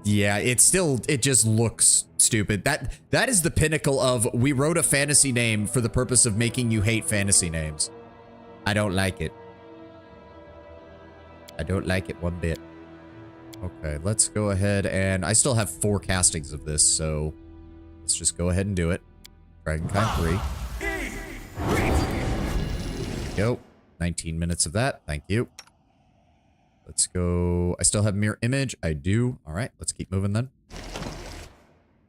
Yeah, it just looks stupid. That is the pinnacle of we wrote a fantasy name for the purpose of making you hate fantasy names. I don't like it. I don't like it one bit. Okay, let's go ahead and I still have 4 castings of this, so let's just go ahead and do it. Dragonkind 3. Go. 19 minutes of that. Thank you. Let's go. I still have mirror image. I do. All right, let's keep moving then.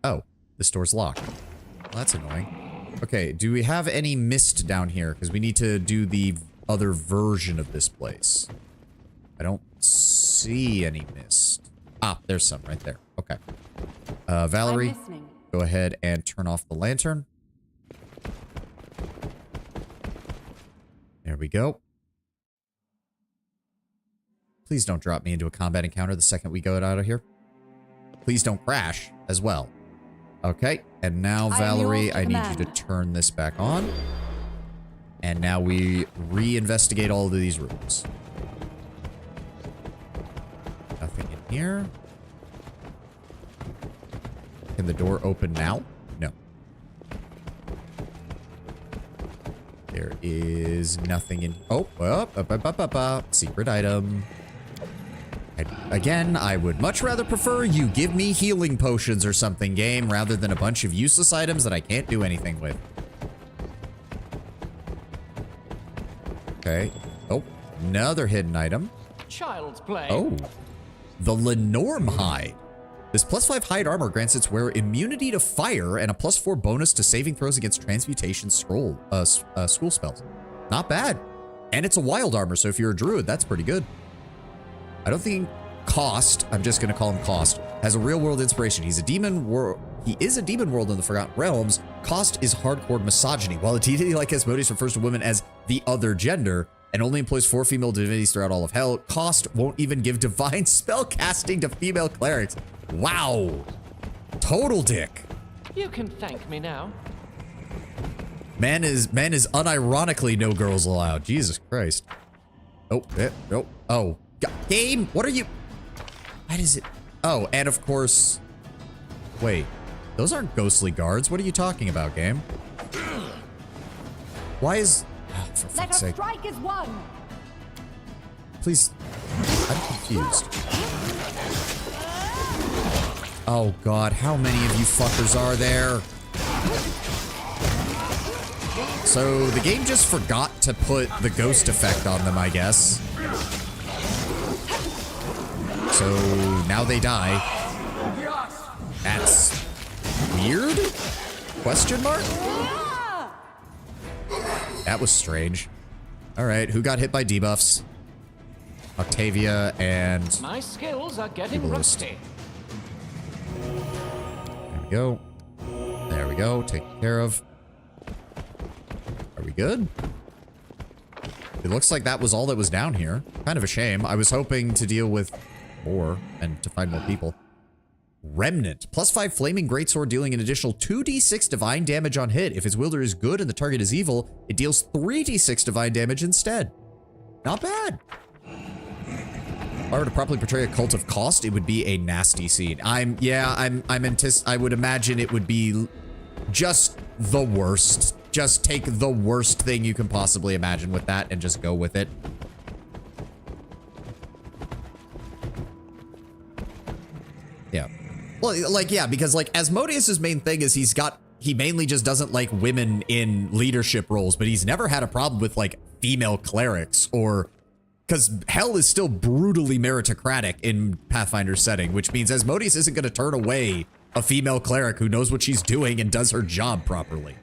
Oh, this door's locked. Well, that's annoying. Okay, do we have any mist down here? Because we need to do the other version of this place. I don't see any mist. Ah, there's some right there. Okay. Valerie, go ahead and turn off the lantern. There we go. Please don't drop me into a combat encounter the second we go out of here. Please don't crash as well. Okay, and now, Valerie, I need you to turn this back on. And now we re-investigate all of these rooms. Nothing in here. Can the door open now? No. There is nothing in... Oh, secret item. Again, I would much rather prefer you give me healing potions or something, game, rather than a bunch of useless items that I can't do anything with. Okay. Oh, another hidden item. Child's play. Oh, the Lenorm hide. This +5 hide armor grants its wearer immunity to fire and a +4 bonus to saving throws against transmutation school spells. Not bad. And it's a wild armor, so if you're a druid, that's pretty good. I don't think Cost, I'm just going to call him Cost, has a real-world inspiration. He is a demon world in the Forgotten Realms. Cost is hardcore misogyny. While a deity like Asmodeus refers to women as the other gender and only employs 4 female divinities throughout all of hell, Cost won't even give divine spell casting to female clerics. Wow. Total dick. You can thank me now. Man is unironically no girls allowed. Jesus Christ. Oh, oh, oh. Game, what are you? Why does it? Oh, and of course. Wait, those aren't ghostly guards. What are you talking about, game? Why is? Oh, for fuck's sake. Strike is one. Please, I'm confused. Oh God, how many of you fuckers are there? So the game just forgot to put the ghost effect on them, I guess. So now they die. That's weird? Question mark? That was strange. All right, who got hit by debuffs? Octavia and... My skills are getting rusty. go. There we go. Taken care of. Are we good? It looks like that was all that was down here. Kind of a shame. I was hoping to deal with more and to find more people. Remnant. +5 flaming greatsword dealing an additional 2d6 divine damage on hit. If its wielder is good and the target is evil, it deals 3d6 divine damage instead. Not bad. If I were to properly portray a cult of cost, it would be a nasty scene. I would imagine it would be just the worst. Just take the worst thing you can possibly imagine with that and just go with it. Yeah. Well, like, yeah, because, like, Asmodeus' main thing is he mainly just doesn't like women in leadership roles, but he's never had a problem with, like, female clerics or... Because hell is still brutally meritocratic in Pathfinder's setting, which means Asmodeus isn't going to turn away a female cleric who knows what she's doing and does her job properly.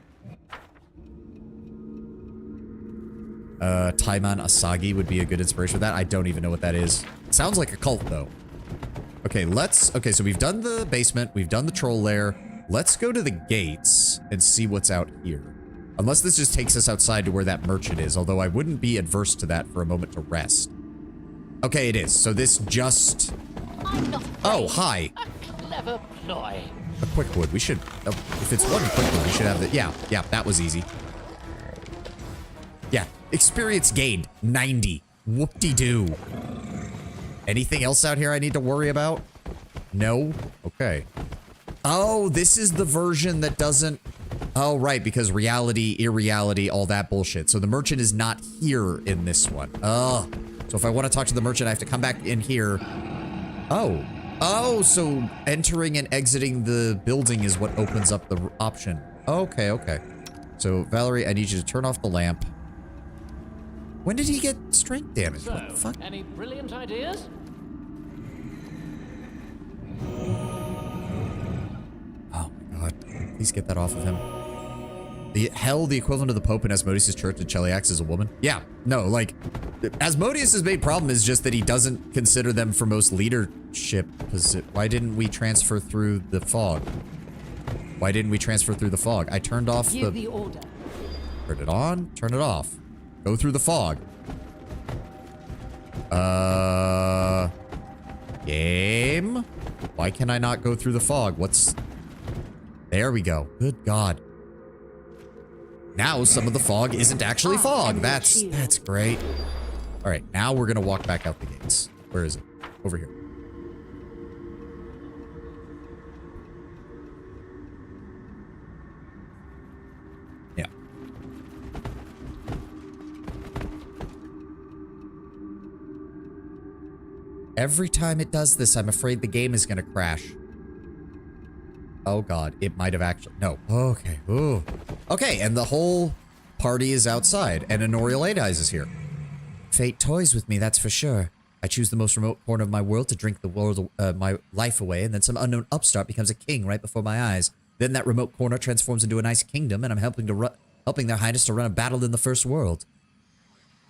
Taiman Asagi would be a good inspiration for that. I don't even know what that is. It sounds like a cult, though. Okay, so we've done the basement, we've done the troll lair. Let's go to the gates and see what's out here. Unless this just takes us outside to where that merchant is, although I wouldn't be adverse to that for a moment to rest. Okay, it is. So this just... Oh, hi. A clever ploy. A quick wood. We should... if it's one quick wood, we should have the... Yeah, that was easy. Yeah, experience gained. 90. Whoop-de-doo. Anything else out here I need to worry about? No? Okay. Oh, this is the version that doesn't... Oh, right, because reality, irreality, all that bullshit. So the merchant is not here in this one. Oh. So if I want to talk to the merchant, I have to come back in here. Oh. Oh, so entering and exiting the building is what opens up the option. Okay, okay. So, Valerie, I need you to turn off the lamp. When did he get strength damage? So, what the fuck? Any brilliant ideas? Oh my god. Please get that off of him. The equivalent of the Pope in Asmodeus' church and Cheliax is a woman? Yeah. No, like, Asmodeus' main problem is just that he doesn't consider them for most leadership. Why didn't we transfer through the fog? Why didn't we transfer through the fog? I turned off the order. Turn it on, turn it off. Go through the fog. Game? Why can I not go through the fog? There we go. Good God. Now some of the fog isn't actually fog. That's great. All right, now we're gonna walk back out the gates. Where is it? Over here. Yeah. Every time it does this, I'm afraid the game is gonna crash. Oh god, it might have actually... No. Okay. Ooh. Okay, and the whole party is outside, and Honorial Adise is here. Fate toys with me, that's for sure. I choose the most remote corner of my world to drink the world, my life away, and then some unknown upstart becomes a king right before my eyes. Then that remote corner transforms into a nice kingdom, and I'm helping their highness to run a battle in the first world.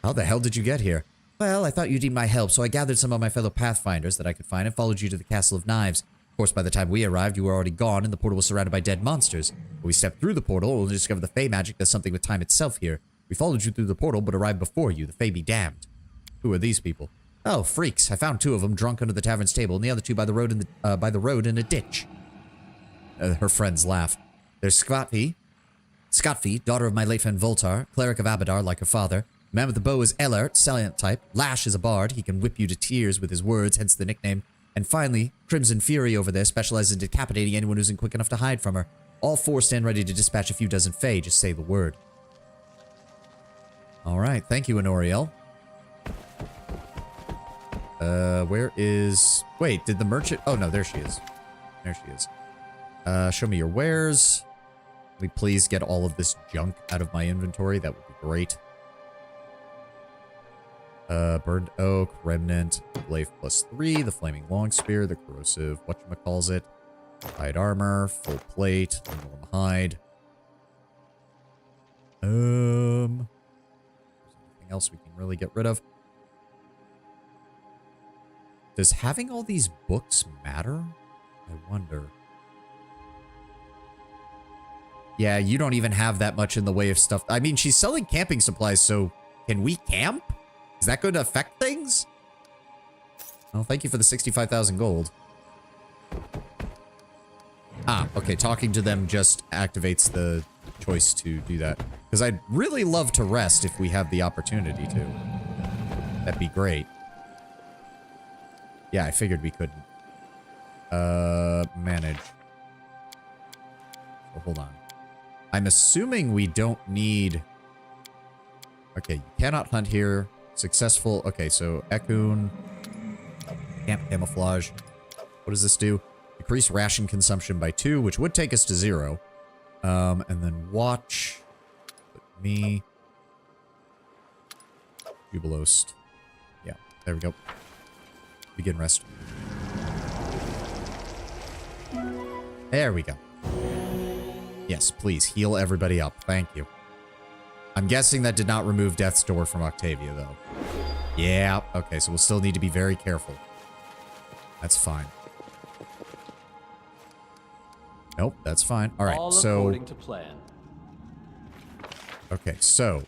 How the hell did you get here? Well, I thought you'd need my help, so I gathered some of my fellow Pathfinders that I could find and followed you to the Castle of Knives. Of course, by the time we arrived, you were already gone, and the portal was surrounded by dead monsters. When we stepped through the portal, only to discover the Fey magic does something with time itself here. We followed you through the portal, but arrived before you. The Fey be damned. Who are these people? Oh, freaks. I found 2 of them drunk under the tavern's table, and the other 2 by the road in a ditch. Her friends laugh. There's Skotfi, daughter of my late friend Voltar, cleric of Abadar like her father. The man with the bow is Ellert, Salient type. Lash is a bard. He can whip you to tears with his words, hence the nickname. And finally, Crimson Fury over there specializes in decapitating anyone who isn't quick enough to hide from her. All 4 stand ready to dispatch a few dozen Fey, just say the word. Alright, thank you, Honoriel. Where is... Wait, did the merchant... Oh, no, there she is. There she is. Show me your wares. Let me please get all of this junk out of my inventory. That would be great. Burned oak, remnant, glaive +3, the flaming long spear, the corrosive whatchamacallit, hide armor, full plate, the norm hide. Anything else we can really get rid of? Does having all these books matter? I wonder. Yeah, you don't even have that much in the way of stuff. I mean, she's selling camping supplies, so can we camp? Is that going to affect things? Well, thank you for the 65,000 gold. Ah, okay. Talking to them just activates the choice to do that. Because I'd really love to rest if we have the opportunity to. That'd be great. Yeah, I figured we couldn't. Manage. So hold on. I'm assuming we don't need... Okay, you cannot hunt here. Successful. Okay, so Ekun. Camp camouflage. What does this do? Decrease ration consumption by 2, which would take us to 0. And then watch. Put me. Jubilost. Yeah, there we go. Begin rest. There we go. Yes, please heal everybody up. Thank you. I'm guessing that did not remove Death's Door from Octavia, though. Yeah, okay, so we'll still need to be very careful. That's fine. Nope, that's fine. All right, so... according to plan. Okay, so...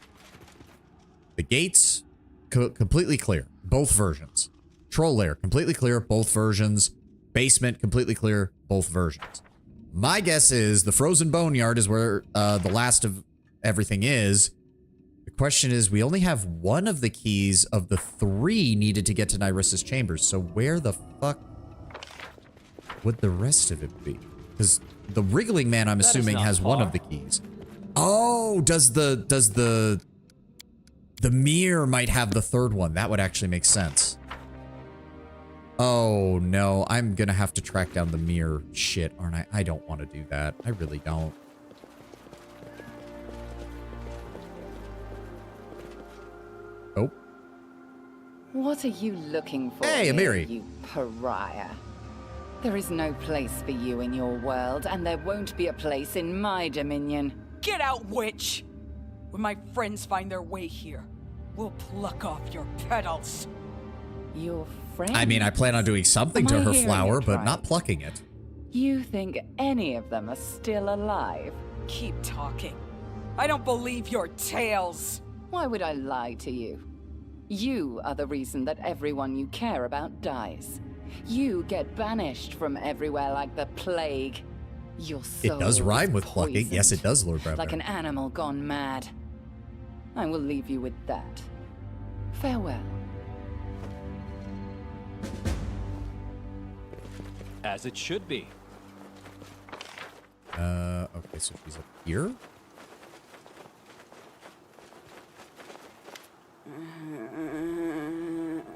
The gates, completely clear. Both versions. Troll lair, completely clear. Both versions. Basement, completely clear. Both versions. My guess is the frozen boneyard is where the last of everything is. The question is, we only have one of the keys of the 3 needed to get to Nyrissa's chambers. So where the fuck would the rest of it be? Because the wriggling man, I'm assuming, has one of the keys. Oh, does the mirror might have the 3rd one? That would actually make sense. Oh, no. I'm gonna have to track down the mirror shit, aren't I? I don't want to do that. I really don't. Oh. What are you looking for? Hey, Amiri. You pariah. There is no place for you in your world, and there won't be a place in my dominion. Get out, witch! When my friends find their way here, we'll pluck off your petals. Your friend? I mean, I plan on doing something to her flower, but not plucking it. You think any of them are still alive? Keep talking. I don't believe your tales. Why would I lie to you? You are the reason that everyone you care about dies. You get banished from everywhere like the plague. Your soul It does rhyme with plucking. poisoned, Yes, it does, Lord Brownbear. like an animal gone mad. I will leave you with that. Farewell. As it should be. Okay, so she's up here?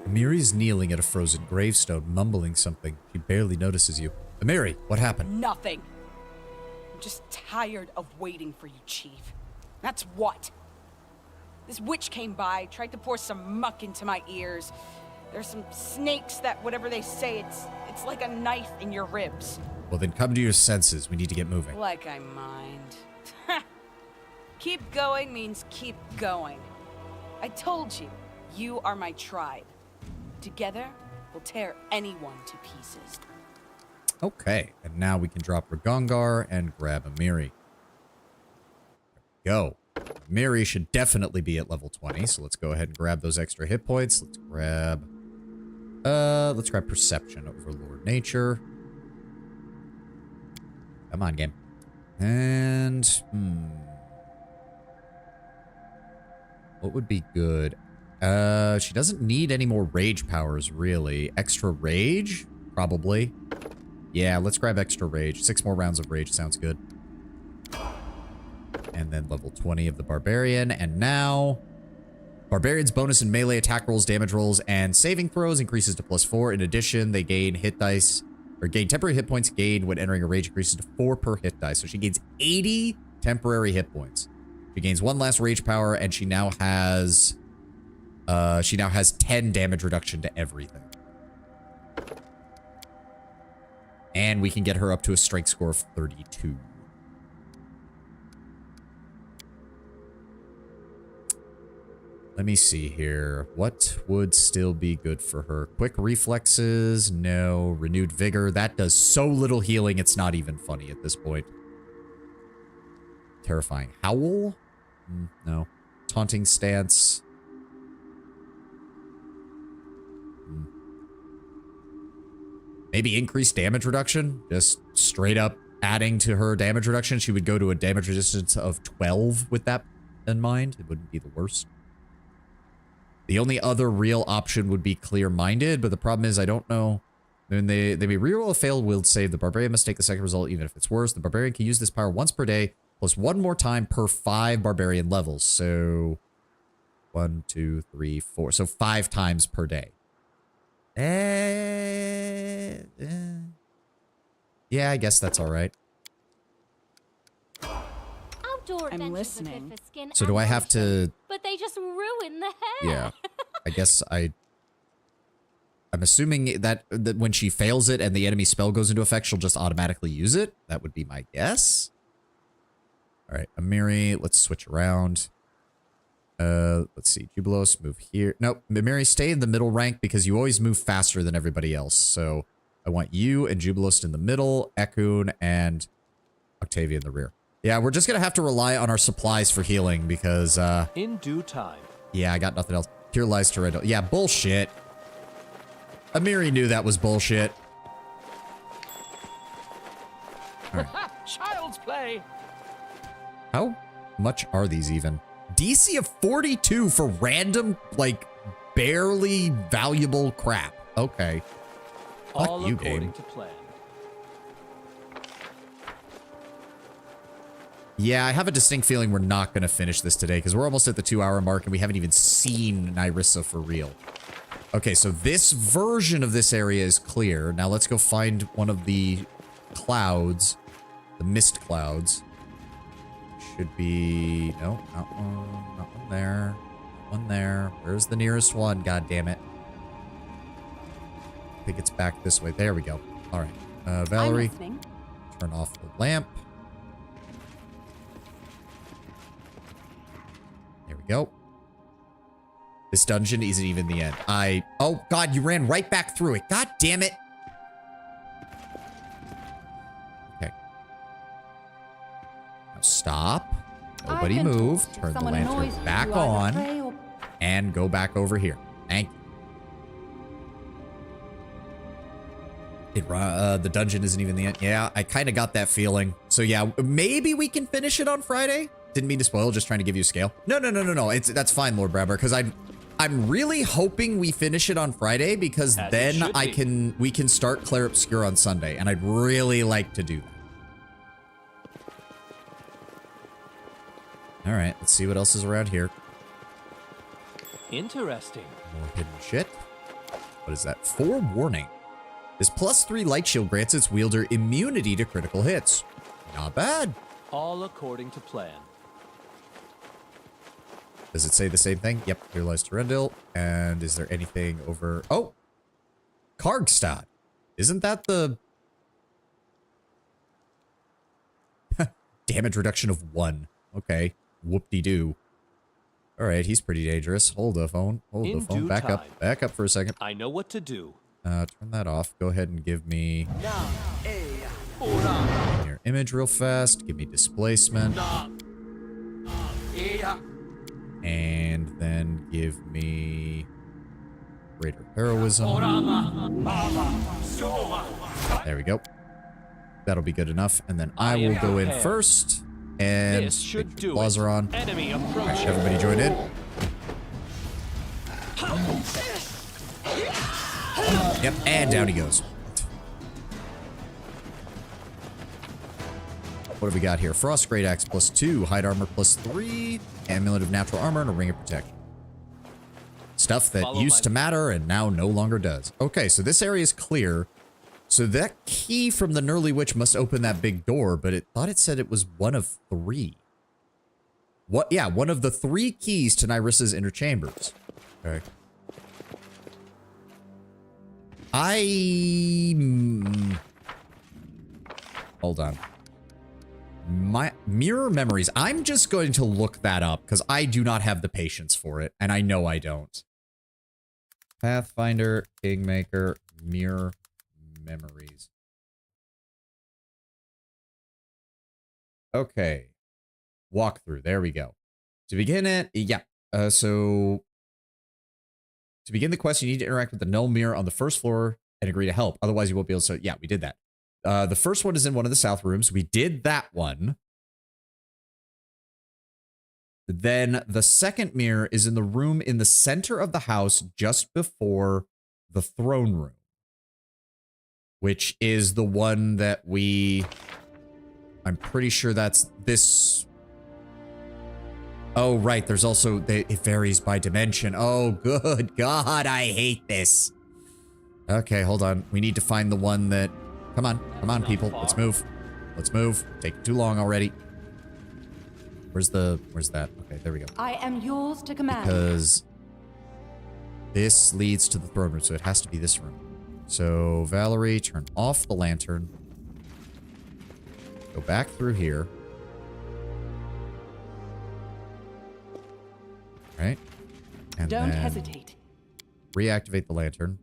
Amiri's kneeling at a frozen gravestone, mumbling something. She barely notices you. Amiri, what happened? Nothing. I'm just tired of waiting for you, Chief. That's what. This witch came by, tried to pour some muck into my ears. There's some snakes that, whatever they say, it's like a knife in your ribs. Well, then come to your senses. We need to get moving. Like I mind. Keep going means keep going. I told you, you are my tribe. Together, we'll tear anyone to pieces. Okay, and now we can drop Ragongar and grab Amiri. Go. Amiri should definitely be at level 20, so let's go ahead and grab those extra hit points. Let's grab Perception over Lord Nature. Come on, game. And, what would be good? She doesn't need any more rage powers, really. Extra rage? Probably. Yeah, let's grab extra rage. 6 more rounds of rage sounds good. And then level 20 of the Barbarian. And now, Barbarian's bonus in melee attack rolls, damage rolls, and saving throws increases to +4. In addition, they gain hit dice, or gain temporary hit points gained when entering a rage increases to 4 per hit dice. So she gains 80 temporary hit points. She gains 1 last rage power, and she now has 10 damage reduction to everything. And we can get her up to a strength score of 32. Let me see here. What would still be good for her? Quick reflexes? No. Renewed vigor? That does so little healing, it's not even funny at this point. terrifying? Howl? No. Taunting stance. Maybe increased damage reduction? Just straight up adding to her damage reduction. She would go to a damage resistance of 12 with that in mind. It wouldn't be the worst. The only other real option would be clear-minded, but the problem is I don't know. When they may reroll a failed willed save, the barbarian must take the second result even if it's worse. The barbarian can use this power once per day, plus one more time per 5 barbarian levels. So 1, 2, 3, 4. So 5 times per day. Yeah, I guess that's all right. Outdoor I'm adventures are good listening. for skin So do and I have motion, to... But they just ruin the hair. Yeah. I guess I'm assuming that when she fails it and the enemy spell goes into effect, she'll just automatically use it. That would be my guess. All right, Amiri, let's switch around. Let's see. Jubilos, move here. Nope. Amiri, stay in the middle rank because you always move faster than everybody else. So I want you and Jubilos in the middle, Ekun and Octavia in the rear. Yeah, we're just going to have to rely on our supplies for healing because, In due time. yeah, I got nothing else. Here lies Toretto. Yeah, bullshit. Amiri knew that was bullshit. All right. Child's play. How much are these even? DC of 42 for random, like, barely valuable crap. Okay. All Fuck you, according game. to plan. Yeah, I have a distinct feeling we're not going to finish this today because we're almost at the 2-hour mark and we haven't even seen Nyrissa for real. Okay, so this version of this area is clear. Now let's go find one of the clouds, the mist clouds. Should be... No, not one there. Not one there. Where's the nearest one? God damn it. I think it's back this way. There we go. All right. Valerie, turn off the lamp. There we go. This dungeon isn't even the end. Oh, God, you ran right back through it. God damn it. Okay. Now stop. Nobody move. Turn the lantern back on. And go back over here. Thank you. The dungeon isn't even the end. Yeah, I kind of got that feeling. So yeah, maybe we can finish it on Friday. Didn't mean to spoil, just trying to give you a scale. No. That's fine, Lord Bramber, because I'm really hoping we finish it on Friday because then we can start Clair Obscure on Sunday, and I'd really like to do that. All right, let's see what else is around here. Interesting. More hidden shit. What is that? Forewarning. This +3 light shield grants its wielder immunity to critical hits. Not bad. All according to plan. Does it say the same thing? Yep, here lies Terendil. And is there anything over... Oh! Kargstad. Isn't that the... Damage reduction of 1. Okay. Whoop-de-doo. Alright, he's pretty dangerous. Hold the phone. Hold the phone. Back up. Back up for a second. I know what to do. Turn that off. Go ahead and give me... your image real fast. Give me displacement. And then give me greater heroism. There we go. That'll be good enough. And then I will go in first. And this should do claws it. are on. Enemy approaching. Right, everybody join in. Yep, and down he goes. What have we got here? Frost Great Axe +2, Hide Armor +3, Amulet of Natural Armor, and a Ring of Protection. Stuff that used to matter and now no longer does. Okay, so this area is clear. So that key from the Nurly Witch must open that big door, but it thought it said it was one of 3. What? Yeah, one of the 3 keys to Nyrissa's inner chambers. Okay. Hold on. My mirror memories. I'm just going to look that up because I do not have the patience for it, and I know I don't. Pathfinder, Kingmaker, mirror memories. Okay. walkthrough. There we go. To begin it, yeah. So to begin the quest, you need to interact with the null mirror on the first floor and agree to help. Otherwise, you won't be able to. So yeah, we did that. The first one is in one of the south rooms. We did that one. Then the second mirror is in the room in the center of the house just before the throne room, which is the one that I'm pretty sure that's this. Oh, right. There's also, it varies by dimension. Oh, good God. I hate this. Okay, hold on. We need to find the one that, come on, people. Let's move. Let's move. Taking too long already. Where's that? Okay, there we go. I am yours to command. Because this leads to the throne room, so it has to be this room. So, Valerie, turn off the lantern. Go back through here. Right? And Don't then hesitate. reactivate the lantern.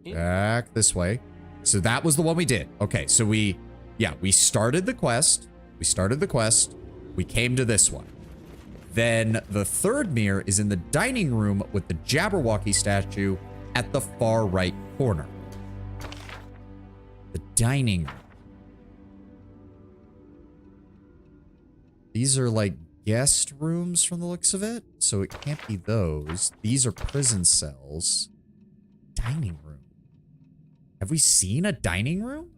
Back this way. So that was the one we did. Okay, so we started the quest. We came to this one. Then the third mirror is in the dining room with the Jabberwocky statue at the far right corner. The dining room. These are like guest rooms from the looks of it, so it can't be those. These are prison cells. Dining room. Have we seen a dining room?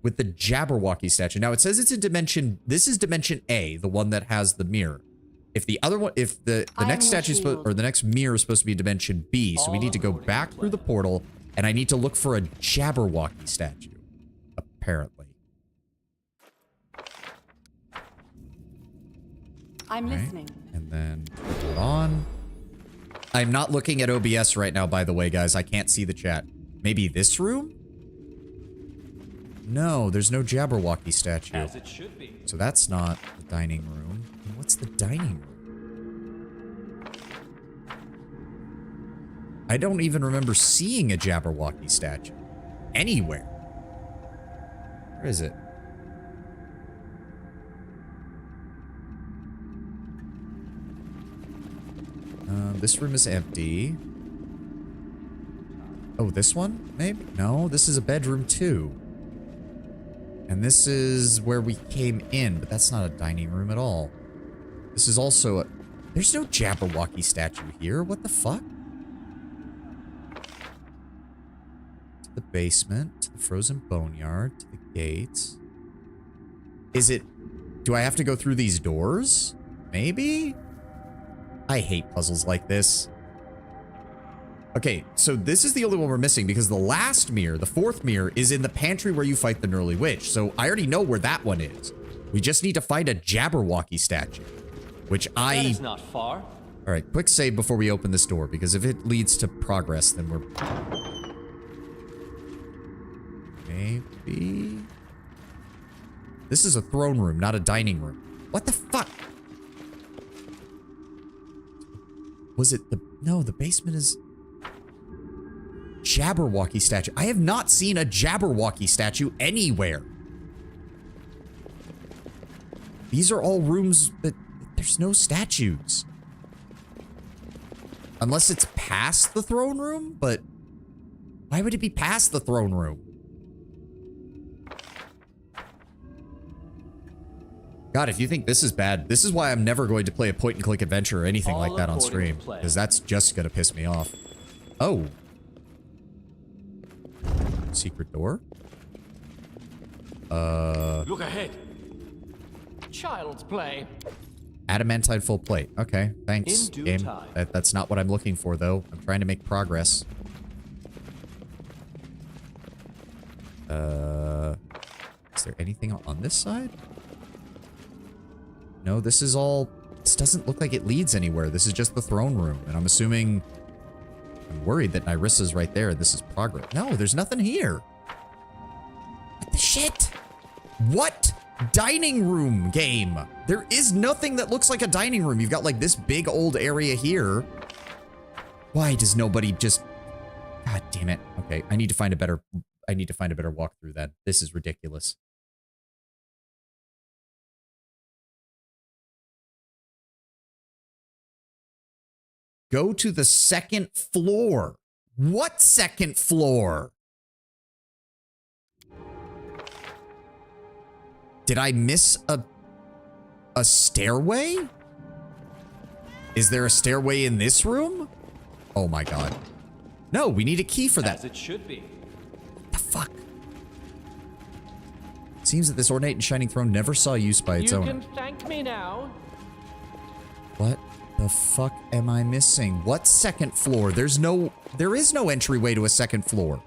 With the Jabberwocky statue. Now it says it's in dimension, this is dimension A, the one that has the mirror. If the other one, if the next statue, or the next mirror is supposed to be dimension B, so we need to go back through the portal, and I need to look for a Jabberwocky statue. Apparently. I'm listening. And then turn it on. I'm not looking at OBS right now, by the way, guys. I can't see the chat. Maybe this room? No, there's no Jabberwocky statue. As it should be. So that's not the dining room. And what's the dining room? I don't even remember seeing a Jabberwocky statue. Anywhere. Where is it? This room is empty. Oh, this one? Maybe? No, this is a bedroom too. And this is where we came in, but that's not a dining room at all. This is also a... There's no Jabberwocky statue here. What the fuck? To the basement, to the frozen boneyard, to the gates. Is it... Do I have to go through these doors? Maybe? I hate puzzles like this. Okay, so this is the only one we're missing because the last mirror, the fourth mirror, is in the pantry where you fight the Gnurly Witch. So I already know where that one is. We just need to find a Jabberwocky statue, which That is not far. All right, quick save before we open this door, because if it leads to progress, then we're... Maybe... This is a throne room, not a dining room. What the fuck? Was it the... No, the basement is... Jabberwocky statue. I have not seen a Jabberwocky statue anywhere. These are all rooms that there's no statues. Unless it's past the throne room, but why would it be past the throne room? God, if you think this is bad, this is why I'm never going to play a point-and-click adventure or anything like that on stream, because that's just gonna piss me off. Oh. Secret door? Look ahead. Child's play. Adamantine full plate. Okay, thanks, In due game. time. That's not what I'm looking for, though. I'm trying to make progress. Is there anything on this side? No, this is all... This doesn't look like it leads anywhere. This is just the throne room, and I'm assuming... I'm worried that Nyrissa's right there, and this is progress. No, there's nothing here. What the shit? What dining room game? There is nothing that looks like a dining room. You've got like this big old area here. Why does nobody just... God damn it. Okay, I need to find a better walkthrough then. This is ridiculous. go to the second floor. What second floor? Did I miss a stairway? Is there a stairway in this room? Oh my god. No, we need a key for that. As it should be. What the fuck? Seems that this ornate and shining throne never saw use by its owner. You can thank me now. What the fuck am I missing? What second floor? There is no entryway to a second floor.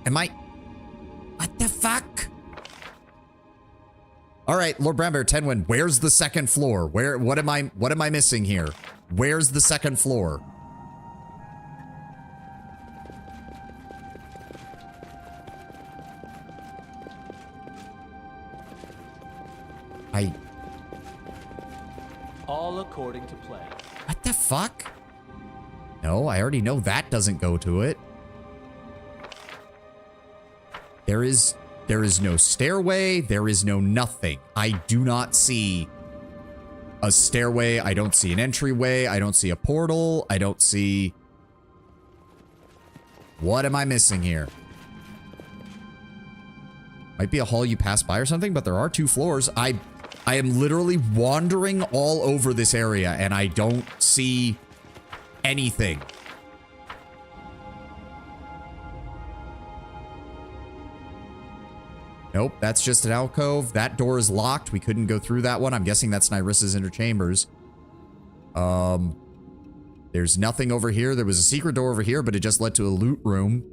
Am I... What the fuck? All right, Lord Bramber, Tenwin, where's the second floor? What am I missing here? Where's the second floor? All according to plan. What the fuck? No, I already know that doesn't go to it. There is no stairway. There is no nothing. I do not see a stairway. I don't see an entryway. I don't see a portal. I don't see... What am I missing here? Might be a hall you pass by or something, but there are 2 floors. I am literally wandering all over this area, and I don't see anything. Nope, that's just an alcove. That door is locked. We couldn't go through that one. I'm guessing that's Nyrissa's inner chambers. There's nothing over here. There was a secret door over here, but it just led to a loot room.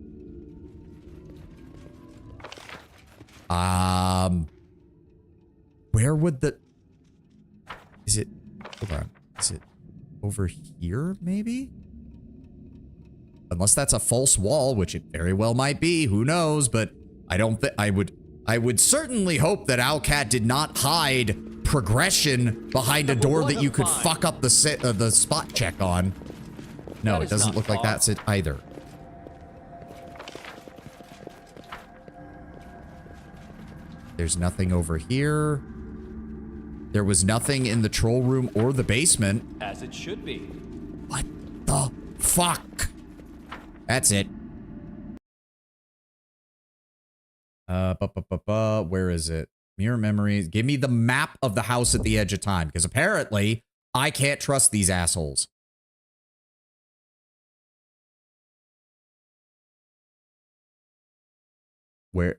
Where would the... Is it... Hold on. Is it over here, maybe? Unless that's a false wall, which it very well might be. Who knows? But I don't think... I would certainly hope that Owlcat did not hide progression behind a door that you could fuck up the spot check on. No, it doesn't look like that's it either. There's nothing over here. There was nothing in the troll room or the basement. As it should be. What the fuck? That's it. Where is it? Mirror memories. Give me the map of the house at the edge of time, because apparently I can't trust these assholes. Where?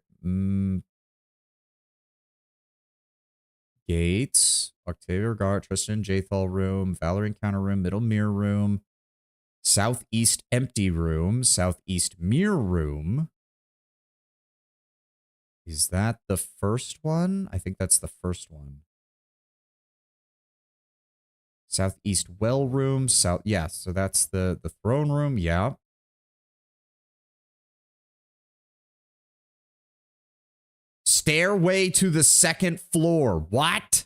Gates, Octavia Regard, Tristan Jathal room, Valor Encounter room, Middle Mirror room, Southeast Empty room, Southeast Mirror room. Is that the first one? I think that's the first one. Southeast Well room, yeah, so that's the throne room, yeah. Stairway to the second floor. What?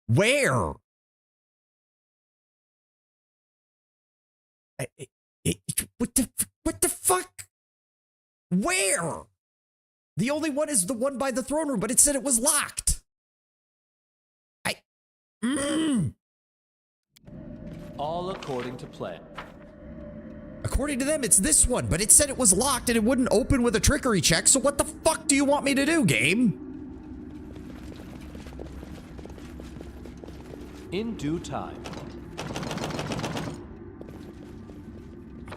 Where? What the fuck? Where? The only one is the one by the throne room, but it said it was locked. All according to plan. According to them, it's this one, but it said it was locked and it wouldn't open with a trickery check, so what the fuck do you want me to do, game? In due time.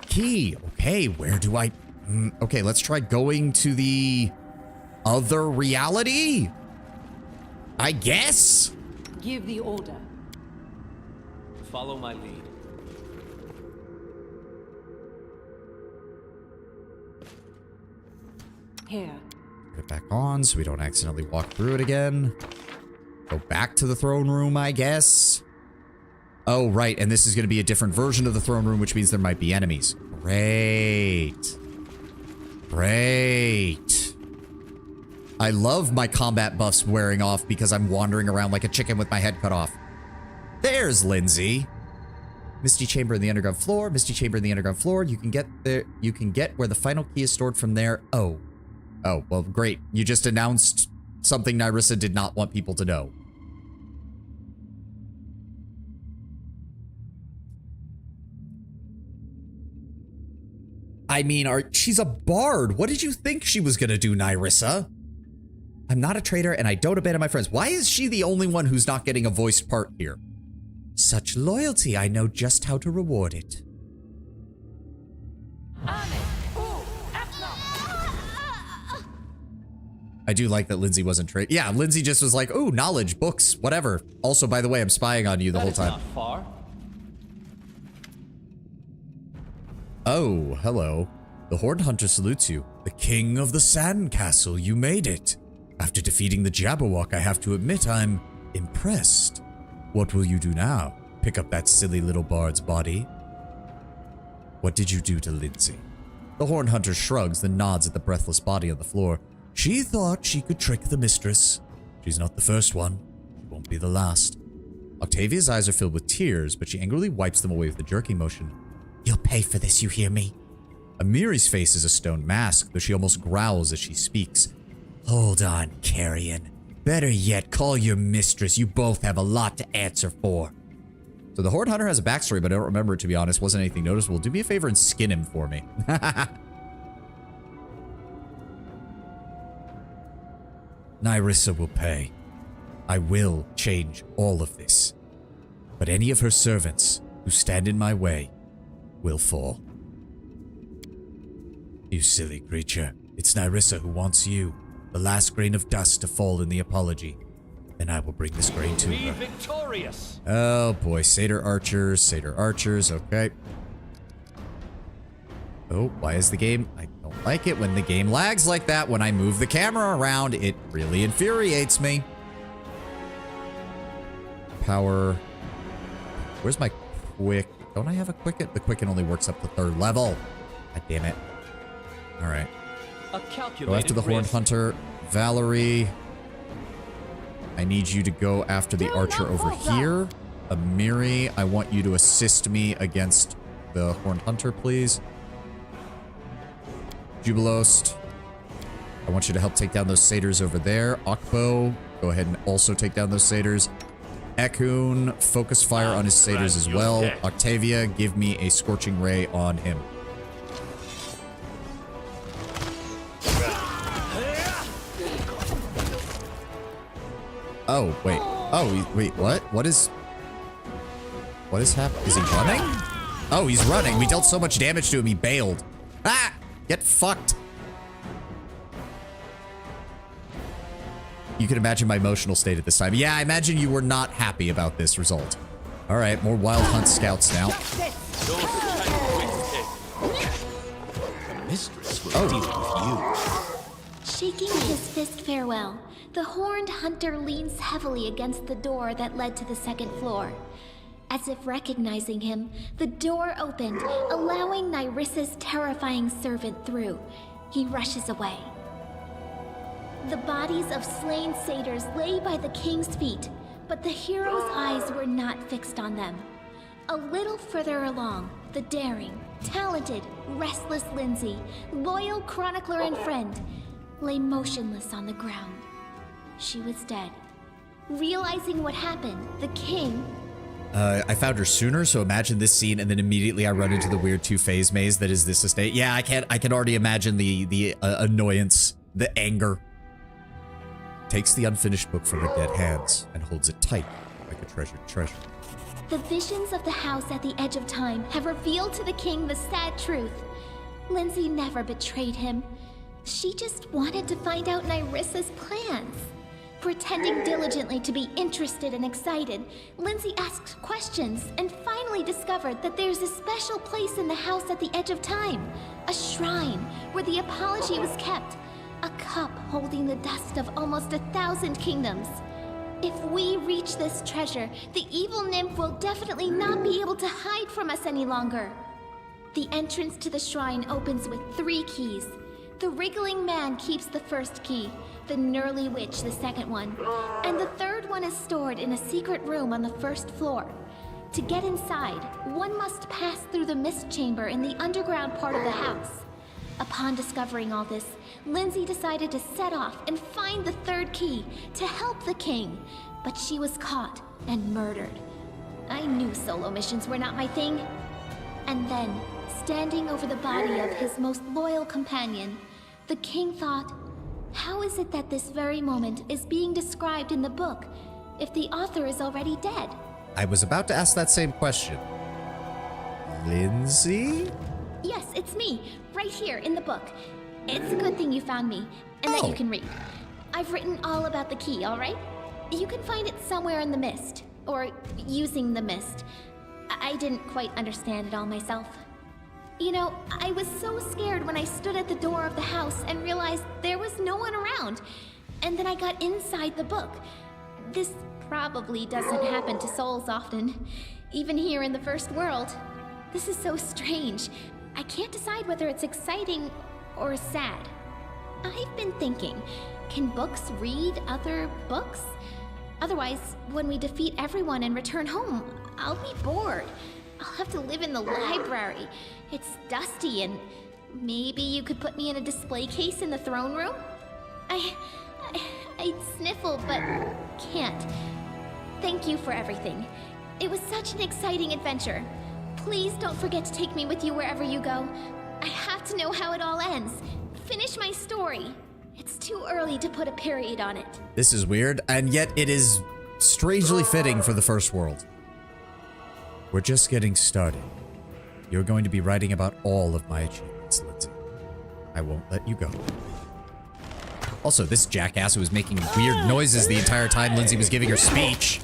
Key. Okay, where do I... Okay, let's try going to the other reality? I guess? Give the order. Follow my lead. Here. Put it back on so we don't accidentally walk through it again. Go back to the throne room, I guess. Oh, right, and this is going to be a different version of the throne room, which means there might be enemies. Great. Great. I love my combat buffs wearing off because I'm wandering around like a chicken with my head cut off. There's Lindsay. Misty Chamber in the underground floor. Misty Chamber in the underground floor. You can get there. You can get where the final key is stored from there. Oh. Oh, well, great. You just announced something Nyrissa did not want people to know. I mean, she's a bard. What did you think she was gonna do, Nyrissa? I'm not a traitor and I don't abandon my friends. Why is she the only one who's not getting a voiced part here? Such loyalty, I know just how to reward it. I do like that Lindsay wasn't trained. Yeah, Lindsay just was like, "Ooh, knowledge, books, whatever." Also, by the way, I'm spying on you the whole time. Not far. Oh, hello. The Horde Hunter salutes you. The king of the Sandcastle, you made it. After defeating the Jabberwock, I have to admit I'm impressed. What will you do now? Pick up that silly little bard's body? What did you do to Lindsay? The Horn Hunter shrugs, then nods at the breathless body on the floor. She thought she could trick the mistress. She's not the first one. She won't be the last. Octavia's eyes are filled with tears, but she angrily wipes them away with a jerking motion. You'll pay for this, you hear me? Amiri's face is a stone mask, though she almost growls as she speaks. Hold on, Carrion. Better yet, call your mistress. You both have a lot to answer for. So the Horde Hunter has a backstory, but I don't remember it, to be honest. Wasn't anything noticeable. Do me a favor and skin him for me. Nyrissa will pay. I will change all of this. But any of her servants who stand in my way will fall. You silly creature. It's Nyrissa who wants you. The last grain of dust to fall in the apology. Then I will bring this grain to her. Be victorious. Oh boy, Satyr Archers, okay. Oh, why is the game? I don't like it when the game lags like that. When I move the camera around, it really infuriates me. Power. Where's my quick? Don't I have a quicken? The quicken only works up to 3rd level. God damn it. All right. Go after the Horned Hunter. Valerie. I need you to go after the archer over here. Amiri, I want you to assist me against the Horned Hunter, please. Jubilost, I want you to help take down those satyrs over there. Akbo, go ahead and also take down those satyrs. Ekun, focus fire on his satyrs as well. Octavia, give me a scorching ray on him. Oh, wait. Oh, wait, what? What is happening? Is he running? Oh, he's running. We dealt so much damage to him, he bailed. Ah! Get fucked. You can imagine my emotional state at this time. Yeah, I imagine you were not happy about this result. All right, more Wild Hunt scouts now. The mistress will deal with you. Shaking his fist farewell, the Horned Hunter leans heavily against the door that led to the 2nd floor. As if recognizing him, the door opened, allowing Nyrissa's terrifying servant through. He rushes away. The bodies of slain satyrs lay by the king's feet, but the hero's eyes were not fixed on them. A little further along, the daring, talented, restless Lindsay, loyal chronicler and friend, lay motionless on the ground. She was dead. Realizing what happened, the king... I found her sooner, so imagine this scene, and then immediately I run into the weird 2-phase maze that is this estate. Yeah, I can already imagine the annoyance, the anger. Takes the unfinished book from her dead hands and holds it tight like a treasured treasure. The visions of the house at the edge of time have revealed to the king the sad truth. Lindsay never betrayed him. She just wanted to find out Nyrissa's plans. Pretending diligently to be interested and excited, Lindsay asked questions and finally discovered that there's a special place in the house at the edge of time. A shrine where the apology was kept. A cup holding the dust of almost 1,000 kingdoms. If we reach this treasure, the evil nymph will definitely not be able to hide from us any longer. The entrance to the shrine opens with 3 keys. The wriggling man keeps the first key, the Gnurly Witch the second one, and the third one is stored in a secret room on the 1st floor. To get inside, one must pass through the mist chamber in the underground part of the house. Upon discovering all this, Lindsay decided to set off and find the 3rd key to help the king, but she was caught and murdered. I knew solo missions were not my thing. And then, standing over the body of his most loyal companion, the king thought, how is it that this very moment is being described in the book if the author is already dead? I was about to ask that same question. Lindsay? Yes, it's me, right here in the book. It's a good thing you found me, and that you can read. I've written all about the key, all right? You can find it somewhere in the mist, or using the mist. I didn't quite understand it all myself. You know, I was so scared when I stood at the door of the house and realized there was no one around. And then I got inside the book. This probably doesn't happen to souls often, even here in the first world. This is so strange. I can't decide whether it's exciting or sad. I've been thinking, can books read other books? Otherwise, when we defeat everyone and return home, I'll be bored. I'll have to live in the library. It's dusty, and maybe you could put me in a display case in the throne room? I'd sniffle, but can't. Thank you for everything. It was such an exciting adventure. Please don't forget to take me with you wherever you go. I have to know how it all ends. Finish my story. It's too early to put a period on it. This is weird, and yet it is strangely fitting for the first world. We're just getting started. You're going to be writing about all of my achievements, Lindsay. I won't let you go. Also, this jackass who was making weird noises the entire time Lindsay was giving her speech.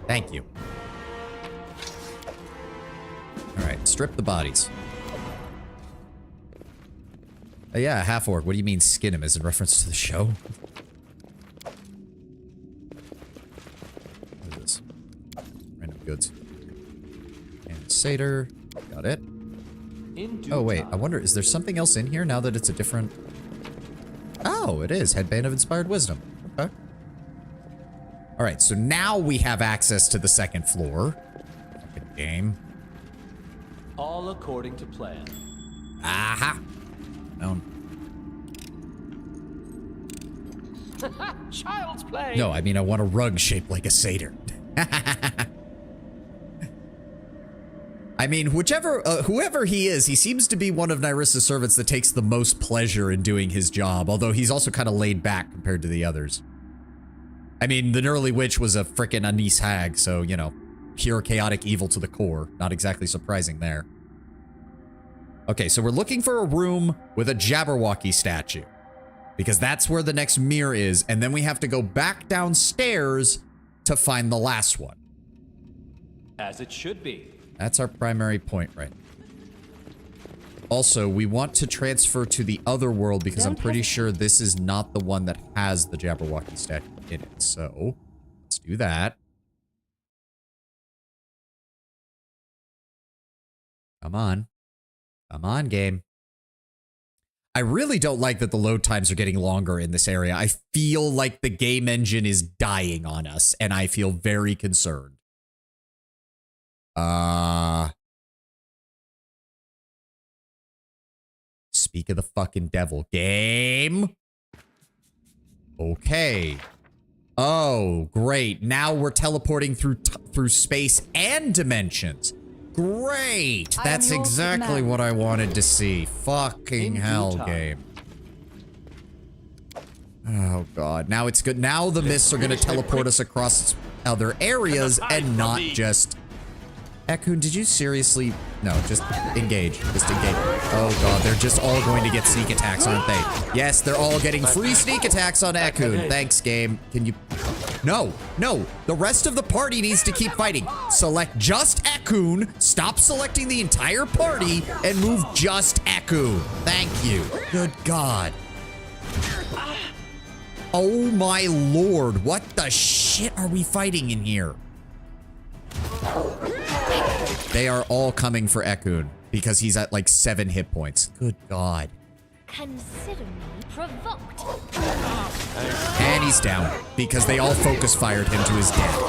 Thank you. Alright, strip the bodies. Yeah, half-orc. What do you mean skin him? Is in reference to the show? What is this? Random goods. And satyr. Got it. Oh, wait. I wonder, is there something else in here now that it's a different... Oh, it is. Headband of Inspired Wisdom. Okay. Alright, so now we have access to the second floor. Fucking game. All according to plan. Aha! Child's play. No, I mean, I want a rug shaped like a satyr. I mean, whoever he is, he seems to be one of Nyrissa's servants that takes the most pleasure in doing his job, although he's also kind of laid back compared to the others. I mean, the Gnurly Witch was a frickin' Anise hag, so, you know, pure chaotic evil to the core. Not exactly surprising there. Okay, so we're looking for a room with a Jabberwocky statue. Because that's where the next mirror is, and then we have to go back downstairs to find the last one. As it should be. That's our primary point, right? Also, we want to transfer to the other world because I'm pretty sure this is not the one that has the Jabberwocky statue in it. So, let's do that. Come on. Come on, game. I really don't like that the load times are getting longer in this area. I feel like the game engine is dying on us, and I feel very concerned. Speak of the fucking devil. Game. Okay. Oh, great. Now we're teleporting through space and dimensions. Great! That's exactly what I wanted to see. Fucking hell, game. Oh, God. Now it's good. Now the mists are going to teleport us across other areas and not just... Ekun, did you seriously... No, just engage. Just engage. Oh, God. They're just all going to get sneak attacks, aren't they? Yes, they're all getting free sneak attacks on Ekun. Thanks, game. Can you... No, no. The rest of the party needs to keep fighting. Select just Ekun, stop selecting the entire party, and move just Ekun. Thank you. Good God. Oh my lord, what the shit are we fighting in here? They are all coming for Ekun, because he's at like 7 hit points. Good God. Consider me provoked. And he's down, because they all focus fired him to his death.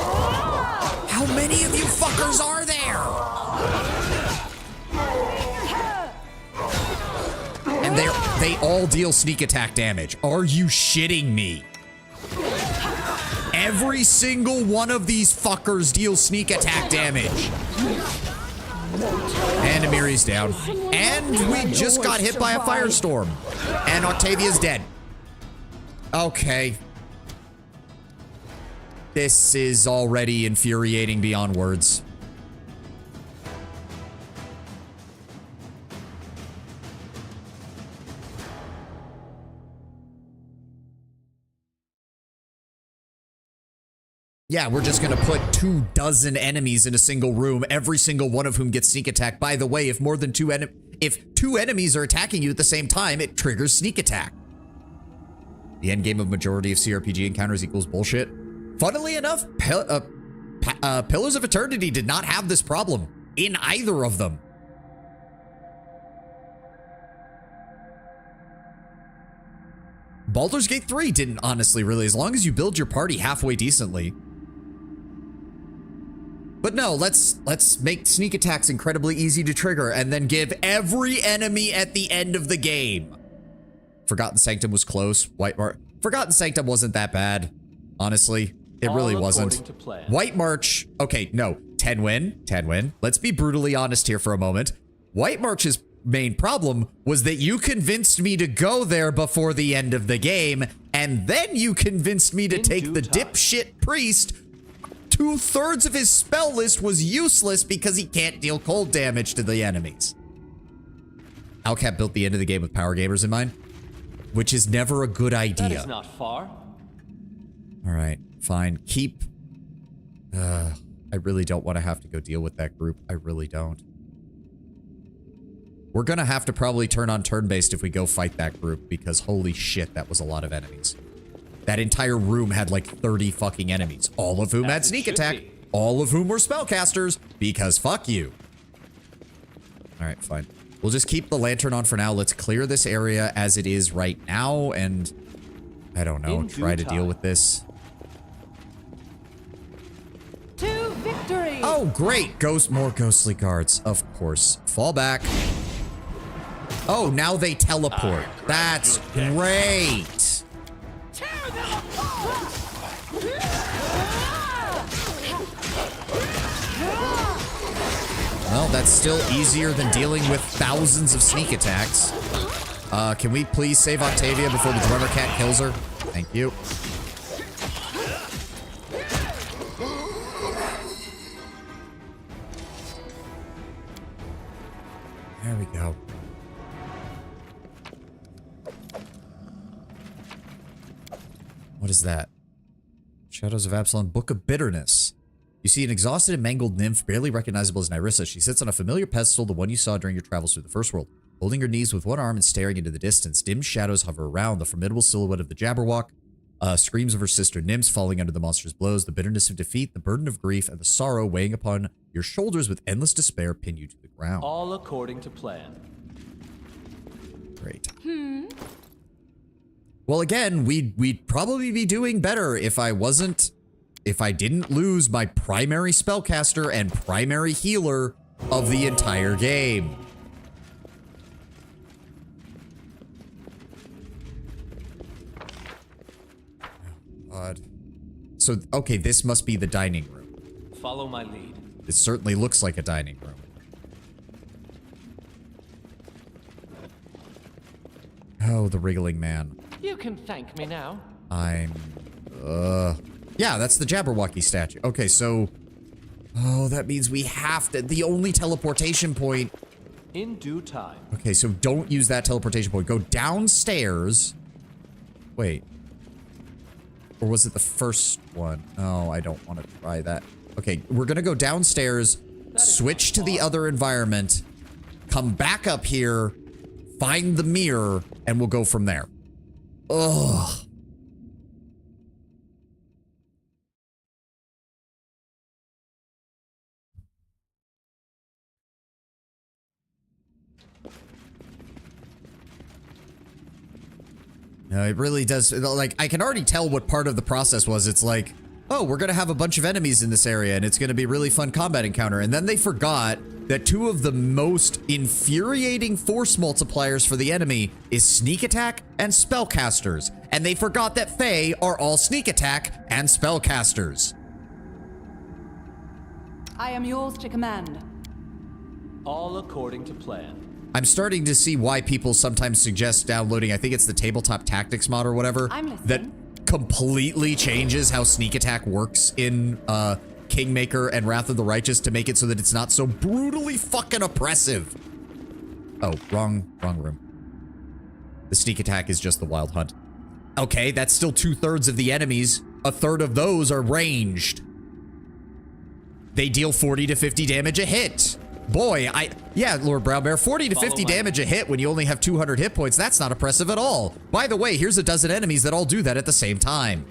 How many of you fuckers are there? And they all deal sneak attack damage. Are you shitting me? Every single one of these fuckers deals sneak attack damage. And Amiri's down. And we just got hit by a firestorm. And Octavia's dead. Okay. This is already infuriating beyond words. Yeah, we're just gonna put 24 enemies in a single room, every single one of whom gets sneak attack. By the way, if two enemies are attacking you at the same time, it triggers sneak attack. The end game of majority of CRPG encounters equals bullshit. Funnily enough, Pillars of Eternity did not have this problem in either of them. Baldur's Gate 3 didn't, honestly, really, as long as you build your party halfway decently. But no, let's make sneak attacks incredibly easy to trigger and then give every enemy at the end of the game. Forgotten Sanctum was close. Forgotten Sanctum wasn't that bad, honestly. It really wasn't. White March, okay, no, 10 win. Let's be brutally honest here for a moment. White March's main problem was that you convinced me to go there before the end of the game, and then you convinced me to take the dipshit priest. 2/3 of his spell list was useless because he can't deal cold damage to the enemies. Alcap built the end of the game with power gamers in mind, which is never a good idea. That is not far. All right, fine. Keep... I really don't want to have to go deal with that group. I really don't. We're gonna have to probably turn on turn-based if we go fight that group, because holy shit, that was a lot of enemies. That entire room had like 30 fucking enemies, all of whom had sneak attack, all of whom were spellcasters, because fuck you. All right, fine. We'll just keep the lantern on for now. Let's clear this area as it is right now, and I don't know, try to deal with this. To victory! Oh, great! More ghostly guards, of course. Fall back. Oh, now they teleport. That's great! Well, that's still easier than dealing with thousands of sneak attacks. Can we please save Octavia before the drummer cat kills her? Thank you. There we go. What is that? Shadows of Absalom, Book of Bitterness. You see an exhausted and mangled nymph, barely recognizable as Nyrissa. She sits on a familiar pedestal, the one you saw during your travels through the first world. Holding her knees with one arm and staring into the distance, dim shadows hover around the formidable silhouette of the Jabberwock. Screams of her sister nymphs falling under the monster's blows, the bitterness of defeat, the burden of grief, and the sorrow weighing upon your shoulders with endless despair pin you to the ground. All according to plan. Great. Well, again, we'd probably be doing better if I didn't lose my primary spellcaster and primary healer of the entire game. Oh, God. So, okay, this must be the dining room. Follow my lead. It certainly looks like a dining room. Oh, the wriggling man. You can thank me now. Yeah, that's the Jabberwocky statue. Okay, so... Oh, that means we have to... The only teleportation point... In due time. Okay, so don't use that teleportation point. Go downstairs. Wait. Or was it the first one? Oh, I don't want to try that. Okay, we're gonna go downstairs, switch to the other environment, come back up here, find the mirror, and we'll go from there. Ugh. No, it really does. Like, I can already tell what part of the process was. It's like, oh, we're gonna have a bunch of enemies in this area, and it's gonna be a really fun combat encounter. And then they forgot that two of the most infuriating force multipliers for the enemy is sneak attack and spellcasters. And they forgot that Fae are all sneak attack and spellcasters. I am yours to command. All according to plan. I'm starting to see why people sometimes suggest downloading, I think it's the Tabletop Tactics mod or whatever, that completely changes how sneak attack works in Kingmaker and Wrath of the Righteous to make it so that it's not so brutally fucking oppressive. Oh, wrong room. The sneak attack is just the wild hunt. Okay, that's still 2/3 of the enemies. 1/3 of those are ranged. They deal 40 to 50 damage a hit. Boy, yeah, Lord Brownbear, 40 to 50 damage a hit when you only have 200 hit points, that's not oppressive at all. By the way, here's a dozen enemies that all do that at the same time.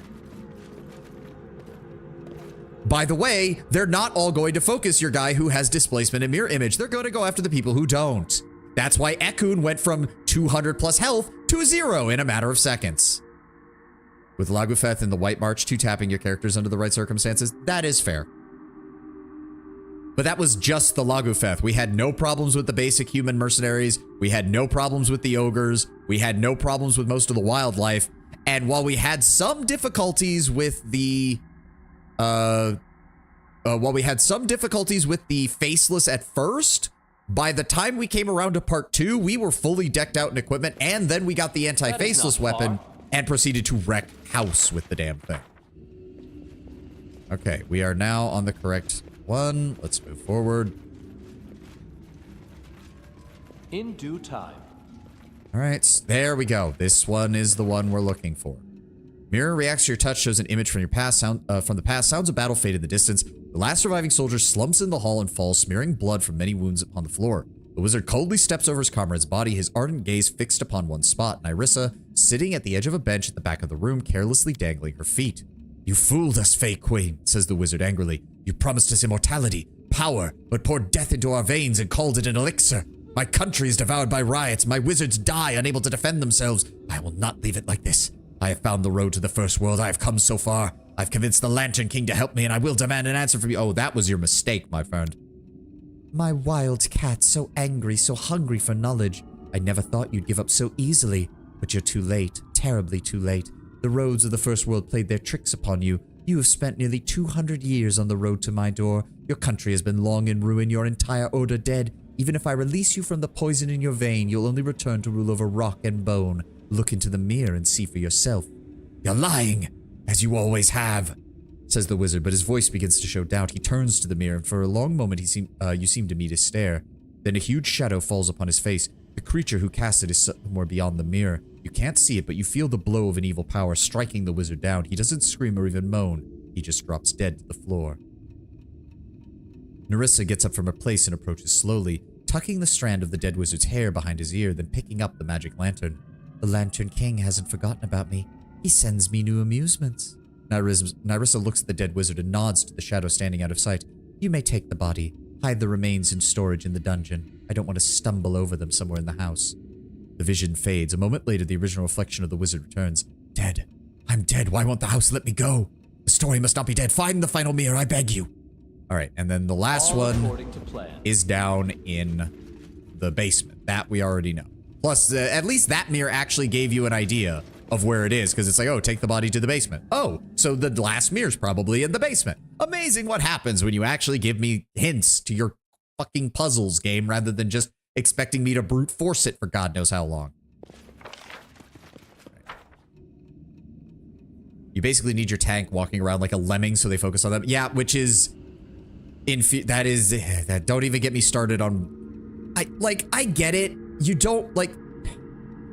By the way, they're not all going to focus your guy who has displacement and mirror image. They're going to go after the people who don't. That's why Ekun went from 200 plus health to 0 in a matter of seconds. With Lagufeth and the White March 2-tapping your characters under the right circumstances, that is fair. But that was just the Lagufeth. We had no problems with the basic human mercenaries. We had no problems with the ogres. We had no problems with most of the wildlife. And while we had some difficulties with the faceless at first, by the time we came around to part 2, we were fully decked out in equipment, and then we got the anti-faceless weapon and proceeded to wreck house with the damn thing. Okay, we are now on the correct one. Let's move forward. In due time. All right, there we go. This one is the one we're looking for. Mirror reacts to your touch, shows an image from your past. Sounds of battle fade in the distance. The last surviving soldier slumps in the hall and falls, smearing blood from many wounds upon the floor. The wizard coldly steps over his comrade's body, his ardent gaze fixed upon one spot. Nyrissa, sitting at the edge of a bench at the back of the room, carelessly dangling her feet. You fooled us, Fey Queen, says the wizard angrily. You promised us immortality, power, but poured death into our veins and called it an elixir. My country is devoured by riots. My wizards die, unable to defend themselves. I will not leave it like this. I have found the road to the first world. I have come so far. I've convinced the Lantern King to help me, and I will demand an answer from you. Oh, that was your mistake, my friend. My wild cat, so angry, so hungry for knowledge. I never thought you'd give up so easily. But you're too late, terribly too late. The roads of the first world played their tricks upon you. You have spent nearly 200 years on the road to my door. Your country has been long in ruin, your entire order dead. Even if I release you from the poison in your vein, you'll only return to rule over rock and bone. Look into the mirror and see for yourself. You're lying, as you always have, says the wizard, but his voice begins to show doubt. He turns to the mirror, and for a long moment you seem to meet his stare. Then a huge shadow falls upon his face. The creature who cast it is somewhere beyond the mirror. You can't see it, but you feel the blow of an evil power striking the wizard down. He doesn't scream or even moan. He just drops dead to the floor. Nyrissa gets up from her place and approaches slowly, tucking the strand of the dead wizard's hair behind his ear, then picking up the magic lantern. The Lantern King hasn't forgotten about me. He sends me new amusements. Nyrissa looks at the dead wizard and nods to the shadow standing out of sight. You may take the body. Hide the remains in storage in the dungeon. I don't want to stumble over them somewhere in the house. The vision fades. A moment later, the original reflection of the wizard returns. Dead. I'm dead. Why won't the house let me go? The story must not be dead. Find the final mirror, I beg you. All right, and then the last one is down in the basement. That we already know. Plus, at least that mirror actually gave you an idea of where it is, because it's like, oh, take the body to the basement. Oh, so the last mirror's probably in the basement. Amazing what happens when you actually give me hints to your fucking puzzles game rather than just expecting me to brute force it for God knows how long. You basically need your tank walking around like a lemming so they focus on them. Yeah, which is... that don't even get me started on... I get it. You don't, like...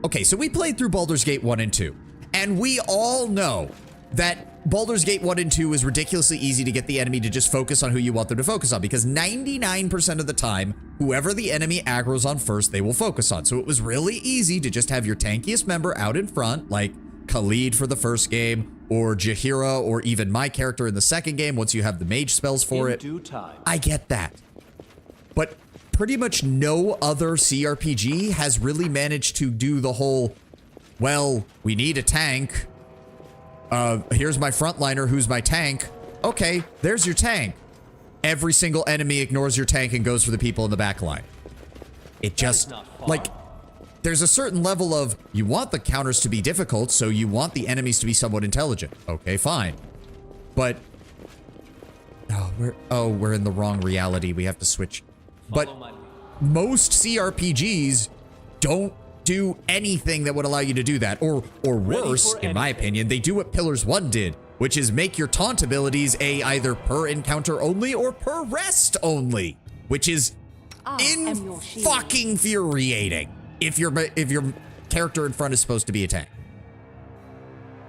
Okay, so we played through Baldur's Gate 1 and 2. And we all know that Baldur's Gate 1 and 2 is ridiculously easy to get the enemy to just focus on who you want them to focus on. Because 99% of the time, whoever the enemy aggro's on first, they will focus on. So it was really easy to just have your tankiest member out in front, like Khalid for the first game, or Jaheira, or even my character in the second game, once you have the mage spells for it. In due time. I get that. But pretty much no other CRPG has really managed to do the whole, well, we need a tank. Here's my frontliner who's my tank. Okay, there's your tank. Every single enemy ignores your tank and goes for the people in the back line. It just, like, there's a certain level of, you want the counters to be difficult, so you want the enemies to be somewhat intelligent. Okay, fine. But, we're in the wrong reality. We have to switch. But most CRPGs don't do anything that would allow you to do that. Or worse, in my opinion, they do what Pillars 1 did, which is make your taunt abilities either per encounter only or per rest only, which is fucking infuriating if your character in front is supposed to be a tank.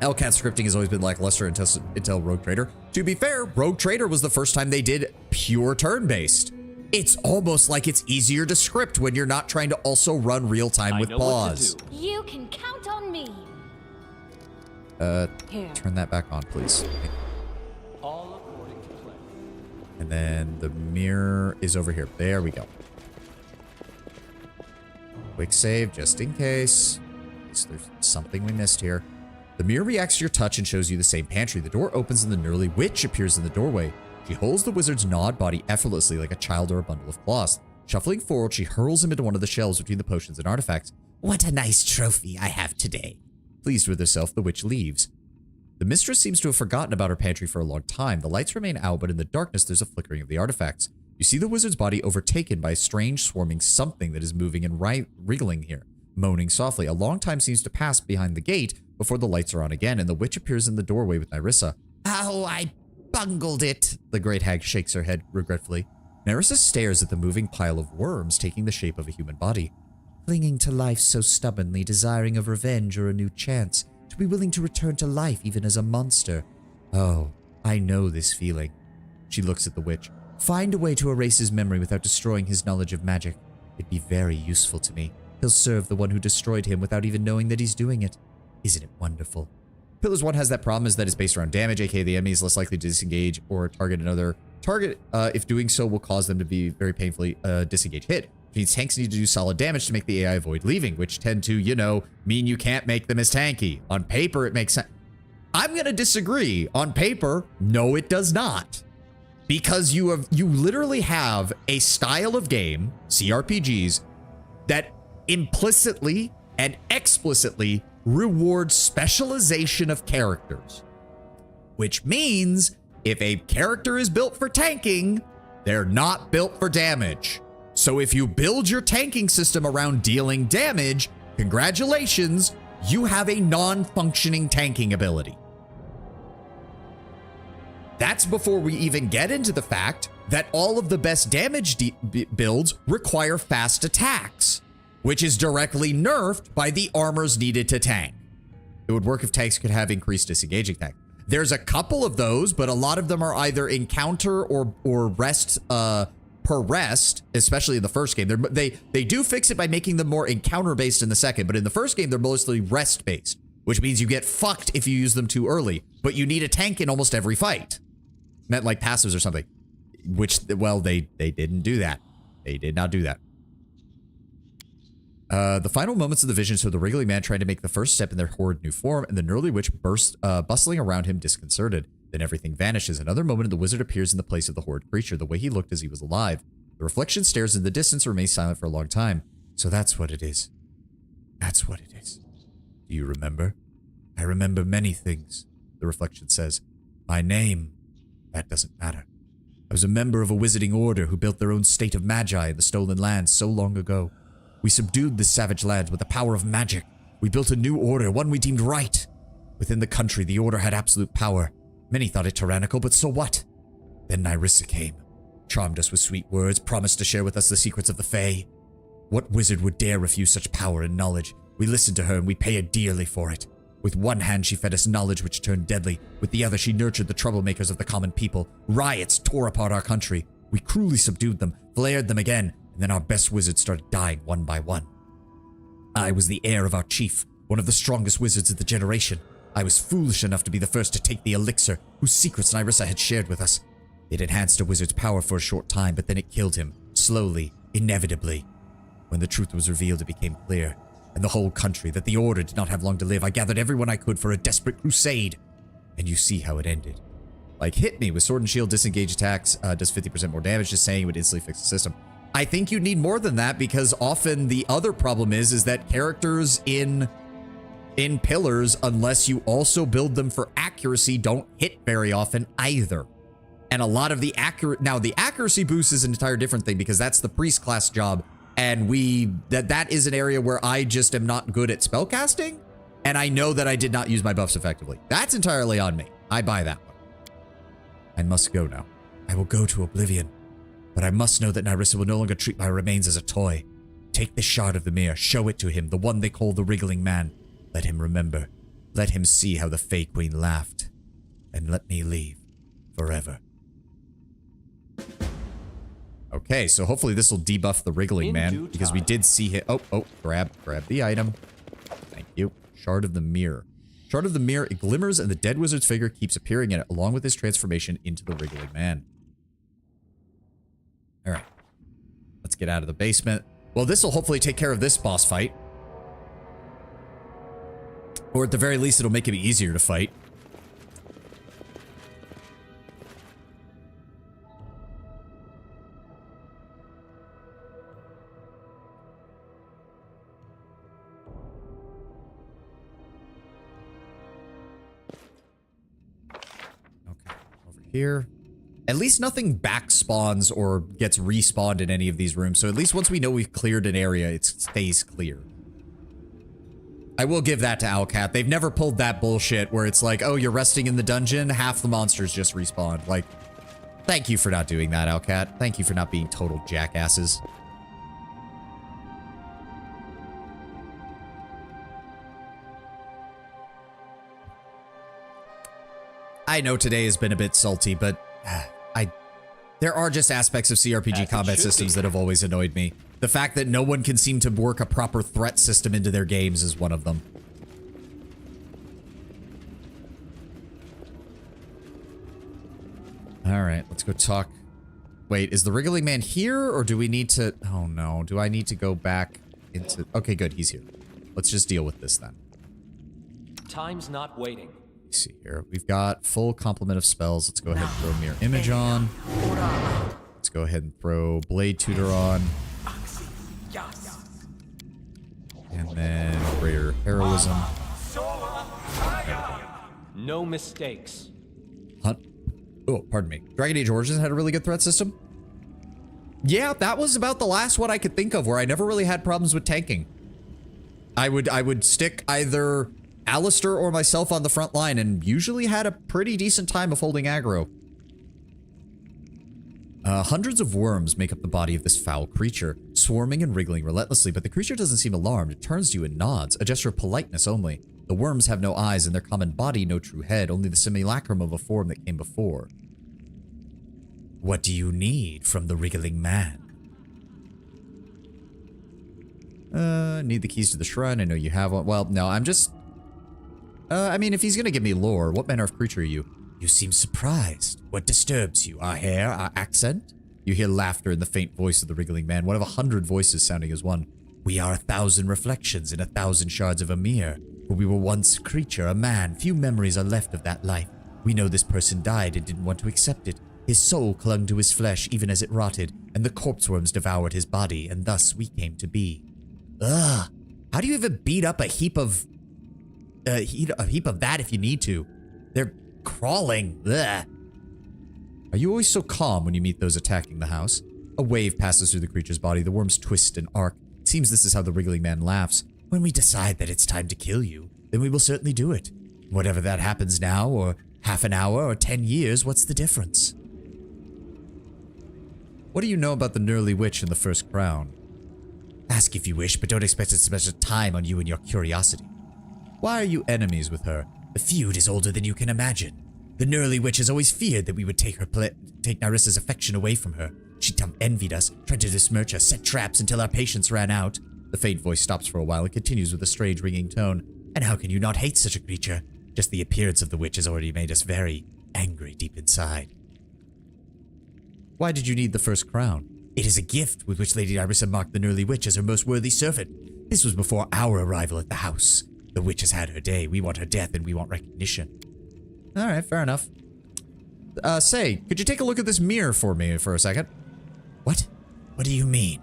LCAT scripting has always been lackluster until Rogue Trader. To be fair, Rogue Trader was the first time they did pure turn-based. It's almost like it's easier to script when you're not trying to also run real time with pause. You can count on me. Turn that back on, please. All according to plan. And then the mirror is over here. There we go. Quick save, just in case. So there's something we missed here. The mirror reacts to your touch and shows you the same pantry. The door opens and the Gnurly Witch appears in the doorway. She holds the wizard's gnawed body effortlessly like a child or a bundle of cloth. Shuffling forward, she hurls him into one of the shelves between the potions and artifacts. What a nice trophy I have today. Pleased with herself, the witch leaves. The mistress seems to have forgotten about her pantry for a long time. The lights remain out, but in the darkness there's a flickering of the artifacts. You see the wizard's body overtaken by a strange swarming something that is moving and wriggling here, moaning softly. A long time seems to pass behind the gate before the lights are on again, and the witch appears in the doorway with Nyrissa. Oh, I bungled it. The great hag shakes her head regretfully. Nyrissa stares at the moving pile of worms taking the shape of a human body. Clinging to life so stubbornly, desiring of revenge or a new chance, to be willing to return to life even as a monster. Oh, I know this feeling. She looks at the witch. Find a way to erase his memory without destroying his knowledge of magic. It'd be very useful to me. He'll serve the one who destroyed him without even knowing that he's doing it. Isn't it wonderful? Pillars 1 has that problem is that it's based around damage, aka the enemy is less likely to disengage or target another target. If doing so will cause them to be very painfully disengage hit. Which means tanks need to do solid damage to make the AI avoid leaving, which tend to, you know, mean you can't make them as tanky. On paper, it makes sense. I'm going to disagree. On paper, no, it does not. Because you literally have a style of game, CRPGs, that implicitly and explicitly rewards specialization of characters. Which means if a character is built for tanking, they're not built for damage. So if you build your tanking system around dealing damage, congratulations, you have a non-functioning tanking ability. That's before we even get into the fact that all of the best damage builds require fast attacks, which is directly nerfed by the armors needed to tank. It would work if tanks could have increased disengaging attack. There's a couple of those, but a lot of them are either encounter or rest per rest, especially in the first game. They do fix it by making them more encounter-based in the second, but in the first game, they're mostly rest-based, which means you get fucked if you use them too early, but you need a tank in almost every fight. Meant like passives or something, which, well, they didn't do that. They did not do that. The final moments of the vision show the wriggling man trying to make the first step in their horrid new form, and the Gnurly Witch bustling around him disconcerted. Then everything vanishes. Another moment and the wizard appears in the place of the horrid creature, the way he looked as he was alive. The reflection stares in the distance and remains silent for a long time. So that's what it is. That's what it is. Do you remember? I remember many things, the reflection says. My name, that doesn't matter. I was a member of a wizarding order who built their own state of magi in the stolen lands so long ago. We subdued this savage land with the power of magic. We built a new order, one we deemed right. Within the country, the order had absolute power. Many thought it tyrannical, but so what? Then Nyrissa came, charmed us with sweet words, promised to share with us the secrets of the Fae. What wizard would dare refuse such power and knowledge? We listened to her and we pay her dearly for it. With one hand, she fed us knowledge which turned deadly. With the other, she nurtured the troublemakers of the common people. Riots tore apart our country. We cruelly subdued them, flared them again, and then our best wizards started dying one by one. I was the heir of our chief, one of the strongest wizards of the generation. I was foolish enough to be the first to take the elixir, whose secrets Nyrissa had shared with us. It enhanced a wizard's power for a short time, but then it killed him, slowly, inevitably. When the truth was revealed, it became clear, and the whole country, that the order did not have long to live. I gathered everyone I could for a desperate crusade, and you see how it ended. Like, hit me with sword and shield, disengage attacks, does 50% more damage, just saying it would instantly fix the system. I think you need more than that, because often the other problem is that characters in Pillars, unless you also build them for accuracy, don't hit very often either. And a lot of the accuracy boost is an entire different thing, because that's the priest class job And that is an area where I just am not good at spellcasting. And I know that I did not use my buffs effectively. That's entirely on me. I buy that one. I must go now. I will go to Oblivion. But I must know that Nyrissa will no longer treat my remains as a toy. Take this shard of the mirror, show it to him, the one they call the Wriggling Man. Let him remember. Let him see how the Fey Queen laughed. And let me leave. Forever. Okay, so hopefully this will debuff the Wriggling Man, because we did see him. Oh, grab the item. Thank you. Shard of the Mirror. Shard of the Mirror, it glimmers and the dead wizard's figure keeps appearing in it, along with his transformation into the Wriggling Man. Alright. Let's get out of the basement. Well, this will hopefully take care of this boss fight. Or at the very least, it'll make it easier to fight. Okay, over here. At least nothing back spawns or gets respawned in any of these rooms. So at least once we know we've cleared an area, it stays clear. I will give that to Owlcat. They've never pulled that bullshit where it's like, oh, you're resting in the dungeon, half the monsters just respawned. Like, thank you for not doing that, Owlcat. Thank you for not being total jackasses. I know today has been a bit salty, but there are just aspects of CRPG combat systems that have always annoyed me. The fact that no one can seem to work a proper threat system into their games is one of them. Alright, let's go talk. Wait, is the Wriggling Man here, or do we need to... Oh no, do I need to go back into... Okay, good, he's here. Let's just deal with this then. Time's not waiting. Let's see here. We've got full complement of spells. Let's go ahead and throw Mirror Image on. Let's go ahead and throw Blade Tutor on. And then Greater Heroism. No mistakes. Hunt. Oh, pardon me. Dragon Age Origins had a really good threat system. Yeah, that was about the last one I could think of where I never really had problems with tanking. I would stick either Alistair or myself on the front line and usually had a pretty decent time of holding aggro. Hundreds of worms make up the body of this foul creature, swarming and wriggling relentlessly, but the creature doesn't seem alarmed. It turns to you and nods, a gesture of politeness only. The worms have no eyes, and their common body no true head, only the simulacrum of a form that came before. What do you need from the Wriggling Man? Need the keys to the shrine. I know you have one. Well, no, I'm just... I mean, if he's gonna give me lore, what manner of creature are you? You seem surprised. What disturbs you? Our hair? Our accent? You hear laughter in the faint voice of the Wriggling Man, one of 100 voices sounding as one. We are 1,000 reflections in 1,000 shards of a mirror. For we were once a creature, a man. Few memories are left of that life. We know this person died and didn't want to accept it. His soul clung to his flesh even as it rotted, and the corpse worms devoured his body, and thus we came to be. Ugh. How do you even beat up a heap of... a heap of that if you need to? They're crawling. Ugh. Are you always so calm when you meet those attacking the house? A wave passes through the creature's body. The worms twist and arc. It seems this is how the Wriggling Man laughs. When we decide that it's time to kill you, then we will certainly do it. Whatever that happens now, or half an hour, or 10 years, what's the difference? What do you know about the Nyrissa Witch in the First Crown? Ask if you wish, but don't expect it to spend time on you and your curiosity. Why are you enemies with her? The feud is older than you can imagine. The Nyrissa Witch has always feared that we would take Nyrissa's affection away from her. She envied us, tried to besmirch us, set traps until our patience ran out. The faint voice stops for a while and continues with a strange ringing tone. And how can you not hate such a creature? Just the appearance of the witch has already made us very angry deep inside. Why did you need the First Crown? It is a gift with which Lady Nyrissa marked the Nyrissa Witch as her most worthy servant. This was before our arrival at the house. The witch has had her day. We want her death and we want recognition. Alright, fair enough. Say, could you take a look at this mirror for me for a second? What? What do you mean?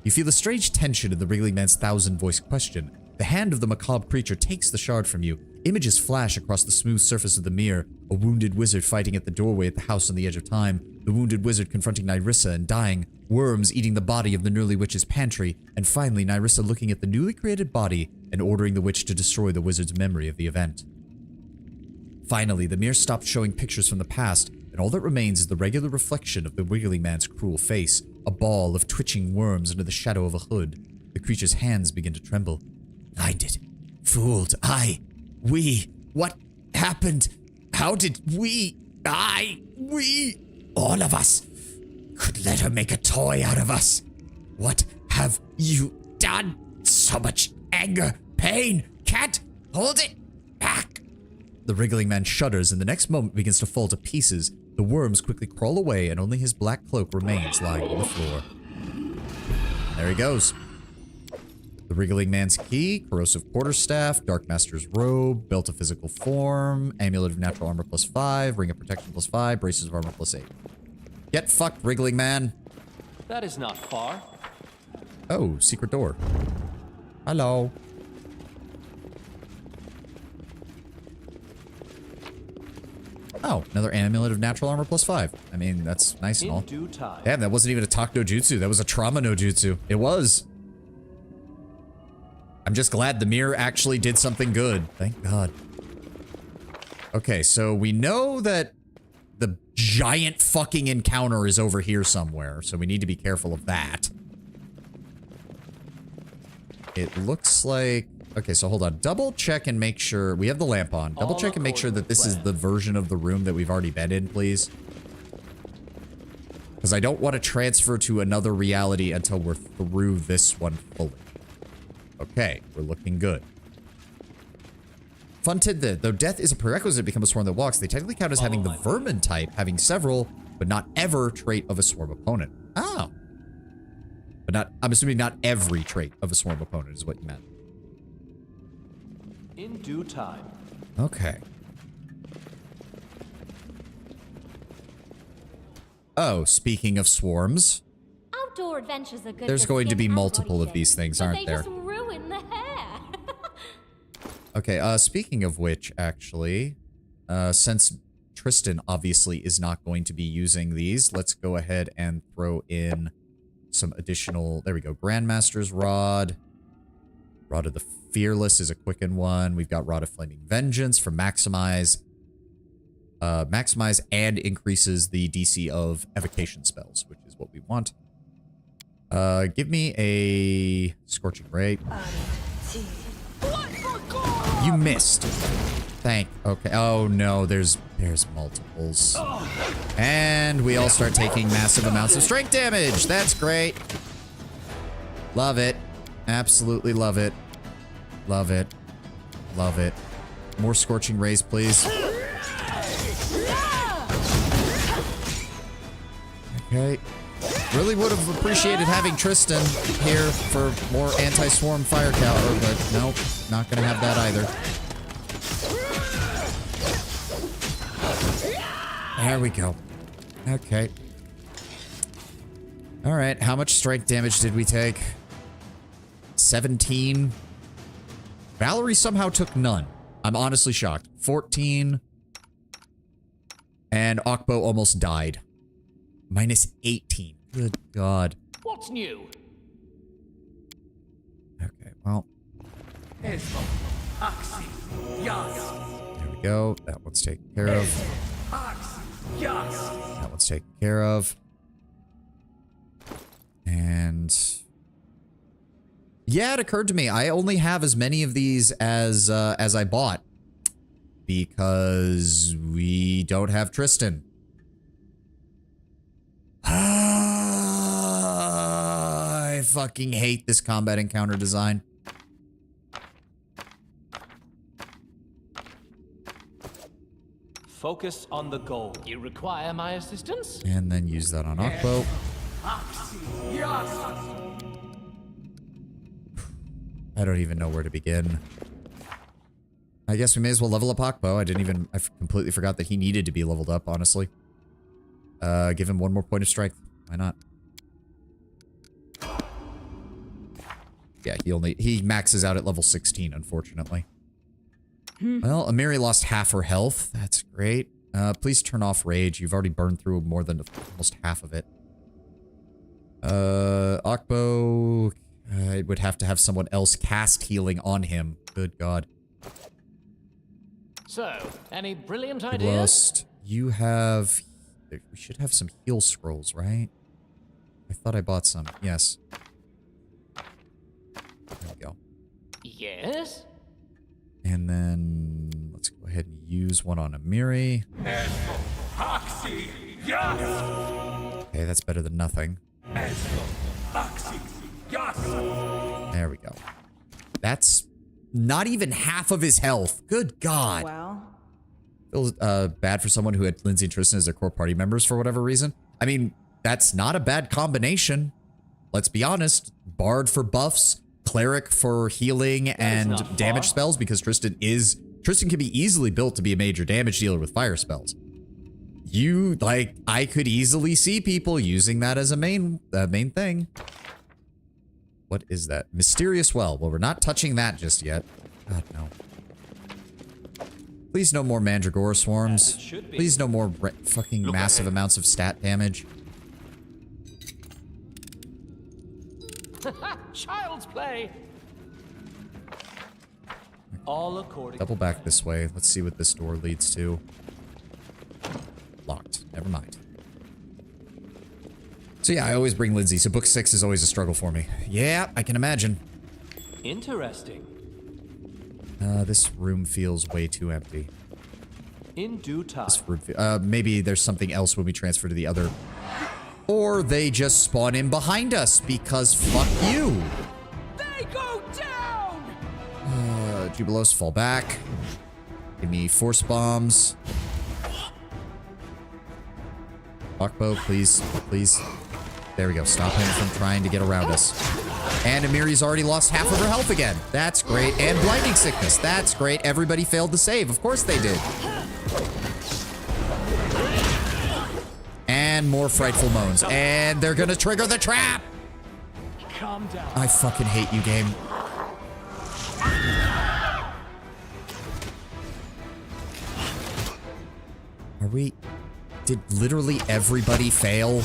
You feel a strange tension in the Wriggling Man's 1,000-voiced question. The hand of the macabre creature takes the shard from you. Images flash across the smooth surface of the mirror. A wounded wizard fighting at the doorway at the house on the edge of time. The wounded wizard confronting Nyrissa and dying. Worms eating the body of the Nurly Witch's pantry. And finally, Nyrissa looking at the newly created body and ordering the witch to destroy the wizard's memory of the event. Finally, the mirror stops showing pictures from the past, and all that remains is the regular reflection of the Wiggling Man's cruel face. A ball of twitching worms under the shadow of a hood. The creature's hands begin to tremble. Blinded. Fooled. We. What happened? How did we, all of us, could let her make a toy out of us? What have you done? So much anger, pain, can't hold it back. The wriggling man shudders and the next moment begins to fall to pieces. The worms quickly crawl away and only his black cloak remains lying on the floor. There he goes. The wriggling man's key, corrosive quarterstaff, dark master's robe, belt of physical form, amulet of natural armor +5, ring of protection +5, braces of armor +8. Get fucked, wriggling man. That is not far. Oh, secret door. Hello. Oh, another amulet of natural armor +5. I mean, that's nice and all. In due time. Damn, that wasn't even a talk no jutsu. That was a trauma no jutsu. It was. I'm just glad the mirror actually did something good. Thank God. Okay, so we know that the giant fucking encounter is over here somewhere, so we need to be careful of that. It looks like... Okay, so hold on. Double check and make sure... We have the lamp on. Double check and make sure that this is the version of the room that we've already been in, please. Because I don't want to transfer to another reality until we're through this one fully. Okay, we're looking good. Fun tidbit, though death is a prerequisite to become a swarm that walks, they technically count as having the vermin type, having several, but not ever, trait of a swarm opponent. Oh. But not, I'm assuming not every trait of a swarm opponent is what you meant. In due time. Okay. Oh, speaking of swarms. Outdoor adventures are good. There's going to be multiple of these things, aren't there? They just ruin the hair. Okay, speaking of which, actually, since Tristan obviously is not going to be using these, let's go ahead and throw in some additional, there we go, Grandmaster's Rod. Rod of the Fearless is a quicken one. We've got Rod of Flaming Vengeance for maximize. Maximize and increases the DC of evocation spells, which is what we want. Give me a Scorching Ray. You missed. Okay. Oh no, there's multiples. And we all start taking massive amounts of strength damage. That's great. Love it. Absolutely love it. Love it. Love it. More Scorching Rays, please. Okay. Really would have appreciated having Tristan here for more anti-swarm fire counter, but nope, not gonna have that either. There we go. Okay. Alright, how much strength damage did we take? 17. Valerie somehow took none. I'm honestly shocked. 14. And Okbo almost died. Minus 18. Good God. What's new? Okay, well. There we go. That one's taken care of. That one's taken care of. And... yeah, it occurred to me. I only have as many of these as I bought. Because we don't have Tristan. I fucking hate this combat encounter design. Focus on the goal. You require my assistance? And then use that on Okbo. I don't even know where to begin. I guess we may as well level up Okbo. I completely forgot that he needed to be leveled up, honestly. Give him one more point of strength. Why not? Yeah, he maxes out at level 16, unfortunately. Well, Amiri lost half her health. That's great. Please turn off rage. You've already burned through more than almost half of it. Akbo, I would have to have someone else cast healing on him. Good God. So, any brilliant Good ideas? Lust. You have... We should have some heal scrolls, right? I thought I bought some. Yes. There we go. Yes? And then... let's go ahead and use one on Amiri. Okay, that's better than nothing. There we go. That's not even half of his health. Good God. Well, Feels bad for someone who had Lindsay and Tristan as their core party members for whatever reason. I mean, that's not a bad combination. Let's be honest. Bard for buffs, cleric for healing and damage spells, because Tristan can be easily built to be a major damage dealer with fire spells. I could easily see people using that as a main thing. What is that? Mysterious well. Well, we're not touching that just yet. God, no. Please no more Mandragora swarms. Please no more fucking massive amounts of stat damage. Child's play. All according. Double back this way. Let's see what this door leads to. Locked. Never mind. So yeah, I always bring Lindsay, so book 6 is always a struggle for me. Yeah, I can imagine. Interesting. This room feels way too empty. In due time. This room maybe there's something else when we transfer to the other. Or they just spawn in behind us, because fuck you. they go down! Jubilos, fall back. Give me force bombs. Akbo, please, please. There we go. Stop him from trying to get around us. And Amiri's already lost half of her health again. That's great. And blinding sickness. That's great. Everybody failed to save. Of course they did. And more frightful moans. And they're gonna trigger the trap! Calm down. I fucking hate you, game. Did literally everybody fail?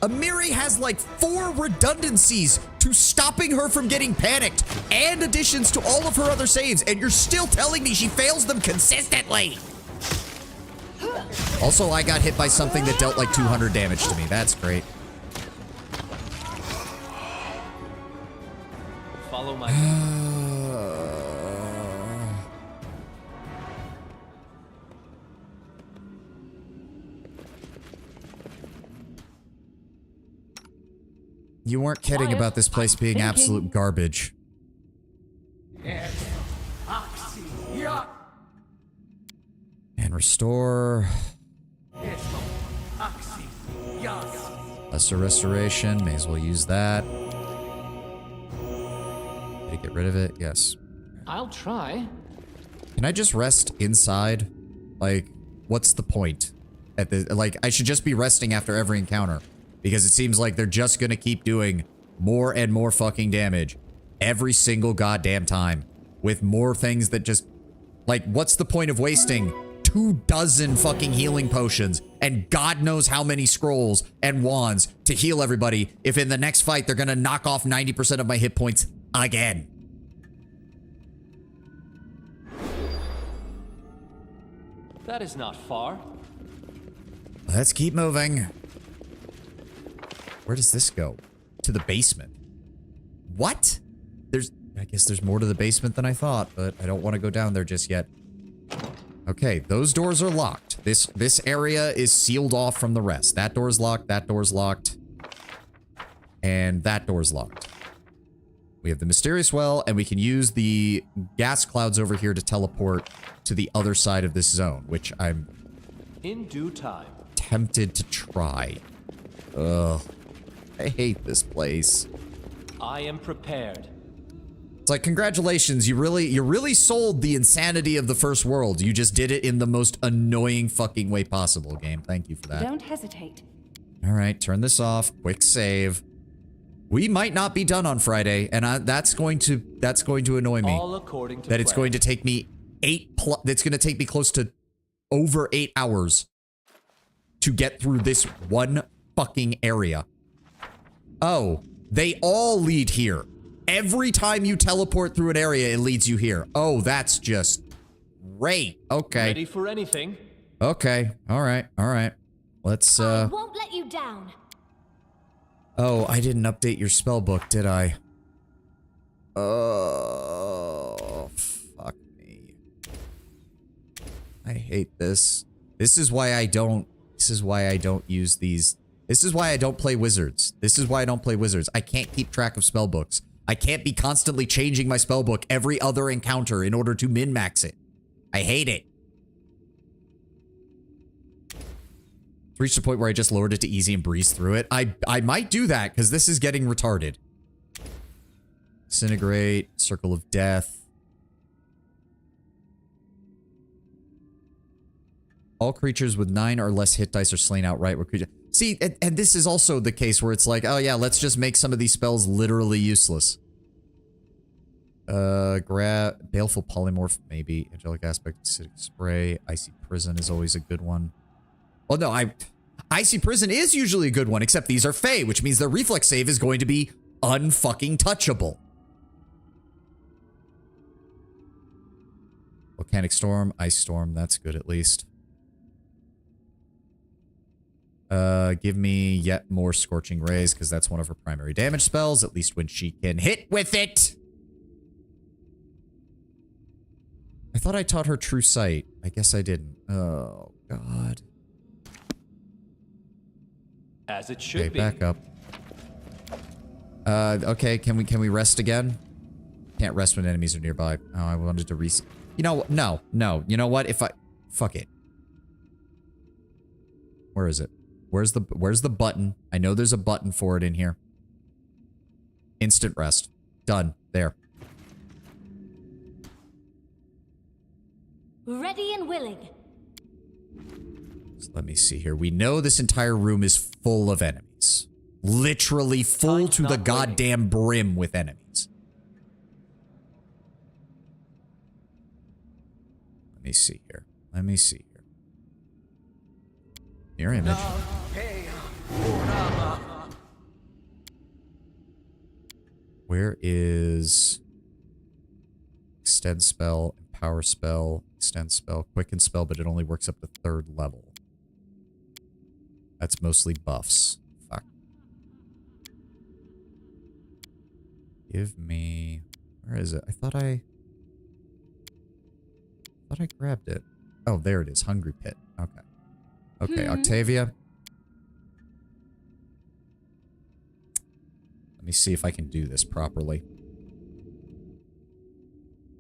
Amiri has like 4 redundancies to stopping her from getting panicked and additions to all of her other saves, and you're still telling me she fails them consistently. Also, I got hit by something that dealt like 200 damage to me. That's great. Follow my. You weren't kidding about this place being absolute garbage. And restore. Lesser restoration. May as well use that. Did I get rid of it? Yes. I'll try. Can I just rest inside? Like, what's the point? Like, I should just be resting after every encounter. Because it seems like they're just gonna keep doing more and more fucking damage every single goddamn time. With more things that just... Like, what's the point of wasting 24 fucking healing potions and God knows how many scrolls and wands to heal everybody if in the next fight they're gonna knock off 90% of my hit points again? That is not far. Let's keep moving. Where does this go? To the basement. What? I guess there's more to the basement than I thought, but I don't want to go down there just yet. Okay, those doors are locked. This area is sealed off from the rest. That door's locked, that door's locked. And that door's locked. We have the mysterious well, and we can use the gas clouds over here to teleport to the other side of this zone, which I'm in due time tempted to try. Ugh. I hate this place. I am prepared. It's like, congratulations, you really sold the insanity of the first world. You just did it in the most annoying fucking way possible, game. Thank you for that. Don't hesitate. All right, turn this off. Quick save. We might not be done on Friday, and that's going to annoy me. All according to That it's plan. going to take me that's going to take me close to over 8 hours to get through this one fucking area. Oh, they all lead here. Every time you teleport through an area, it leads you here. Oh, that's just great. Okay. Ready for anything? Okay. All right. All right. Let's I won't let you down. Oh, I didn't update your spell book, did I? Oh, fuck me. I hate this. This is why I don't use these. This is why I don't play wizards. This is why I don't play wizards. I can't keep track of spell books. I can't be constantly changing my spell book every other encounter in order to min-max it. I hate it. It's reached a point where I just lowered it to easy and breezed through it. I might do that because this is getting retarded. Disintegrate, Circle of Death. All creatures with 9 or less hit dice are slain outright. See, and this is also the case where it's like, oh yeah, let's just make some of these spells literally useless. Grab Baleful Polymorph, maybe. Angelic Aspect, Acidic Spray. Icy Prison is always a good one. Well, no, Icy Prison is usually a good one, except these are Fey, which means their reflex save is going to be unfucking touchable. Volcanic Storm, Ice Storm, that's good at least. Give me yet more Scorching Rays, because that's one of her primary damage spells, at least when she can hit with it! I thought I taught her True Sight. I guess I didn't. Oh, God. As it should be. Back up. Okay, can we rest again? Can't rest when enemies are nearby. Oh, I wanted to reset. You know, no. You know what? Fuck it. Where is it? Where's the button? I know there's a button for it in here. Instant rest. Done. There. Ready and willing. So let me see here. We know this entire room is full of enemies. Literally full to the goddamn brim with enemies. Let me see here. Mirror image. Where is extend spell, empower spell, extend spell, quicken spell, but it only works up to 3rd level. That's mostly buffs. Fuck. Give me... Where is it? I thought I grabbed it. Oh, there it is. Hungry Pit. Okay. Okay, Octavia. Let me see if I can do this properly.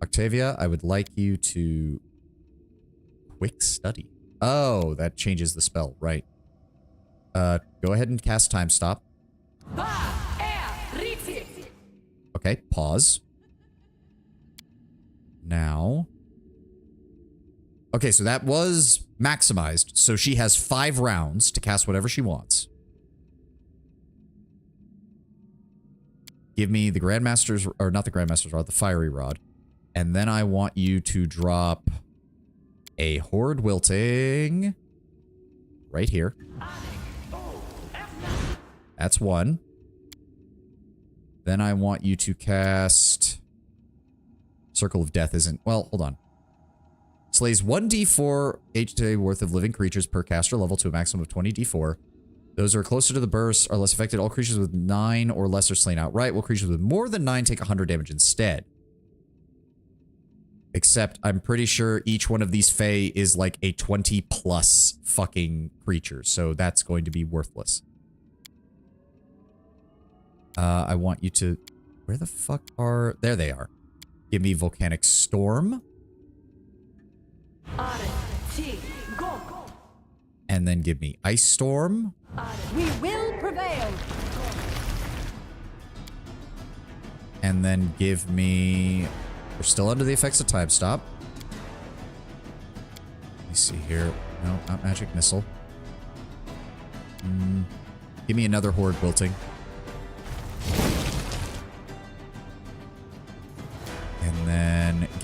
Octavia, I would like you to... Quick Study. Oh, that changes the spell, right. Go ahead and cast Time Stop. Okay, pause. Now... Okay, so that was maximized, so she has 5 rounds to cast whatever she wants. Give me the Grandmaster's, or not the Grandmaster's Rod, the Fiery Rod. And then I want you to drop a Horde Wilting right here. That's 1. Then I want you to cast... Circle of Death isn't... Well, hold on. Slays 1d4 HP worth of living creatures per caster level to a maximum of 20d4. Those who are closer to the burst are less affected. All creatures with 9 or less are slain outright, while creatures with more than 9 take 100 damage instead. Except, I'm pretty sure each one of these Fae is like a 20+ fucking creature, so that's going to be worthless. I want you to... Where the fuck are... There they are. Give me Volcanic Storm. And then give me Ice Storm. We will prevail. And then give me... We're still under the effects of Time Stop. Let me see here. No, not Magic Missile. Give me another Horde Wilting.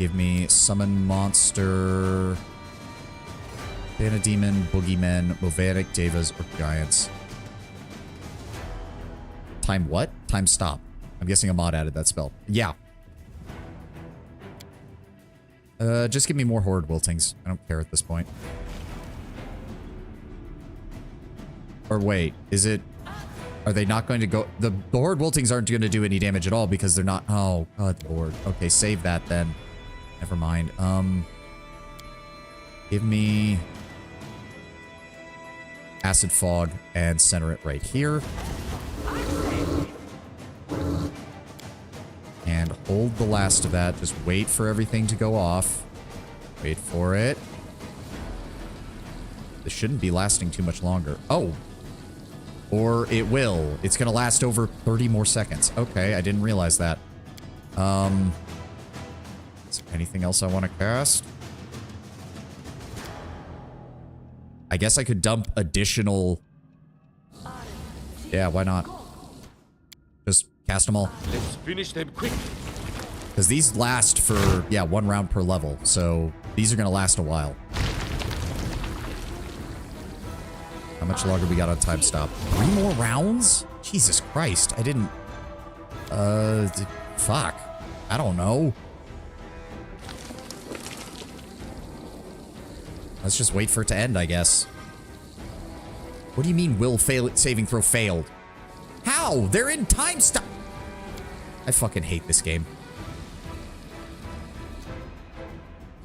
Give me summon monster, Banademon, boogeymen, Movanic, Devas, or giants. Time what? Time stop. I'm guessing a mod added that spell. Yeah. Just give me more horde wiltings. I don't care at this point. Or wait, is it... Are they not going to go... The horde wiltings aren't going to do any damage at all because they're not... Oh, God, Lord. Okay, save that then. Never mind. Give me... Acid Fog and center it right here. And hold the last of that. Just wait for everything to go off. Wait for it. This shouldn't be lasting too much longer. Oh. Or it will. It's going to last over 30 more seconds. Okay, I didn't realize that. Is there anything else I want to cast? I guess I could dump additional... Yeah, why not? Just cast them all. Let's finish them quick. Because these last for, yeah, 1 round per level. So these are going to last a while. How much longer we got on time stop? 3 more rounds? Jesus Christ. I didn't... Fuck. I don't know. Let's just wait for it to end, I guess. What do you mean will saving throw failed? How? They're in time stop. I fucking hate this game.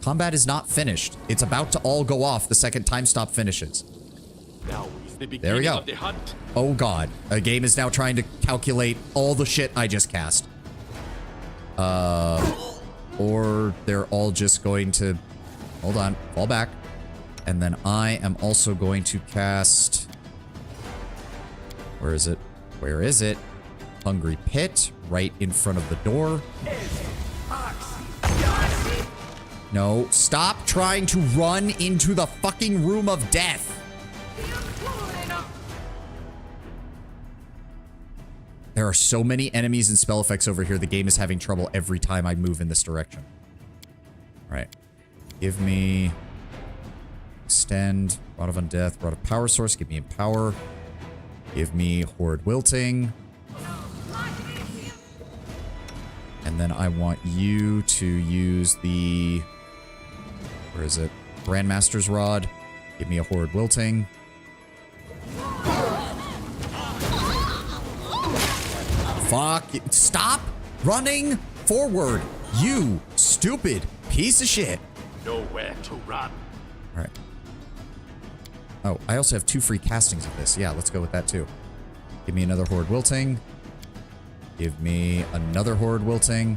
Combat is not finished. It's about to all go off the second time stop finishes. Now is the beginning There we go. of the hunt. Oh god. A game is now trying to calculate all the shit I just cast. Or they're all just going to... Hold on. Fall back. And then I am also going to cast... Where is it? Where is it? Hungry Pit, right in front of the door. No, stop trying to run into the fucking room of death. There are so many enemies and spell effects over here, the game is having trouble every time I move in this direction. All right. Give me... Extend, Rod of Undeath, Rod of Power Source, give me Empower. Give me Horde Wilting. And then I want you to use the... Where is it? Grandmaster's Rod. Give me a Horde Wilting. Fuck. Stop running forward. You stupid piece of shit. Nowhere to run. All right. Oh, I also have 2 free castings of this. Yeah, let's go with that too. Give me another Horde Wilting. Give me another Horde Wilting.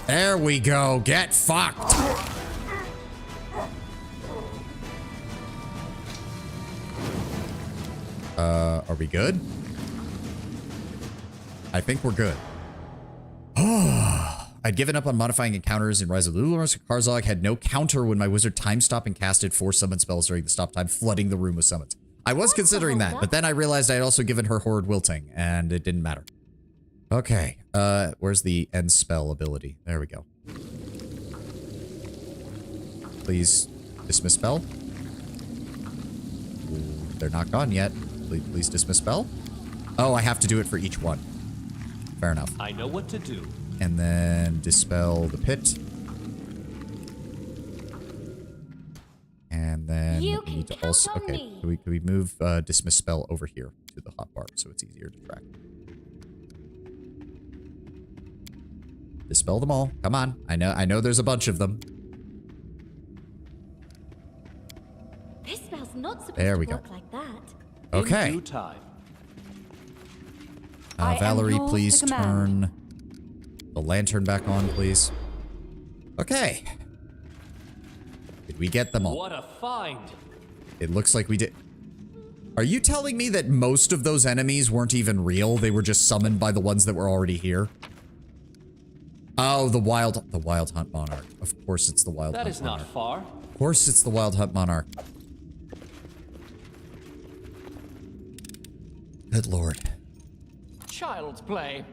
There we go. Get fucked. Are we good? I think we're good. I'd given up on modifying encounters in Rise of the Lulars. Karzog had no counter when my wizard time stopped and casted 4 summon spells during the stop time, flooding the room with summons. I was considering that, but then I realized I had also given her Horde Wilting, and it didn't matter. Okay, where's the end spell ability? There we go. Please dismiss spell. They're not gone yet. Please dismiss spell. Oh, I have to do it for each one. Fair enough. I know what to do. And then dispel the pit. And then we need to also... Okay, can we move dismiss spell over here to the hotbar so it's easier to track. Dispel them all. Come on. I know there's a bunch of them. This spell's not supposed There to we go. work like that. Okay. In due time. Valerie, please yours to turn the lantern back on, please. Okay. Did we get them all? What a find! It looks like we did. Are you telling me that most of those enemies weren't even real? They were just summoned by the ones that were already here? Oh, the Wild Hunt Monarch. Of course it's the Wild Hunt Monarch. That is not far. Of course it's the Wild Hunt Monarch. Good lord. Child's play.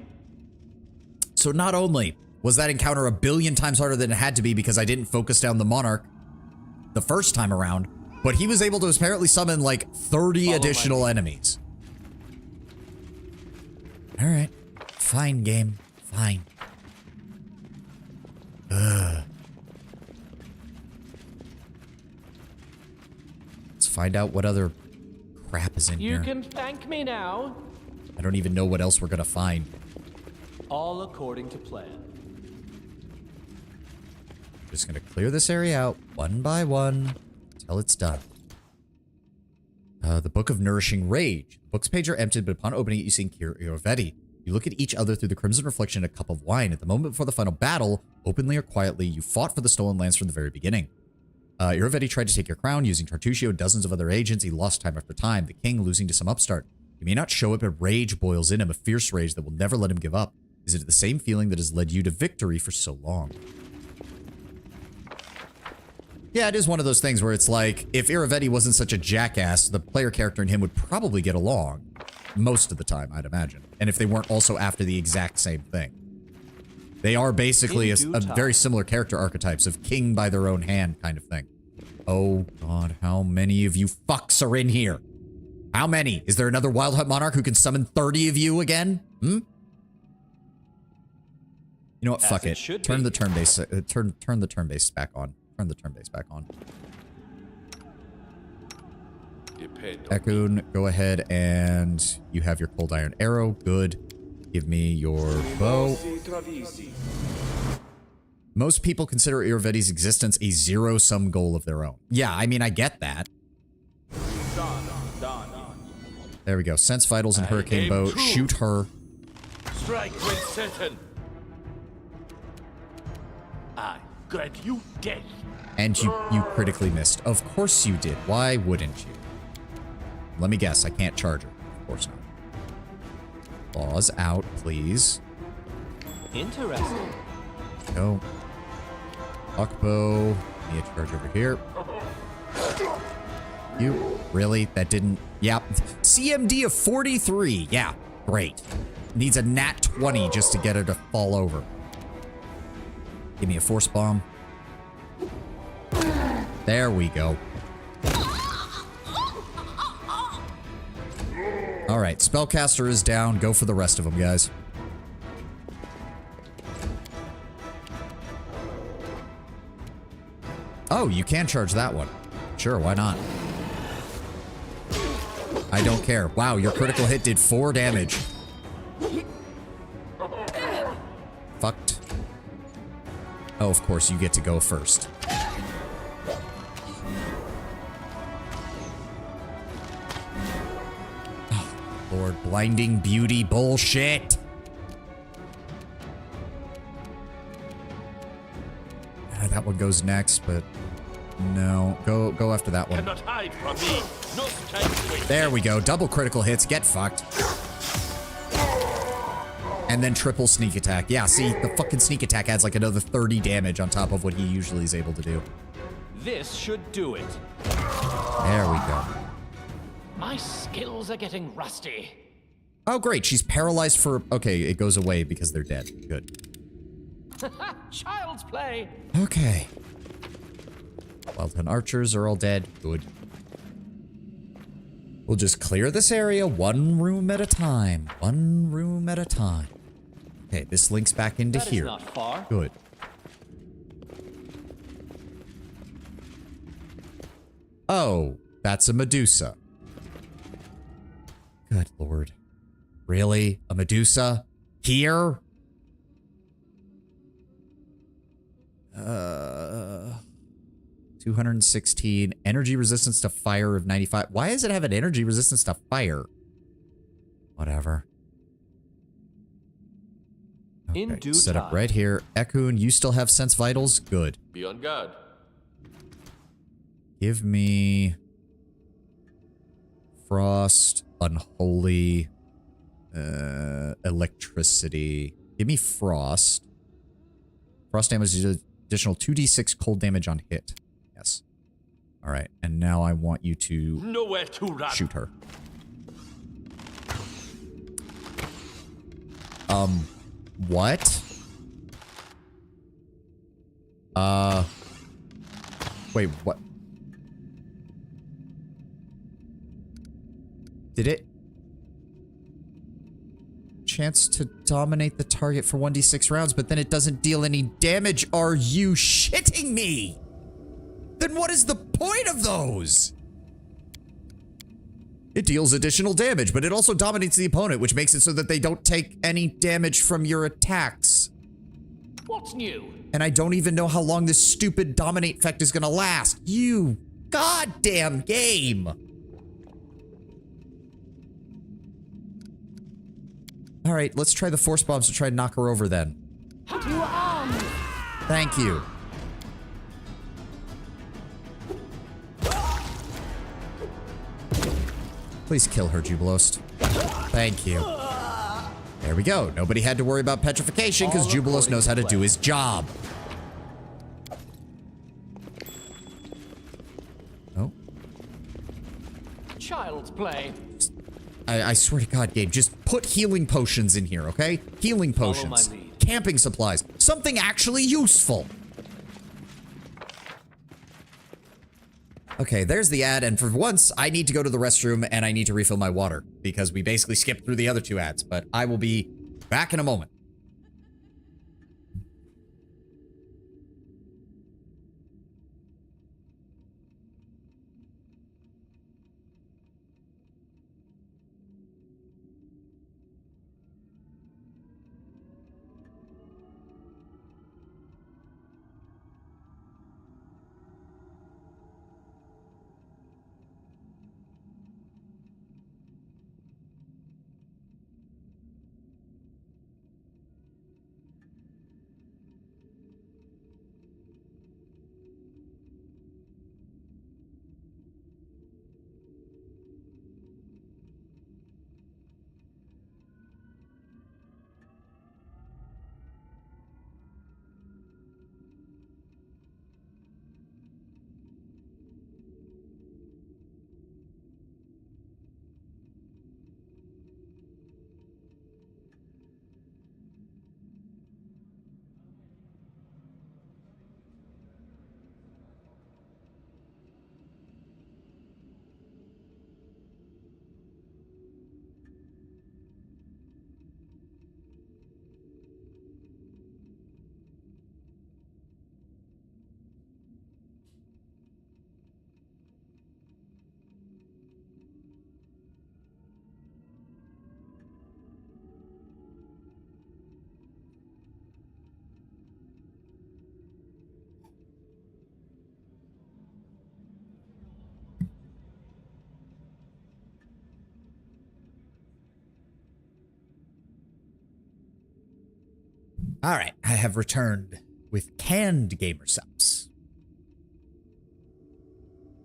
So not only was that encounter a billion times harder than it had to be because I didn't focus down the Monarch the first time around, but he was able to apparently summon like 30 additional enemies. All right. Fine, game. Fine. Let's find out what other crap is in You here. can thank me now. I don't even know what else we're gonna find. All according to plan. Just gonna clear this area out one by one until it's done. The Book of Nourishing Rage. The book's pages are emptied, but upon opening it, you see Iorveti. You look at each other through the crimson reflection in a cup of wine. At the moment before the final battle, openly or quietly, you fought for the stolen lands from the very beginning. Iorveti tried to take your crown using Tartusio and dozens of other agents. He lost time after time, the king losing to some upstart. He may not show it, but rage boils in him, a fierce rage that will never let him give up. Is it the same feeling that has led you to victory for so long? Yeah, it is one of those things where it's like, if Iorveti wasn't such a jackass, the player character and him would probably get along. Most of the time, I'd imagine. And if they weren't also after the exact same thing. They are basically a very similar character archetypes of king by their own hand kind of thing. Oh god, how many of you fucks are in here? How many? Is there another Wild Hunt Monarch who can summon 30 of you again? Hmm? You know what? Fuck it. Turn the turn base. Turn the turn base back on. Turn the turn base back on. Ekun, go ahead and you have your cold iron arrow. Good. Give me your bow. Most people consider Iorveti's existence a zero-sum goal of their own. Yeah, I mean, I get that. There we go. Sense Vitals and Hurricane Bow. Shoot her. Strike with certain. I grant you death. And you critically missed. Of course you did. Why wouldn't you? Let me guess. I can't charge her. Of course not. Claws out, please. Interesting. Go. Hawkbow. Need a charge over here. You really? That didn't. Yep. CMD of 43. Yeah. Great. Needs a nat 20 just to get her to fall over. Give me a force bomb. There we go. Alright, Spellcaster is down. Go for the rest of them, guys. Oh, you can charge that one. Sure, why not? I don't care. Wow, your critical hit did 4 damage. Fucked. Oh, of course, you get to go first. Oh, Lord, blinding beauty bullshit. That one goes next, but no. Go after that one. Cannot hide from me. No strength. There we go. Double critical hits. Get fucked. And then triple sneak attack. Yeah, see, the fucking sneak attack adds like another 30 damage on top of what he usually is able to do. This should do it. There we go. My skills are getting rusty. Oh, great. She's paralyzed for... Okay, it goes away because they're dead. Good. Child's play. Okay. Wild Hunt archers are all dead. Good. We'll just clear this area one room at a time. One room at a time. Okay, this links back into That here. is not far. Good. Oh, that's a Medusa. Good lord. Really? A Medusa? Here? 216. Energy resistance to fire of 95. Why does it have an energy resistance to fire? Whatever. Okay, In due set up time. right here. Ekun, you still have sense vitals? Good. Be on guard. Give me frost, unholy, electricity. Give me frost. Frost damage is additional 2d6 cold damage on hit. Yes. All right, and now I want you to Nowhere to run. shoot her. What? Wait, what? Did it? Chance to dominate the target for 1d6 rounds, but then it doesn't deal any damage. Are you shitting me? Then what is the point of those? It deals additional damage, but it also dominates the opponent, which makes it so that they don't take any damage from your attacks. What's new? And I don't even know how long this stupid dominate effect is gonna last. You goddamn game! Alright, let's try the force bombs to try and knock her over then. Thank you. Please kill her, Jubilost. Thank you. There we go. Nobody had to worry about petrification because Jubilost knows how to do his job. Oh. Child's play. I swear to God, Gabe, just put healing potions in here, okay? Healing potions. my lead. Camping supplies. Something actually useful. Okay, there's the ad, and for once, I need to go to the restroom and I need to refill my water because we basically skipped through the other two ads, but I will be back in a moment. All right, I have returned with canned gamer subs.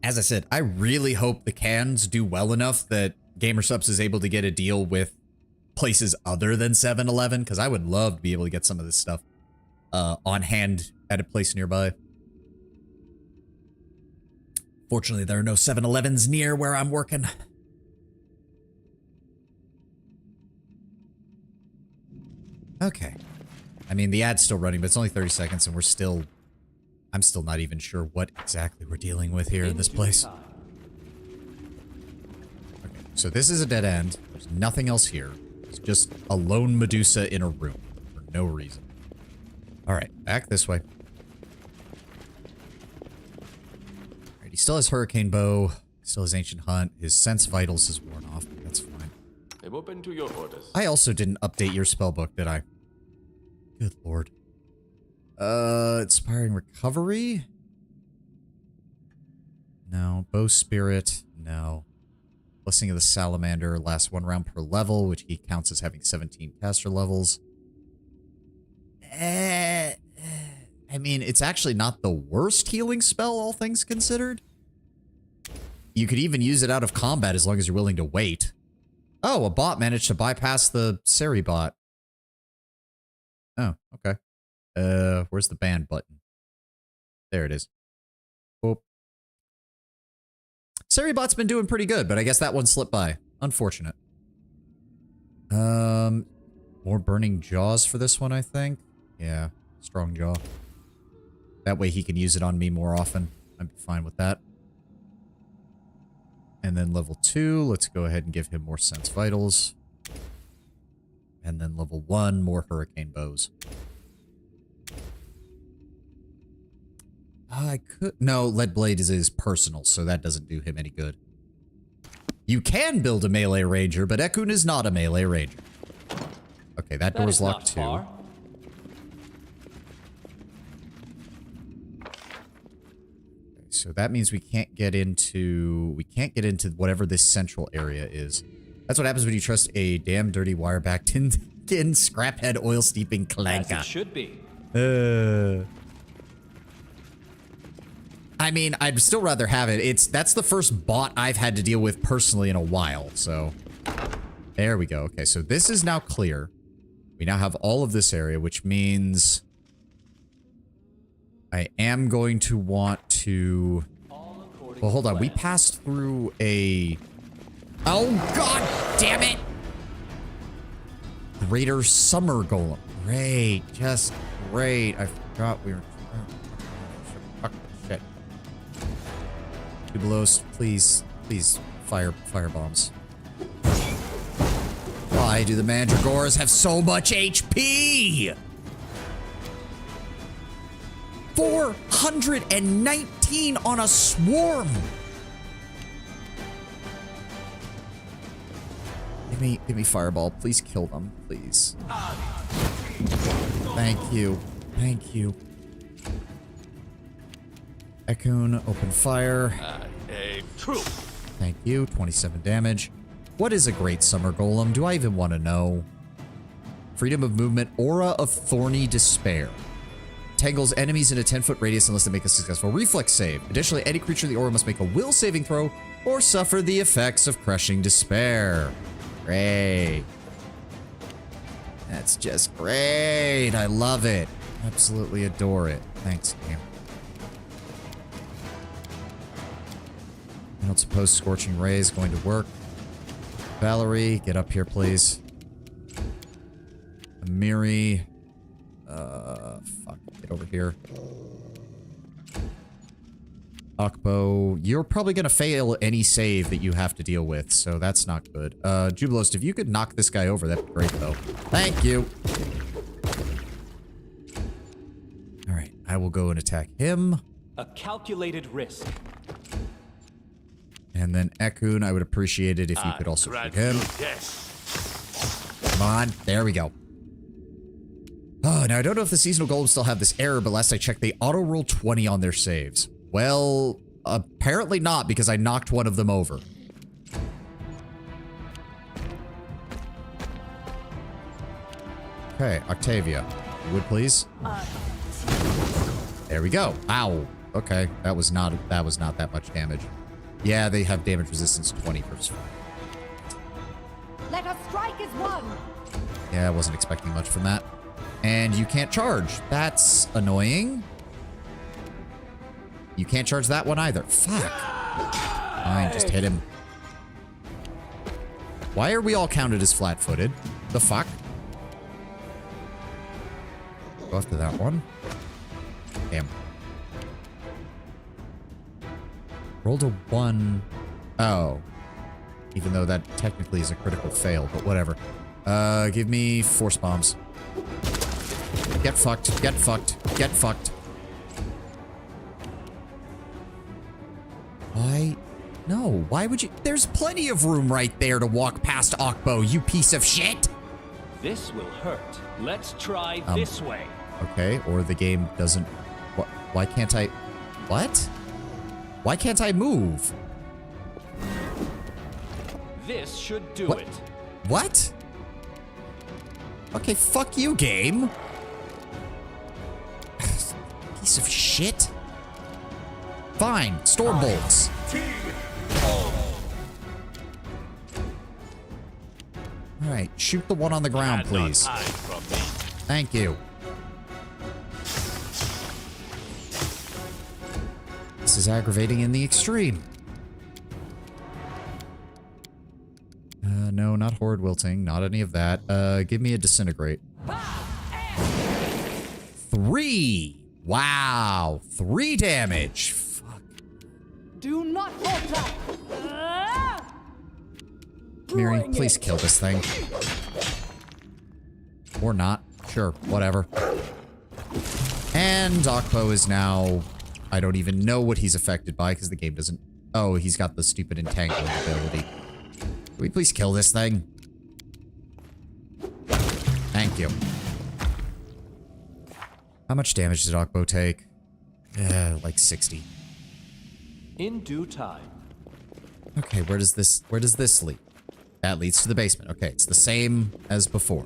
As I said, I really hope the cans do well enough that Gamer Subs is able to get a deal with places other than 7-Eleven, because I would love to be able to get some of this stuff on hand at a place nearby. Fortunately, there are no 7-Elevens near where I'm working. Okay. I mean, the ad's still running, but it's only 30 seconds, and I'm still not even sure what exactly we're dealing with here in this place. Okay, so this is a dead end. There's nothing else here. It's just a lone Medusa in a room for no reason. All right, back this way. All right, he still has Hurricane Bow, still has Ancient Hunt. His Sense Vitals is worn off, but that's fine. I'm open to your orders. I also didn't update your spellbook, did I? Good lord. Inspiring Recovery? No. Bow Spirit? No. Blessing of the Salamander lasts 1 round per level, which he counts as having 17 caster levels. I mean, it's actually not the worst healing spell, all things considered. You could even use it out of combat as long as you're willing to wait. Oh, a bot managed to bypass the Seri bot. Oh, okay. Where's the ban button? There it is. Whoop. Seribot's been doing pretty good, but I guess that one slipped by. Unfortunate. What More burning jaws for this one, I think. Yeah, strong jaw. That way he can use it on me more often. I'd be fine with that. And then level 2, let's go ahead and give him more sense vitals. And then level 1, more hurricane bows. I could... No, lead blade is personal, so that doesn't do him any good. You can build a melee ranger, but Ekun is not a melee ranger. Okay, that door's locked too. Far. So that means we can't get into whatever this central area is. That's what happens when you trust a damn dirty wire-backed tin scraphead oil steeping clanker. As it should be. I mean, I'd still rather have it. That's the first bot I've had to deal with personally in a while, so there we go. Okay, so this is now clear. We now have all of this area, which means I am going to want to... Well, hold on. We passed through a... Oh, god damn it! Greater Summer Golem. Great. Just great. I forgot we were... Fuck, shit. Tubulos, please, please, fire bombs. Why do the Mandragores have so much HP? 419 on a swarm. Give me fireball. Please kill them, please. Thank you. Thank you. Ekun, open fire. True. Thank you. 27 damage. What is a great summer golem? Do I even want to know? Freedom of movement, aura of thorny despair. Tangles enemies in a 10-foot radius unless they make a successful reflex save. Additionally, any creature in the aura must make a will saving throw or suffer the effects of crushing despair. Great. That's just great. I love it. Absolutely adore it. Thanks, game. I don't suppose Scorching Ray is going to work. Valerie, get up here, please. Amiri. Fuck. Get over here. Akbo, you're probably going to fail any save that you have to deal with, so that's not good. Jubilost, if you could knock this guy over, that'd be great, though. Thank you. Alright, I will go and attack him. A calculated risk. And then Ekun, I would appreciate it if you could also shoot him. Come on, there we go. Oh, now I don't know if the seasonal golems still have this error, but last I checked, they auto-roll 20 on their saves. Well, apparently not, because I knocked one of them over. Okay, Octavia, you would please? There we go. Ow. Okay, that was not that much damage. Yeah, they have damage resistance 20%. Let us strike as one. Yeah, I wasn't expecting much from that. And you can't charge. That's annoying. You can't charge that one either. Fuck. Fine, just hit him. Why are we all counted as flat-footed? The fuck? Go after that one. Damn. Rolled a 1. Oh. Even though that technically is a critical fail, but whatever. Give me force bombs. Get fucked. Get fucked. Get fucked. Why? No, why would you? There's plenty of room right there to walk past Akbo, you piece of shit! This will hurt. Let's try this way. Okay, or the game doesn't... Why can't I... What? Why can't I move? This should do What? it. What? Okay, fuck you, game. Piece of shit. Fine, storm bolts. Alright, shoot the one on the ground, please. Thank you. This is aggravating in the extreme. No, not horde wilting. Not any of that. Give me a disintegrate. 3. Wow. 3 damage. Fuck. Do not falter! Miri, please kill this thing. Or not. Sure, whatever. And Okpo is now... I don't even know what he's affected by because the game doesn't... Oh, he's got the stupid entangling ability. Can we please kill this thing? Thank you. How much damage did Okpo take? Like 60. In due time. Okay, where does this lead? That leads to the basement. Okay, it's the same as before.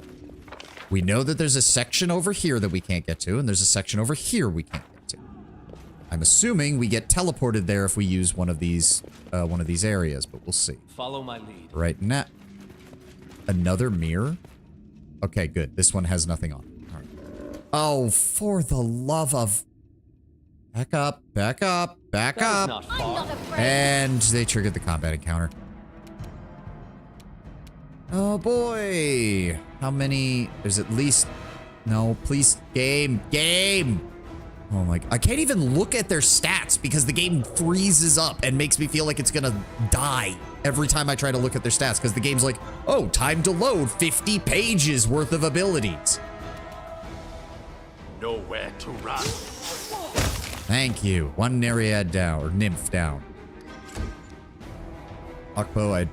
We know that there's a section over here that we can't get to, and there's a section over here we can't get to. I'm assuming we get teleported there if we use one of these areas, but we'll see. Follow my lead. Right now. Another mirror? Okay, good. This one has nothing on it. All right. Oh, for the love of... Back up, back up, back That is up. not far. And they triggered the combat encounter. Oh boy. How many? There's at least... No, please. Game. Oh my... I can't even look at their stats because the game freezes up and makes me feel like it's gonna die every time I try to look at their stats because the game's like, oh, time to load 50 pages worth of abilities. Nowhere to run. Thank you. One Nereid down, or nymph down. Okpo,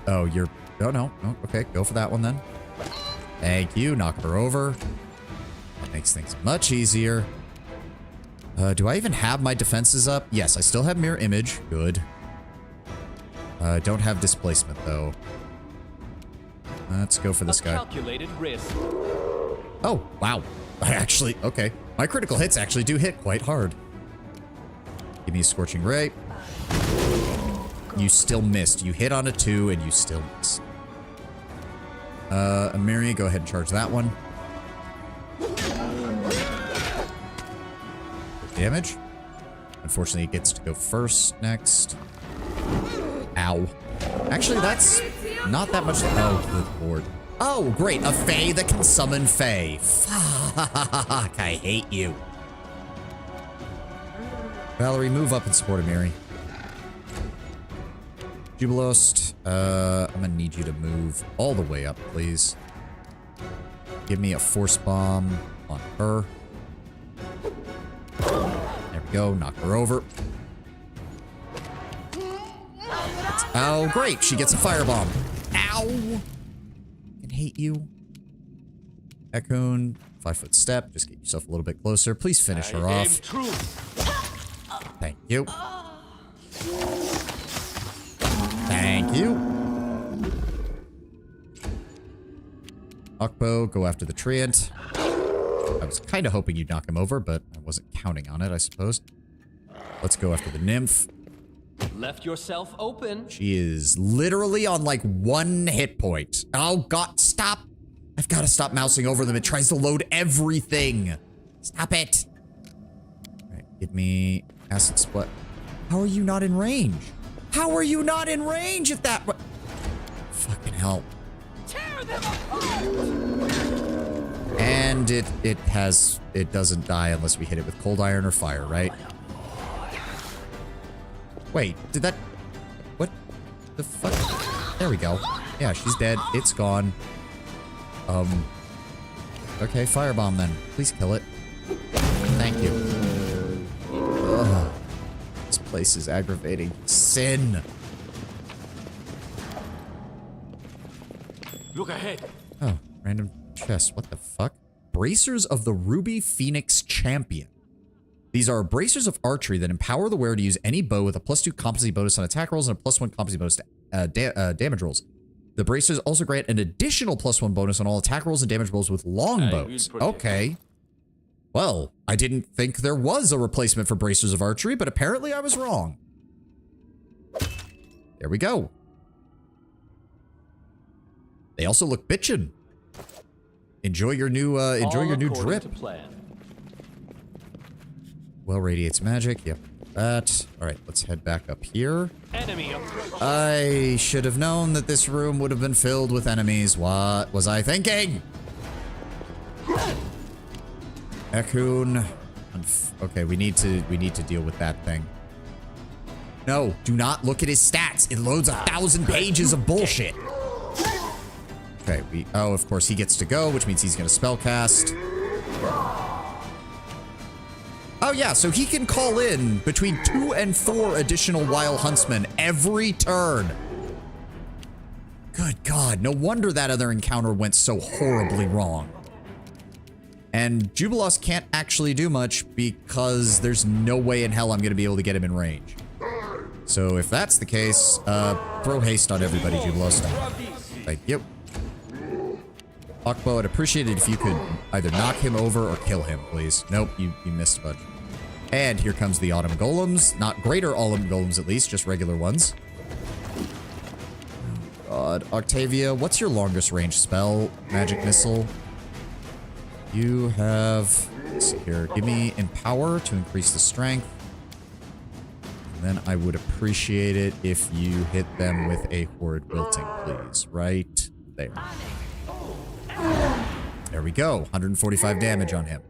Oh, you're... Oh, no. Okay, go for that one then. Thank you. Knock her over. That makes things much easier. Do I even have my defenses up? Yes, I still have mirror image. Good. Don't have displacement, though. Let's go for this guy. Calculated risk. Oh, wow. I actually... Okay. My critical hits actually do hit quite hard. Give me a Scorching Ray. You still missed. You hit on a 2 and you still miss. Amiri, go ahead and charge that one. Damage. Unfortunately, it gets to go first next. Ow. Actually, that's not that much. Oh, good lord. Oh, great. A Fae that can summon Fae. Fuck, I hate you. Valerie, move up and support Amiri. Jubilost, I'm gonna need you to move all the way up, please. Give me a Force Bomb on her. There we go, knock her over. Oh, great, she gets a Firebomb. Ow! I hate you. Ekun, 5-foot step, just get yourself a little bit closer. Please finish her off. Thank you. Thank you. Okpo, go after the Treant. I was kind of hoping you'd knock him over, but I wasn't counting on it, I suppose. Let's go after the Nymph. Left yourself open. She is literally on like 1 hit point. Oh god, stop. I've got to stop mousing over them. It tries to load everything. Stop it. All right, give me Acid Split. How are you not in range? How are you not in range if that... Fucking hell. Tear them apart! And it doesn't die unless we hit it with Cold Iron or Fire, right? Wait, did that... What the fuck? There we go. Yeah, she's dead. It's gone. Okay, Firebomb then. Please kill it. Thank you. Ugh. This place is aggravating. Sin. Look ahead. Oh, random chest. What the fuck? Bracers of the Ruby Phoenix Champion. These are bracers of archery that empower the wearer to use any bow with a +2 competency bonus on attack rolls and a +1 competency bonus to damage rolls. The bracers also grant an additional +1 bonus on all attack rolls and damage rolls with longbows. Okay. Well, I didn't think there was a replacement for bracers of archery, but apparently I was wrong. There we go. They also look bitchin'. Enjoy your new drip. To plan. Well, radiates magic. Yep. that. All right, let's head back up here. Enemy. I should have known that this room would have been filled with enemies. What was I thinking? Ekun. Okay, we need to deal with that thing. No, do not look at his stats. It loads 1,000 pages of bullshit. Okay, oh, of course he gets to go, which means he's gonna spell cast. Oh yeah, so he can call in between 2 and 4 additional wild huntsmen every turn. Good God, no wonder that other encounter went so horribly wrong. And Jubilos can't actually do much because there's no way in hell I'm going to be able to get him in range. So if that's the case, throw haste on everybody, Jubilos. Thank you. Akbo, I'd appreciate it if you could either knock him over or kill him, please. Nope, you missed a bunch. And here comes the Autumn Golems. Not greater Autumn Golems, at least, just regular ones. God. Octavia, what's your longest range spell? Magic Missile. You have... Let's see here. Give me Empower to increase the strength. And then I would appreciate it if you hit them with a Horrid Wilting, please. Right there. There we go. 145 damage on him.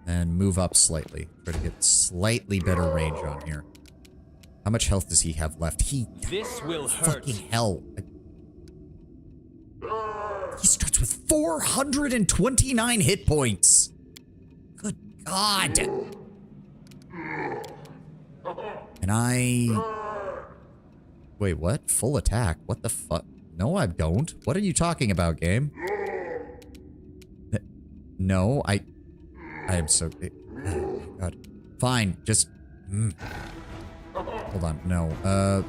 And move up slightly. Try to get slightly better range on here. How much health does he have left? This will hurt. Fucking hell. He starts with 429 hit points. Good God. And wait, what? Full attack? What the fuck? No, I don't. What are you talking about, game? No, I am so... Oh, God. Fine, just... Hold on, no.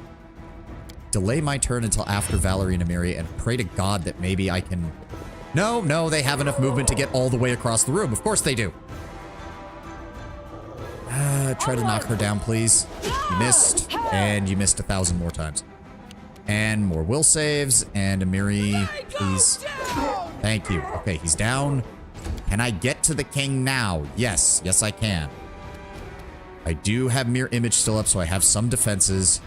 Delay my turn until after Valerie and Amiri and pray to God that maybe I can... No, they have enough movement to get all the way across the room. Of course they do. Try to knock her down, please. You missed, and you missed 1,000 more times. And more will saves, and Amiri, please. Thank you. Okay, he's down. Can I get to the king now? Yes, I can. I do have Mirror Image still up, so I have some defenses.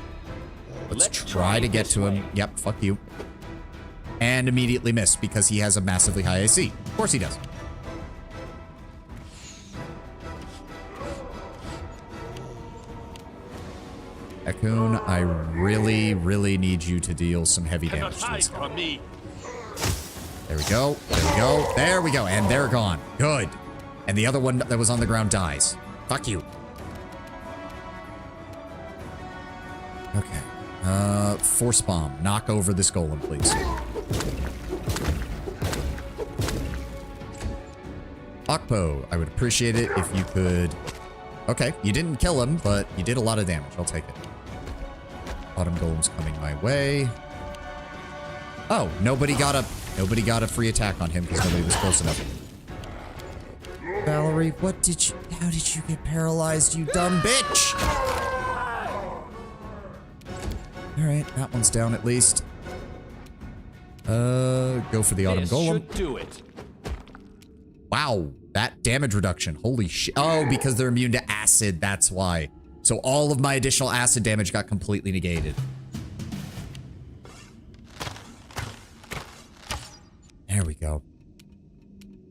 Let's try to get to him. Yep, fuck you. And immediately miss because he has a massively high AC. Of course he does. Ekun, I really, really need you to deal some heavy damage to this guy. There we go. There we go. And they're gone. Good. And the other one that was on the ground dies. Fuck you. Okay. Force bomb. Knock over this golem, please. Akpo, I would appreciate it if you could... Okay, you didn't kill him, but you did a lot of damage. I'll take it. Autumn golem's coming my way. Oh, nobody got a free attack on him because nobody was close enough. Valerie, how did you get paralyzed, you dumb bitch? Alright, that one's down at least. Go for the Autumn Golem. Should do it. Wow, that damage reduction. Holy shit. Oh, because they're immune to acid, that's why. So all of my additional acid damage got completely negated. There we go.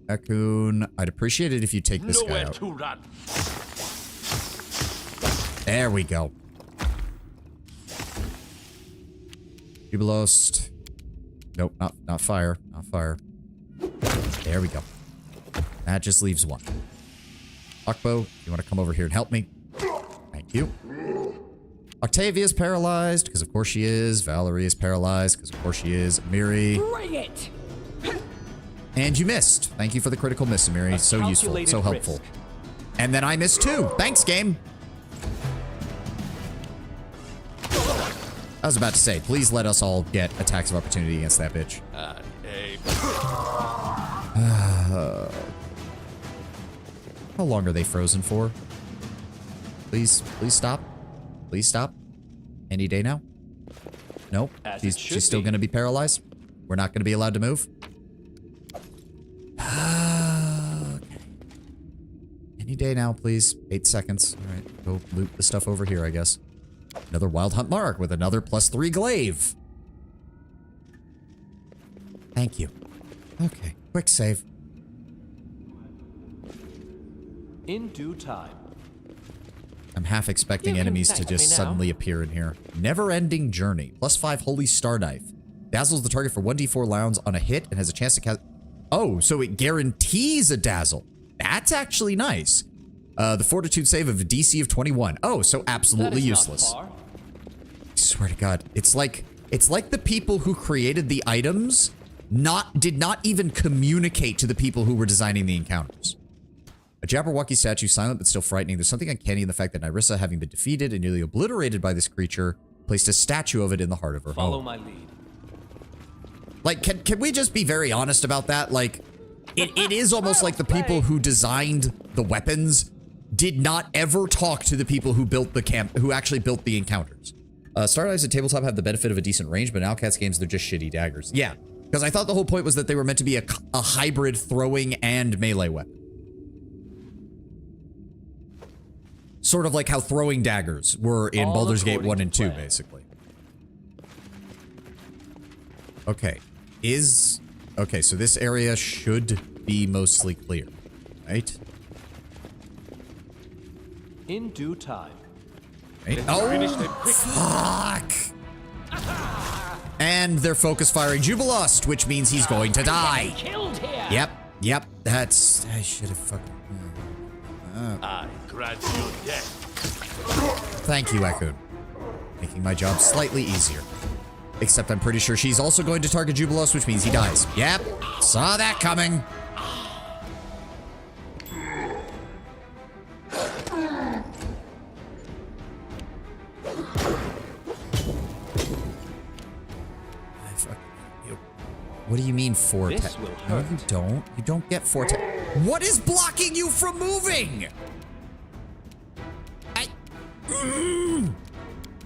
Ekun, I'd appreciate it if you take this guy out. To run. There we go. Jubilost. Nope, not fire. Not fire. There we go. That just leaves one. Akbo, you want to come over here and help me? Thank you. Octavia's paralyzed, because of course she is. Valerie is paralyzed, because of course she is. Amiri. Bring it! And you missed. Thank you for the critical miss, Amiri. So useful, so helpful. Risk. And then I missed too. Thanks, game. I was about to say, please let us all get attacks of opportunity against that bitch. How long are they frozen for? Please stop. Please stop. Any day now? Nope. She's still going to be paralyzed. We're not going to be allowed to move. Okay. Can you day now, please. 8 seconds. All right, go loot the stuff over here, I guess. Another Wild Hunt Mark with another +3 glaive. Thank you. Okay, quick save. In due time. I'm half expecting enemies to just suddenly appear in here. Never-ending journey. +5 Holy Star Knife. Dazzles the target for 1d4 rounds on a hit and has a chance to cast... Oh, so it guarantees a dazzle. That's actually nice. The fortitude save of a DC of 21. Oh, so absolutely useless. I swear to God. It's like the people who created the items did not even communicate to the people who were designing the encounters. A Jabberwocky statue, silent but still frightening. There's something uncanny in the fact that Nyrissa, having been defeated and nearly obliterated by this creature, placed a statue of it in the heart of her home. Follow my lead. Like, can we just be very honest about that? Like, it is almost like the people who designed the weapons did not ever talk to the people who built the who actually built the encounters. Star Knives at tabletop have the benefit of a decent range, but in Outcast games, they're just shitty daggers. Yeah, because I thought the whole point was that they were meant to be a hybrid throwing and melee weapon. Sort of like how throwing daggers were in Baldur's Gate 1 and 2, basically. Okay. Okay, so this area should be mostly clear, right? In due time. Right? Oh, fuck! And they're focus firing Jubilust, which means he's going to die. Yep, that's... I should have fucking... I grant you death. Thank you, Ekun. Making my job slightly easier. Except I'm pretty sure she's also going to target Jubilos, which means he dies. Yep, saw that coming. What do you mean 4 attack? No, you don't. You don't get 4 attack. What is blocking you from moving?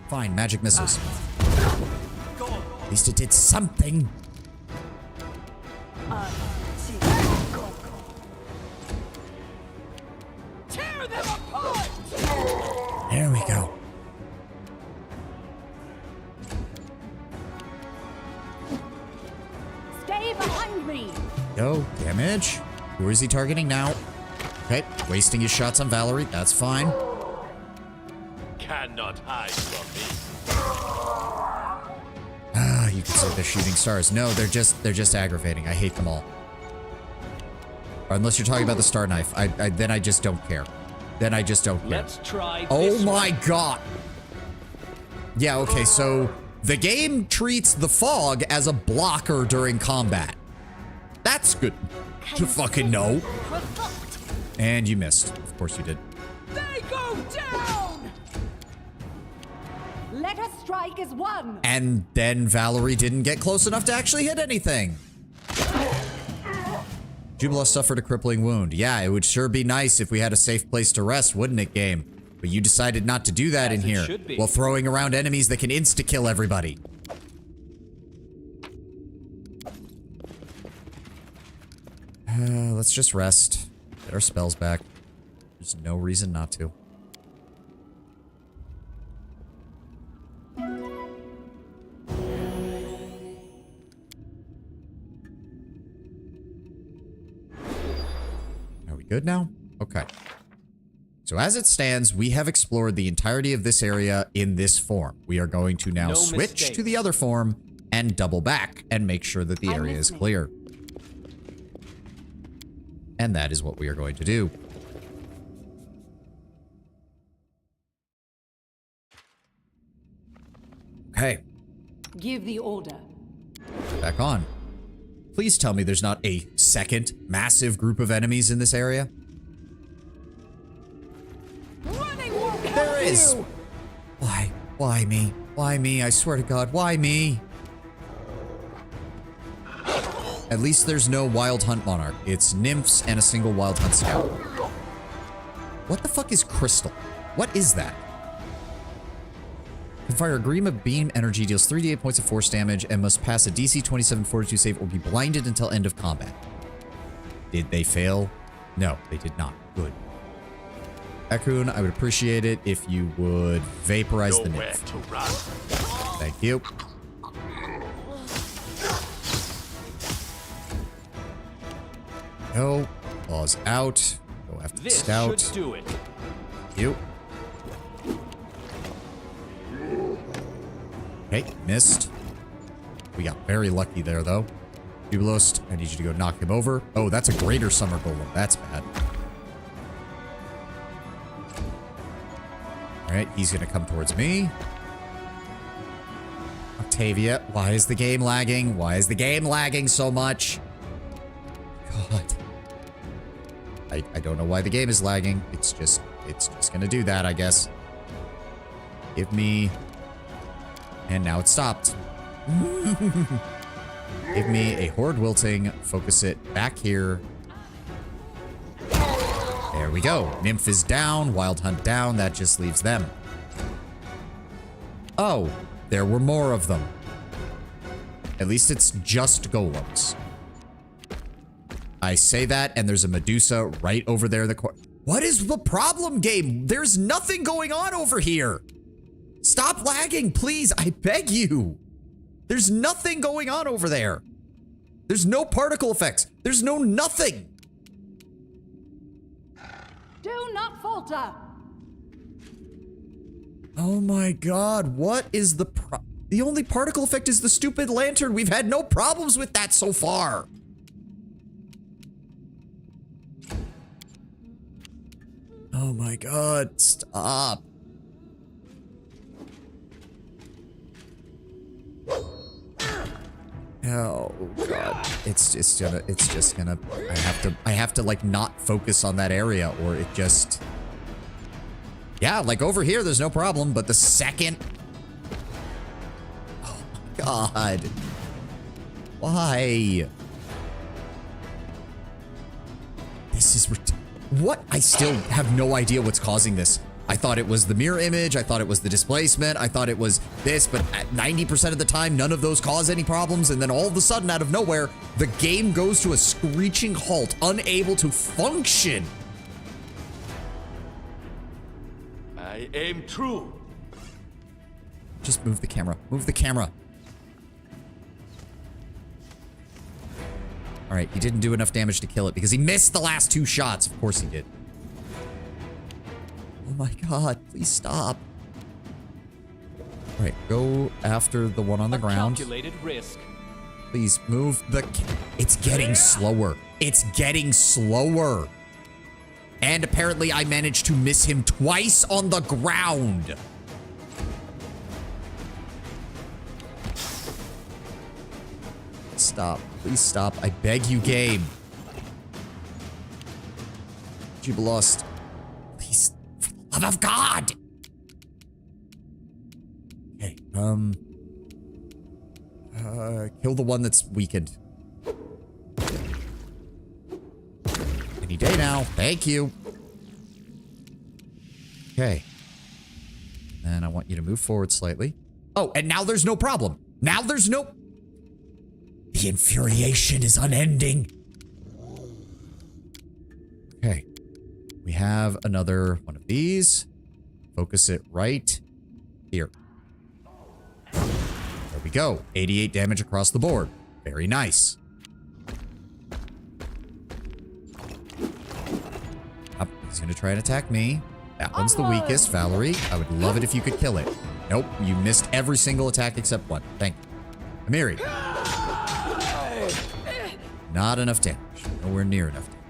Fine, magic missiles. At least it did something. Tear them apart! There we go. Stay behind me! Go, damage. Who is he targeting now? Okay, wasting his shots on Valerie. That's fine. Cannot hide from me. Ah, you can say they're shooting stars. No, they're just aggravating. I hate them all. Or unless you're talking about the star knife, then I just don't care. Then I just don't care. Let's try Oh my god. Yeah, okay, so the game treats the fog as a blocker during combat. That's good to fucking know. And you missed. Of course you did. They go down! Let us strike as one! And then Valerie didn't get close enough to actually hit anything. Jubilos suffered a crippling wound. Yeah, it would sure be nice if we had a safe place to rest, wouldn't it, game? But you decided not to do that in here, while throwing around enemies that can insta-kill everybody. Let's just rest. Get our spells back. There's no reason not to. Are we good now? Okay. So as it stands, we have explored the entirety of this area in this form. We are going to now switch to the other form and double back and make sure that the area is clear. And that is what we are going to do. Okay. Give the order. Back on. Please tell me there's not a second massive group of enemies in this area. There is. Why? Why me? Why me? I swear to God, why me? At least there's no Wild Hunt Monarch. It's Nymphs and a single Wild Hunt Scout. What the fuck is Crystal? What is that? Can fire a Gleam of Beam energy, deals 3d8 points of force damage, and must pass a DC 27 Fortitude save or be blinded until end of combat. Did they fail? No, they did not. Good. Ekun, I would appreciate it if you would vaporize the Nowhere nymph. to run. Thank you. Go. Claws out. Go after the This scout. should do it. You. Okay, missed. We got very lucky there, though. Bulost, I need you to go knock him over. Oh, that's a greater summer golem. That's bad. All right, he's going to come towards me. Octavia, why is the game lagging? Why is the game lagging so much? God. I don't know why the game is lagging. It's just going to do that, I guess. Give me... And now it's stopped. Give me a Horde Wilting. Focus it back here. There we go. Nymph is down. Wild Hunt down. That just leaves them. Oh, there were more of them. At least it's just golems. I say that, and there's a Medusa right over there in the corner. What is the problem, game? There's nothing going on over here. Stop lagging, please. I beg you. There's nothing going on over there. There's no particle effects. There's no nothing. Do not falter. Oh my god, what is the The only particle effect is the stupid lantern. We've had no problems with that so far. Oh my god, stop. Oh god, it's just gonna I have to like not focus on that area or it just, yeah, like over here there's no problem, but the second, oh my god, why? This is what? I still have no idea what's causing this. I thought it was the mirror image. I thought it was the displacement. I thought it was this, but at 90% of the time, none of those cause any problems. And then all of a sudden, out of nowhere, the game goes to a screeching halt, unable to function. I aim true. Just move the camera. Move the camera. All right, he didn't do enough damage to kill it because he missed the last 2 shots. Of course he did. Oh my god, please stop. All right, go after the one on the ground. Calculated risk. Please move the... It's getting slower. It's getting slower. And apparently I managed to miss him twice on the ground. Stop. Please stop. I beg you, game. Jubilost. Please. For the love of God. Okay. Kill the one that's weakened. Any day now. Thank you. Okay. And I want you to move forward slightly. Oh, and now there's no problem. Now there's no... The infuriation is unending. Okay. We have another one of these. Focus it right here. There we go. 88 damage across the board. Very nice. Up. He's going to try and attack me. That one's the weakest, Valerie. I would love it if you could kill it. Nope. You missed every single attack except one. Thank you. Amiri. Not enough damage. Nowhere near enough damage.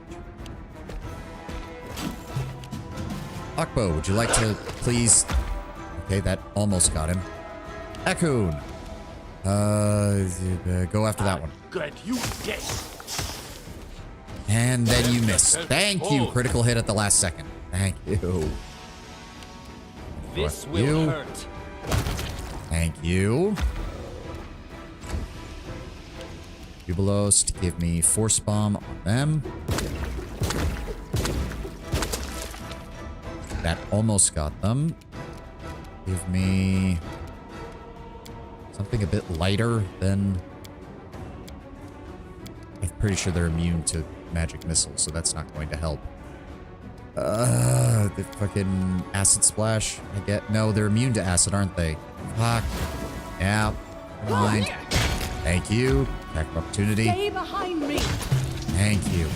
Akbo, would you like to please... Okay, that almost got him. Ekun. Go after that one. Good, you dead. And then you missed. Thank you. Critical hit at the last second. Thank you. This will hurt. Thank you. Jubilost, give me Force Bomb on them. That almost got them. Give me something a bit lighter than... I'm pretty sure they're immune to magic missiles, so that's not going to help. The fucking acid splash. I get. No, they're immune to acid, aren't they? Fuck. Yeah. Never mind. Thank you. Attack of opportunity. Stay behind me. Thank you.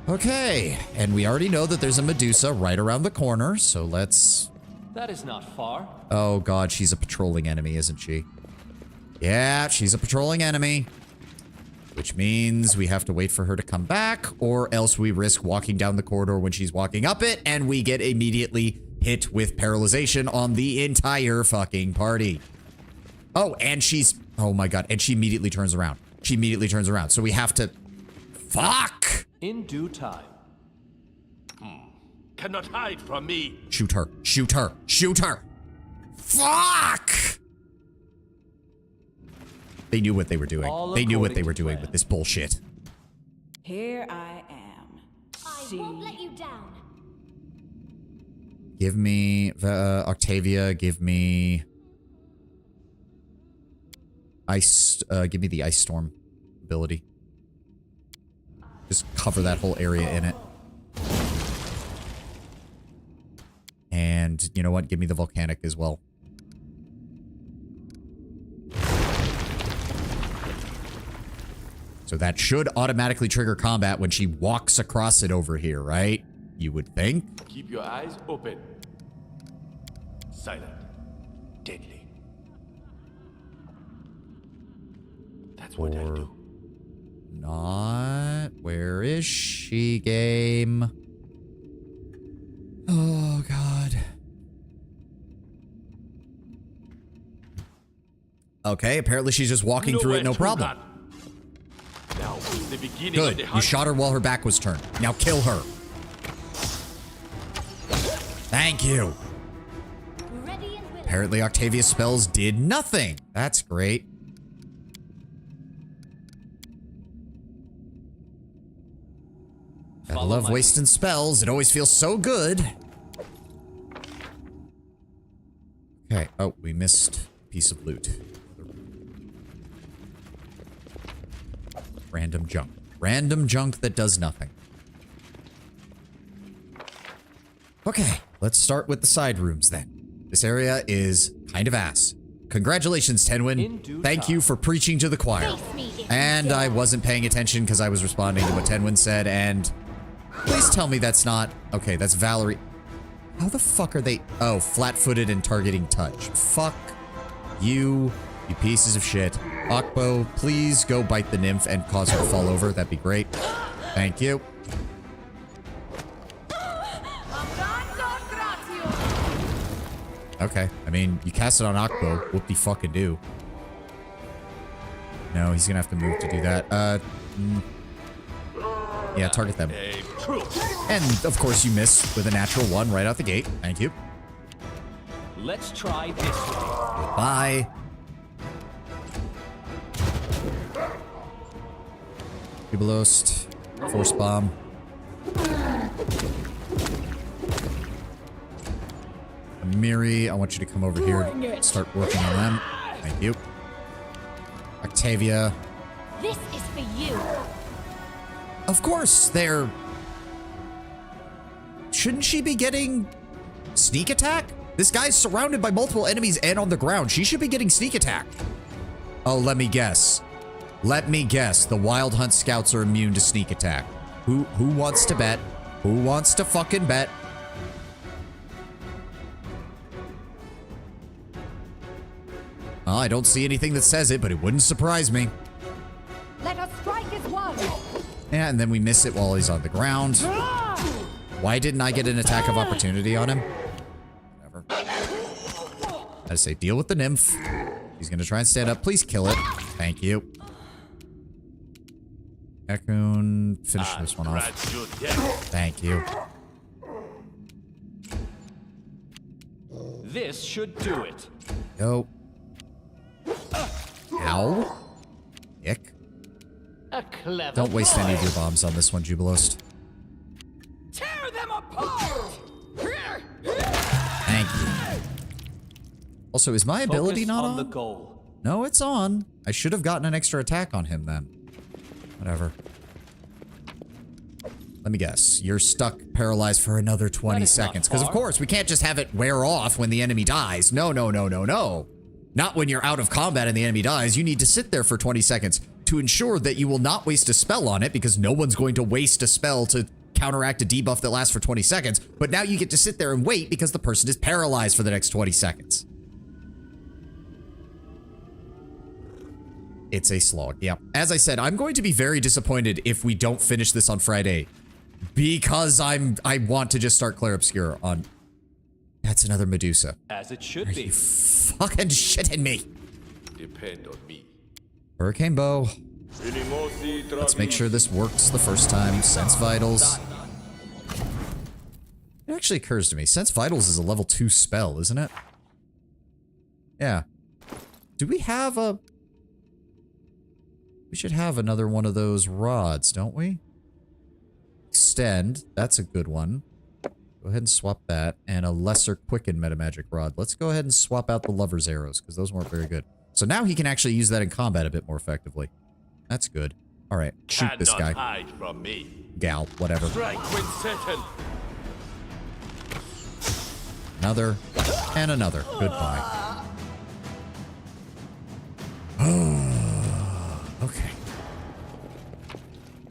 Okay, and we already know that there's a Medusa right around the corner, so let's... That is not far. Oh god, she's a patrolling enemy, isn't she? Yeah, she's a patrolling enemy. Which means we have to wait for her to come back, or else we risk walking down the corridor when she's walking up it, and we get immediately hit with paralyzation on the entire fucking party. Oh, and she's... Oh my god, and she immediately turns around. She immediately turns around, so we have to... Fuck! In due time. Cannot hide from me. Shoot her. Shoot her. Shoot her. Fuck! They knew what they were doing. They knew what they were doing with this bullshit. Here I am. I won't let you down. Give me Octavia. Give me ice. Give me the ice storm ability. Just cover that whole area in it. And you know what? Give me the volcanic as well. So that should automatically trigger combat when she walks across it over here, right? You would think. Keep your eyes open. Silent. Deadly. That's what I do. Not. Where is she, game? Oh, God. Okay, apparently she's just walking through it, no problem. Now, the beginning Good. of the You hunt. shot her while her back was turned. Now kill her. Thank you. Ready and willing. Apparently Octavia's spells did nothing. That's great. I love wasting spells. It always feels so good. Okay. Oh, we missed a piece of loot. Random junk. Random junk that does nothing. Okay, let's start with the side rooms then. This area is kind of ass. Congratulations, Tenwin. Thank you for preaching to the choir. And I wasn't paying attention because I was responding to what Tenwin said, and please tell me that's not... Okay, that's Valerie. How the fuck are they... Oh, flat-footed and targeting touch. Fuck you, you pieces of shit. Akbo, please go bite the nymph and cause her to fall over. That'd be great. Thank you. Okay, I mean, you cast it on Akbo. Whoop-de-fucking-do. No, he's gonna have to move to do that. Yeah, target them. And, of course, you miss with a natural one right out the gate. Thank you. Let's try this way. Bye. Cubelost. Force bomb. Miri, I want you to come over here and start working on them. Thank you. Octavia. This is for you. Of course, they're... Shouldn't she be getting sneak attack? This guy's surrounded by multiple enemies and on the ground. She should be getting sneak attack. Oh, let me guess. Let me guess. The Wild Hunt Scouts are immune to sneak attack. Who wants to bet? Who wants to fucking bet? Well, I don't see anything that says it, but it wouldn't surprise me. Let us strike as one. Yeah, and then we miss it while he's on the ground. Why didn't I get an attack of opportunity on him? Whatever. I just say, deal with the nymph. He's gonna try and stand up. Please kill it. Thank you. Ekun, finish this one off. Thank you. This should do it. Go. Ow. Ick. A clever Don't waste any of boy. your bombs on this one, Jubilost. Tear them apart. Thank you. Also, is my ability Focus not on on? the goal. No, it's on. I should have gotten an extra attack on him then. Whatever. Let me guess. You're stuck paralyzed for another 20 seconds. Because, of course, we can't just have it wear off when the enemy dies. No, no, no, no, no. Not when you're out of combat and the enemy dies. You need to sit there for 20 seconds to ensure that you will not waste a spell on it, because no one's going to waste a spell to counteract a debuff that lasts for 20 seconds. But now you get to sit there and wait because the person is paralyzed for the next 20 seconds. It's a slog. Yeah. As I said, I'm going to be very disappointed if we don't finish this on Friday, because I want to just start Clair Obscura on. That's another Medusa. As it should Are be. you fucking shitting me? Depend on me. Hurricane Bow. Let's make sure this works the first time. Sense Vitals. It actually occurs to me, Sense Vitals is a level 2 spell, isn't it? Yeah. Do we have a... We should have another one of those rods, don't we? Extend. That's a good one. Go ahead and swap that. And a lesser quicken metamagic rod. Let's go ahead and swap out the lover's arrows, because those weren't very good. So now he can actually use that in combat a bit more effectively. That's good. All right, shoot this guy. Hide from me. Gal, whatever. Strike when certain. Another, and another. Goodbye. Okay.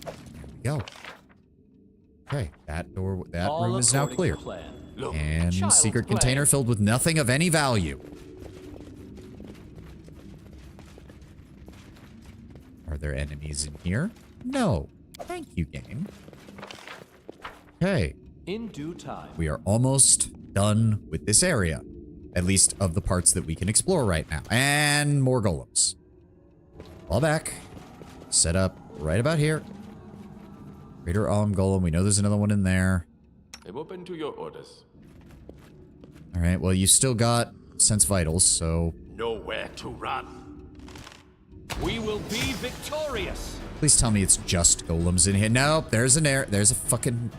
There we go. Okay, that door, that All room is now according clear. to plan. And Child's secret play. container filled with nothing of any value. Are there enemies in here? No. Thank you, game. Okay. In due time. We are almost done with this area. At least of the parts that we can explore right now. And more golems. Fall back. Set up right about here. Greater Golem. We know there's another one in there. I'm open to your orders. Alright, well, you still got Sense Vitals, so... Nowhere to run. We will be victorious. Please tell me it's just golems in here. Nope, there's an air. There's a fucking...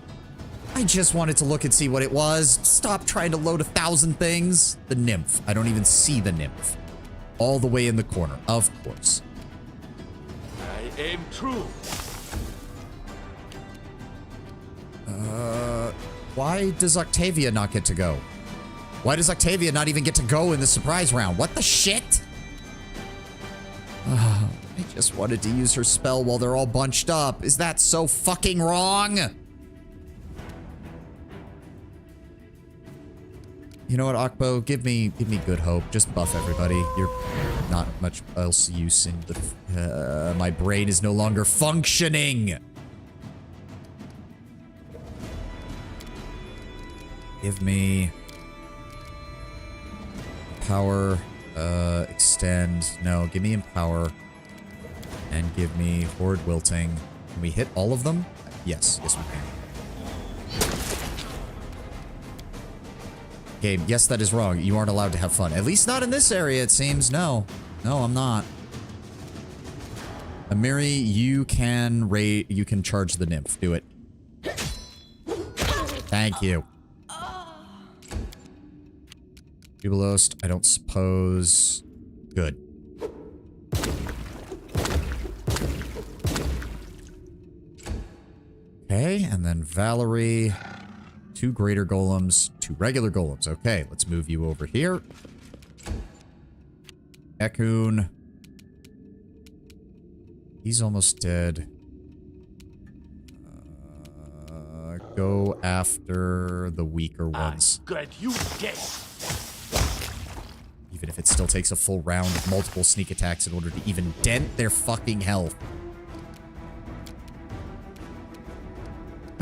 I just wanted to look and see what it was. Stop trying to load 1,000 things. The nymph. I don't even see the nymph. All the way in the corner, of course. I aim true. Why does Octavia not get to go? Why does Octavia not even get to go in the surprise round? What the shit? I just wanted to use her spell while they're all bunched up. Is that so fucking wrong? You know what, Akbo? Give me good hope. Just buff everybody. You're not much else use in the... my brain is no longer functioning. Give me... Power, extend. No, give me Empower. And give me Horde Wilting. Can we hit all of them? Yes, yes we can. Game, yes, that is wrong. You aren't allowed to have fun. At least not in this area, it seems. No. No, I'm not. Amiri, you can charge the nymph. Do it. Thank you. Jubilost, I don't suppose... Good. Okay, and then Valerie. 2 greater golems, 2 regular golems. Okay, let's move you over here. Ekun. He's almost dead. Go after the weaker ones. Good, you dead. Even if it still takes a full round of multiple sneak attacks in order to even dent their fucking health.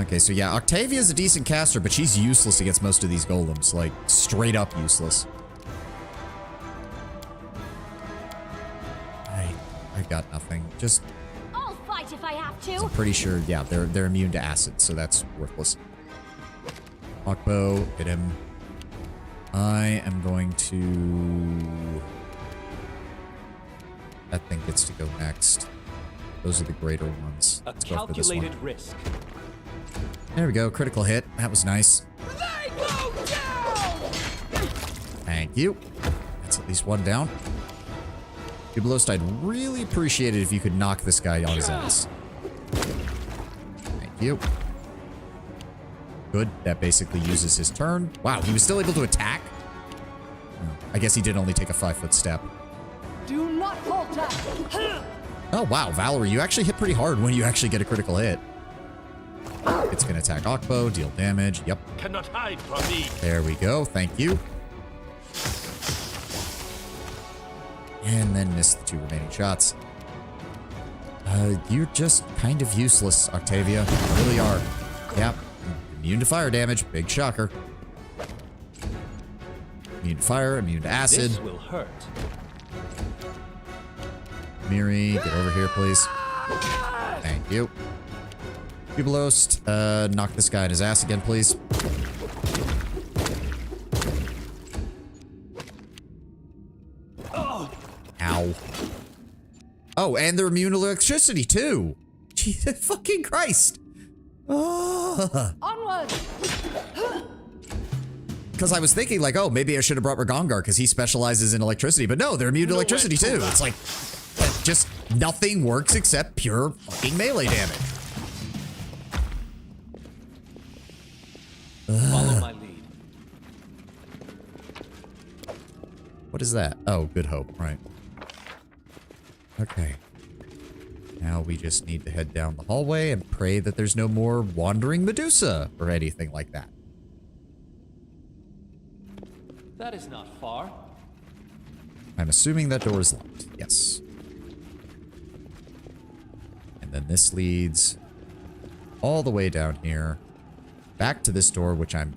Okay, so yeah, Octavia's a decent caster, but she's useless against most of these golems. Like, straight up useless. I've got nothing. Just... I'll fight if I have to. I'm pretty sure, yeah, they're immune to acid, so that's worthless. Hawkbow, hit him. I am going to... That thing gets to go next. Those are the greater ones. Let's go for this one. Calculated risk. There we go, critical hit. That was nice. They go down! Thank you. That's at least one down. Jubilost, I'd really appreciate it if you could knock this guy on his ass. Thank you. Good. That basically uses his turn. Wow, he was still able to attack? I guess he did only take a 5-foot step. Do not falter! Oh, wow, Valerie, you actually hit pretty hard when you actually get a critical hit. It's going to attack Akbo, deal damage. Yep. Cannot hide from me. There we go. Thank you. And then miss the 2 remaining shots. You're just kind of useless, Octavia. You really are. Yep. Immune to fire damage. Big shocker. Immune to fire, immune to acid. This will hurt. Miri, get over here, please. Thank you. Cubelost, knock this guy in his ass again, please. Ow. Oh, and they're immune to electricity, too. Jesus fucking Christ. Onward! Because I was thinking, like, oh, maybe I should have brought Ragongar because he specializes in electricity. But no, they're immune to electricity, too. It's like, just nothing works except pure fucking melee damage. Follow my lead. What is that? Oh, Good Hope, right. Okay. Now we just need to head down the hallway and pray that there's no more wandering Medusa or anything like that. That is not far. I'm assuming that door is locked. Yes. And then this leads all the way down here. Back to this door, which I'm...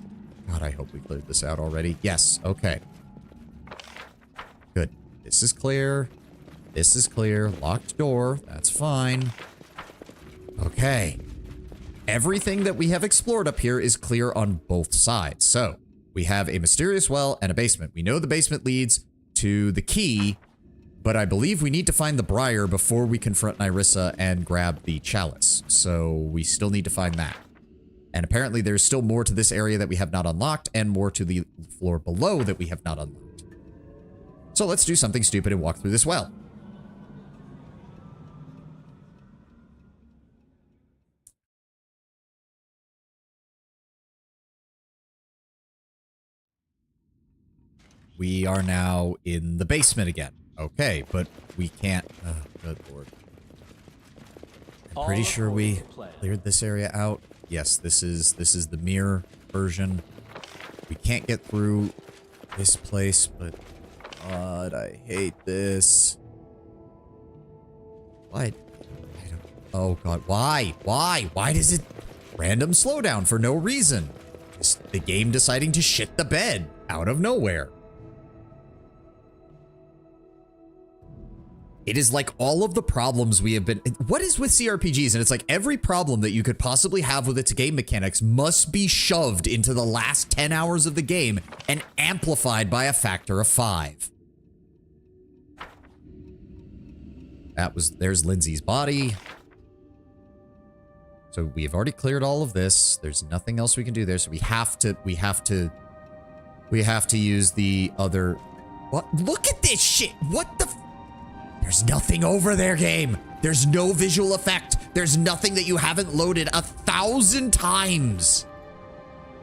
God, I hope we cleared this out already. Yes, okay. Good. This is clear. This is clear. Locked door. That's fine. Okay. Everything that we have explored up here is clear on both sides. So, we have a mysterious well and a basement. We know the basement leads to the key, but I believe we need to find the briar before we confront Nyrissa and grab the chalice. So, we still need to find that. And apparently there's still more to this area that we have not unlocked and more to the floor below that we have not unlocked. So let's do something stupid and walk through this well. We are now in the basement again. Okay, but we can't... Oh, good lord. I'm pretty sure we cleared this area out. Yes, this is the mirror version. We can't get through this place, but God, I hate this. Why? Oh God, why? Why? Why does it random slowdown for no reason? Just the game deciding to shit the bed out of nowhere. It is like all of the problems we have been... What is with CRPGs? And it's like every problem that you could possibly have with its game mechanics must be shoved into the last 10 hours of the game and amplified by a factor of 5. There's Lindsay's body. So we have already cleared all of this. There's nothing else we can do there. So we have to use the other... What? Look at this shit! What the... There's nothing over there, game. There's no visual effect. There's nothing that you haven't loaded 1,000 times.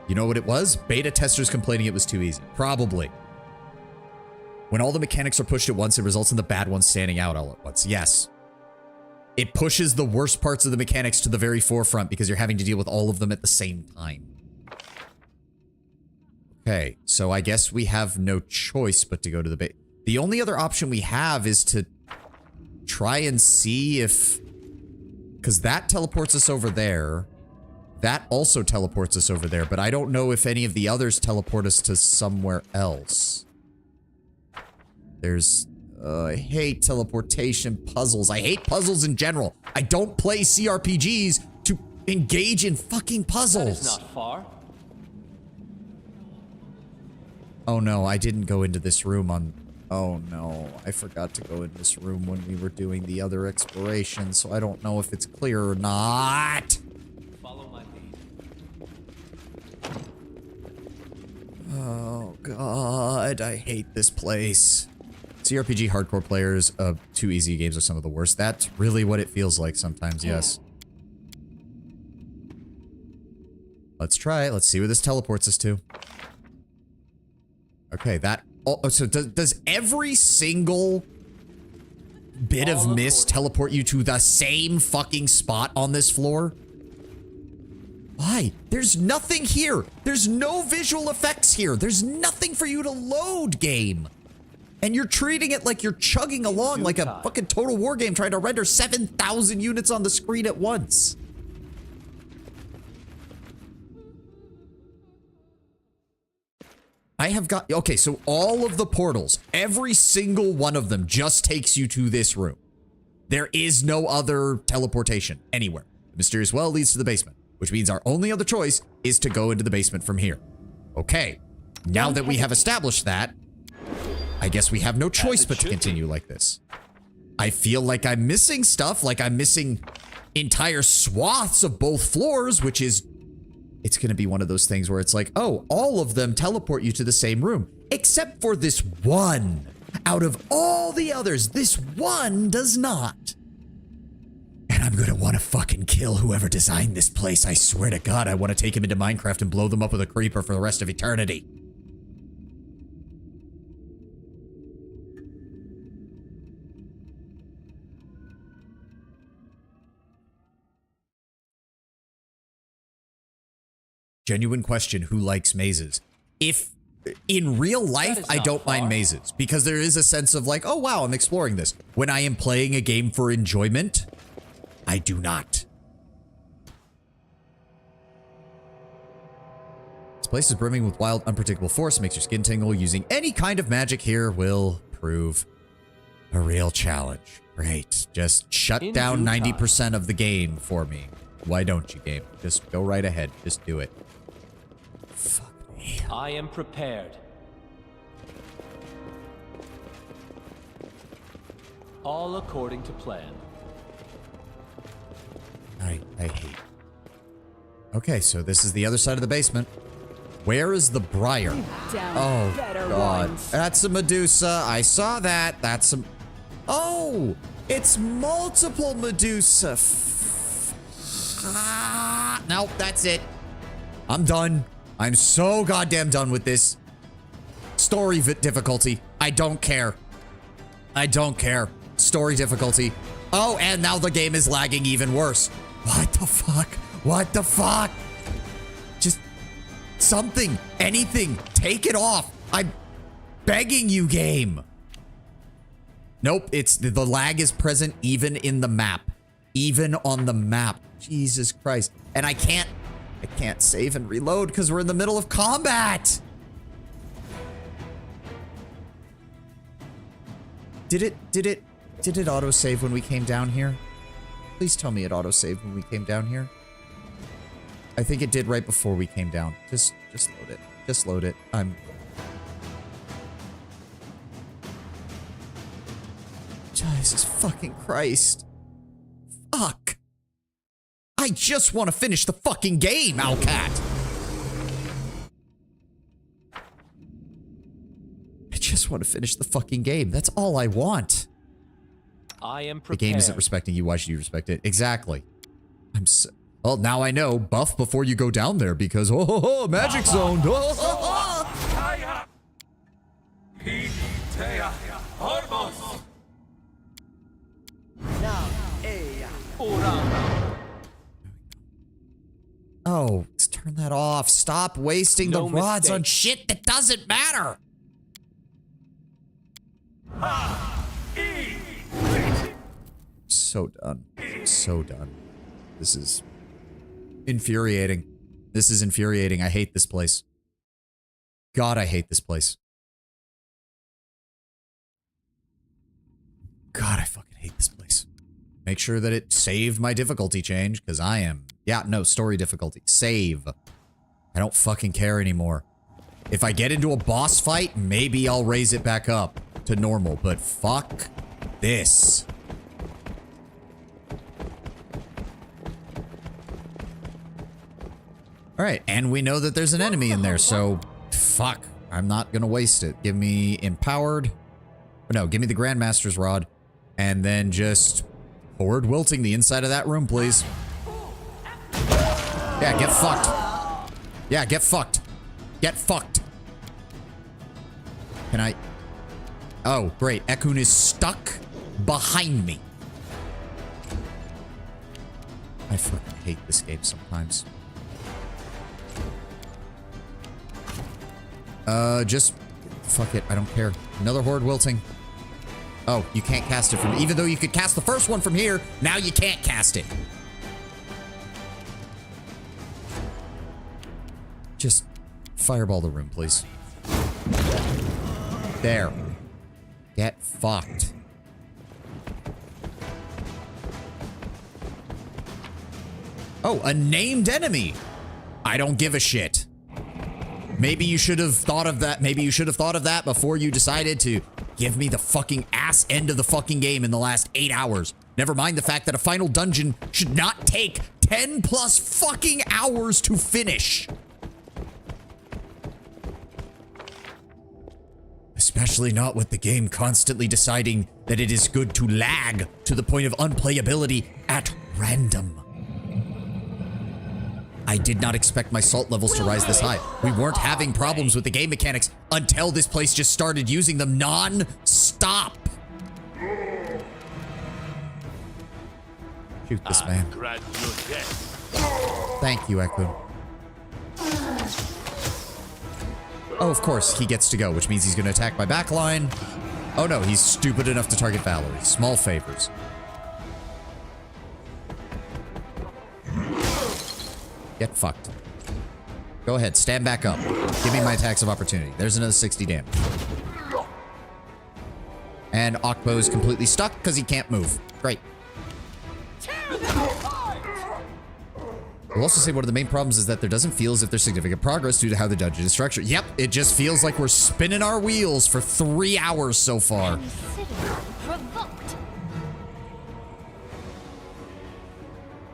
You know what it was? Beta testers complaining it was too easy. Probably. When all the mechanics are pushed at once, it results in the bad ones standing out all at once. Yes. It pushes the worst parts of the mechanics to the very forefront because you're having to deal with all of them at the same time. Okay, so I guess we have no choice but to go to the base. The only other option we have is to try and see if... Because that teleports us over there. That also teleports us over there, but I don't know if any of the others teleport us to somewhere else. There's... I hate teleportation puzzles. I hate puzzles in general. I don't play CRPGs to engage in fucking puzzles. That is not far. Oh no, I didn't go into this room on... Oh no, I forgot to go in this room when we were doing the other exploration, so I don't know if it's clear or not. Follow my lead. Oh god, I hate this place. CRPG hardcore players of too easy games are some of the worst. That's really what it feels like sometimes, yes. Let's try it. Let's see where this teleports us to. Okay, that... Oh, so does every single bit of mist teleport you to the same fucking spot on this floor? Why? There's nothing here. There's no visual effects here. There's nothing for you to load, game. And you're treating it like you're chugging along like a fucking Total War game trying to render 7,000 units on the screen at once. I have got... Okay, so all of the portals, every single one of them just takes you to this room. There is no other teleportation anywhere. The mysterious well leads to the basement, which means our only other choice is to go into the basement from here. Okay, now that we have established that, I guess we have no choice but to continue like this. I feel like I'm missing stuff, like I'm missing entire swaths of both floors, which is... It's gonna be one of those things where it's like, oh, all of them teleport you to the same room, except for this one. Out of all the others, this one does not. And I'm gonna want to fucking kill whoever designed this place. I swear to God, I want to take him into Minecraft and blow them up with a creeper for the rest of eternity. Genuine question, who likes mazes? If in real life, I don't mind mazes because there is a sense of like, oh wow, I'm exploring this. When I am playing a game for enjoyment, I do not. This place is brimming with wild, unpredictable force, makes your skin tingle. Using any kind of magic here will prove a real challenge. Great. Just shut down 90% of the game for me. Why don't you, game? Just go right ahead. Just do it. Fuck me. I am prepared. All according to plan. I hate. Okay, so this is the other side of the basement. Where is the briar? Oh, God. That's a Medusa. I saw that. That's some... Oh! It's multiple Medusa. Nope, that's it. I'm done. I'm so goddamn done with this. Story difficulty. I don't care. I don't care. Story difficulty. Oh, and now the game is lagging even worse. What the fuck? What the fuck? Just something, anything, take it off. I'm begging you, game. Nope, it's the lag is present even in the map. Even on the map. Jesus Christ. And I can't save and reload because we're in the middle of combat. Did it autosave when we came down here? Please tell me it autosaved when we came down here. I think it did right before we came down. Just load it. Just load it. Jesus fucking Christ. Fuck. I just want to finish the fucking game, Owlcat. I just want to finish the fucking game. That's all I want. I am prepared. The game isn't respecting you. Why should you respect it? Exactly. I'm so... Well, now I know. Buff before you go down there because... Oh, magic zone. Oh, let's turn that off. Stop wasting the rods on shit that doesn't matter. So done. So done. This is infuriating. This is infuriating. I hate this place. God, I hate this place. God, I fucking hate this place. Make sure that it saved my difficulty change, because I am... Yeah, no, story difficulty. Save. I don't fucking care anymore. If I get into a boss fight, maybe I'll raise it back up to normal, but fuck this. Alright, and we know that there's an enemy in there, so fuck. I'm not gonna waste it. Give me Empowered. No, give me the Grandmaster's Rod. And then just forward wilting the inside of that room, please. Yeah, get fucked. Yeah, get fucked. Get fucked. Can I? Oh, great. Ekun is stuck behind me. I fucking hate this game sometimes. Just fuck it. I don't care. Another horde wilting. Oh, you can't cast it from... Even though you could cast the first one from here, now you can't cast it. Just fireball the room, please. There. Get fucked. Oh, a named enemy. I don't give a shit. Maybe you should have thought of that. Maybe you should have thought of that before you decided to give me the fucking ass end of the fucking game in the last 8 hours. Never mind the fact that a final dungeon should not take 10 plus fucking hours to finish. Especially not with the game constantly deciding that it is good to lag to the point of unplayability at random. I did not expect my salt levels to rise this high. We weren't having problems with the game mechanics until this place just started using them non-stop. Shoot this man. Thank you, Ekun. Oh, of course, he gets to go, which means he's going to attack my back line. Oh no, he's stupid enough to target Valerie. Small favors. Get fucked. Go ahead, stand back up. Give me my attacks of opportunity. There's another 60 damage. And Okbo is completely stuck because he can't move. Great. I'll also say one of the main problems is that there doesn't feel as if there's significant progress due to how the dungeon is structured. Yep, it just feels like we're spinning our wheels for 3 hours so far.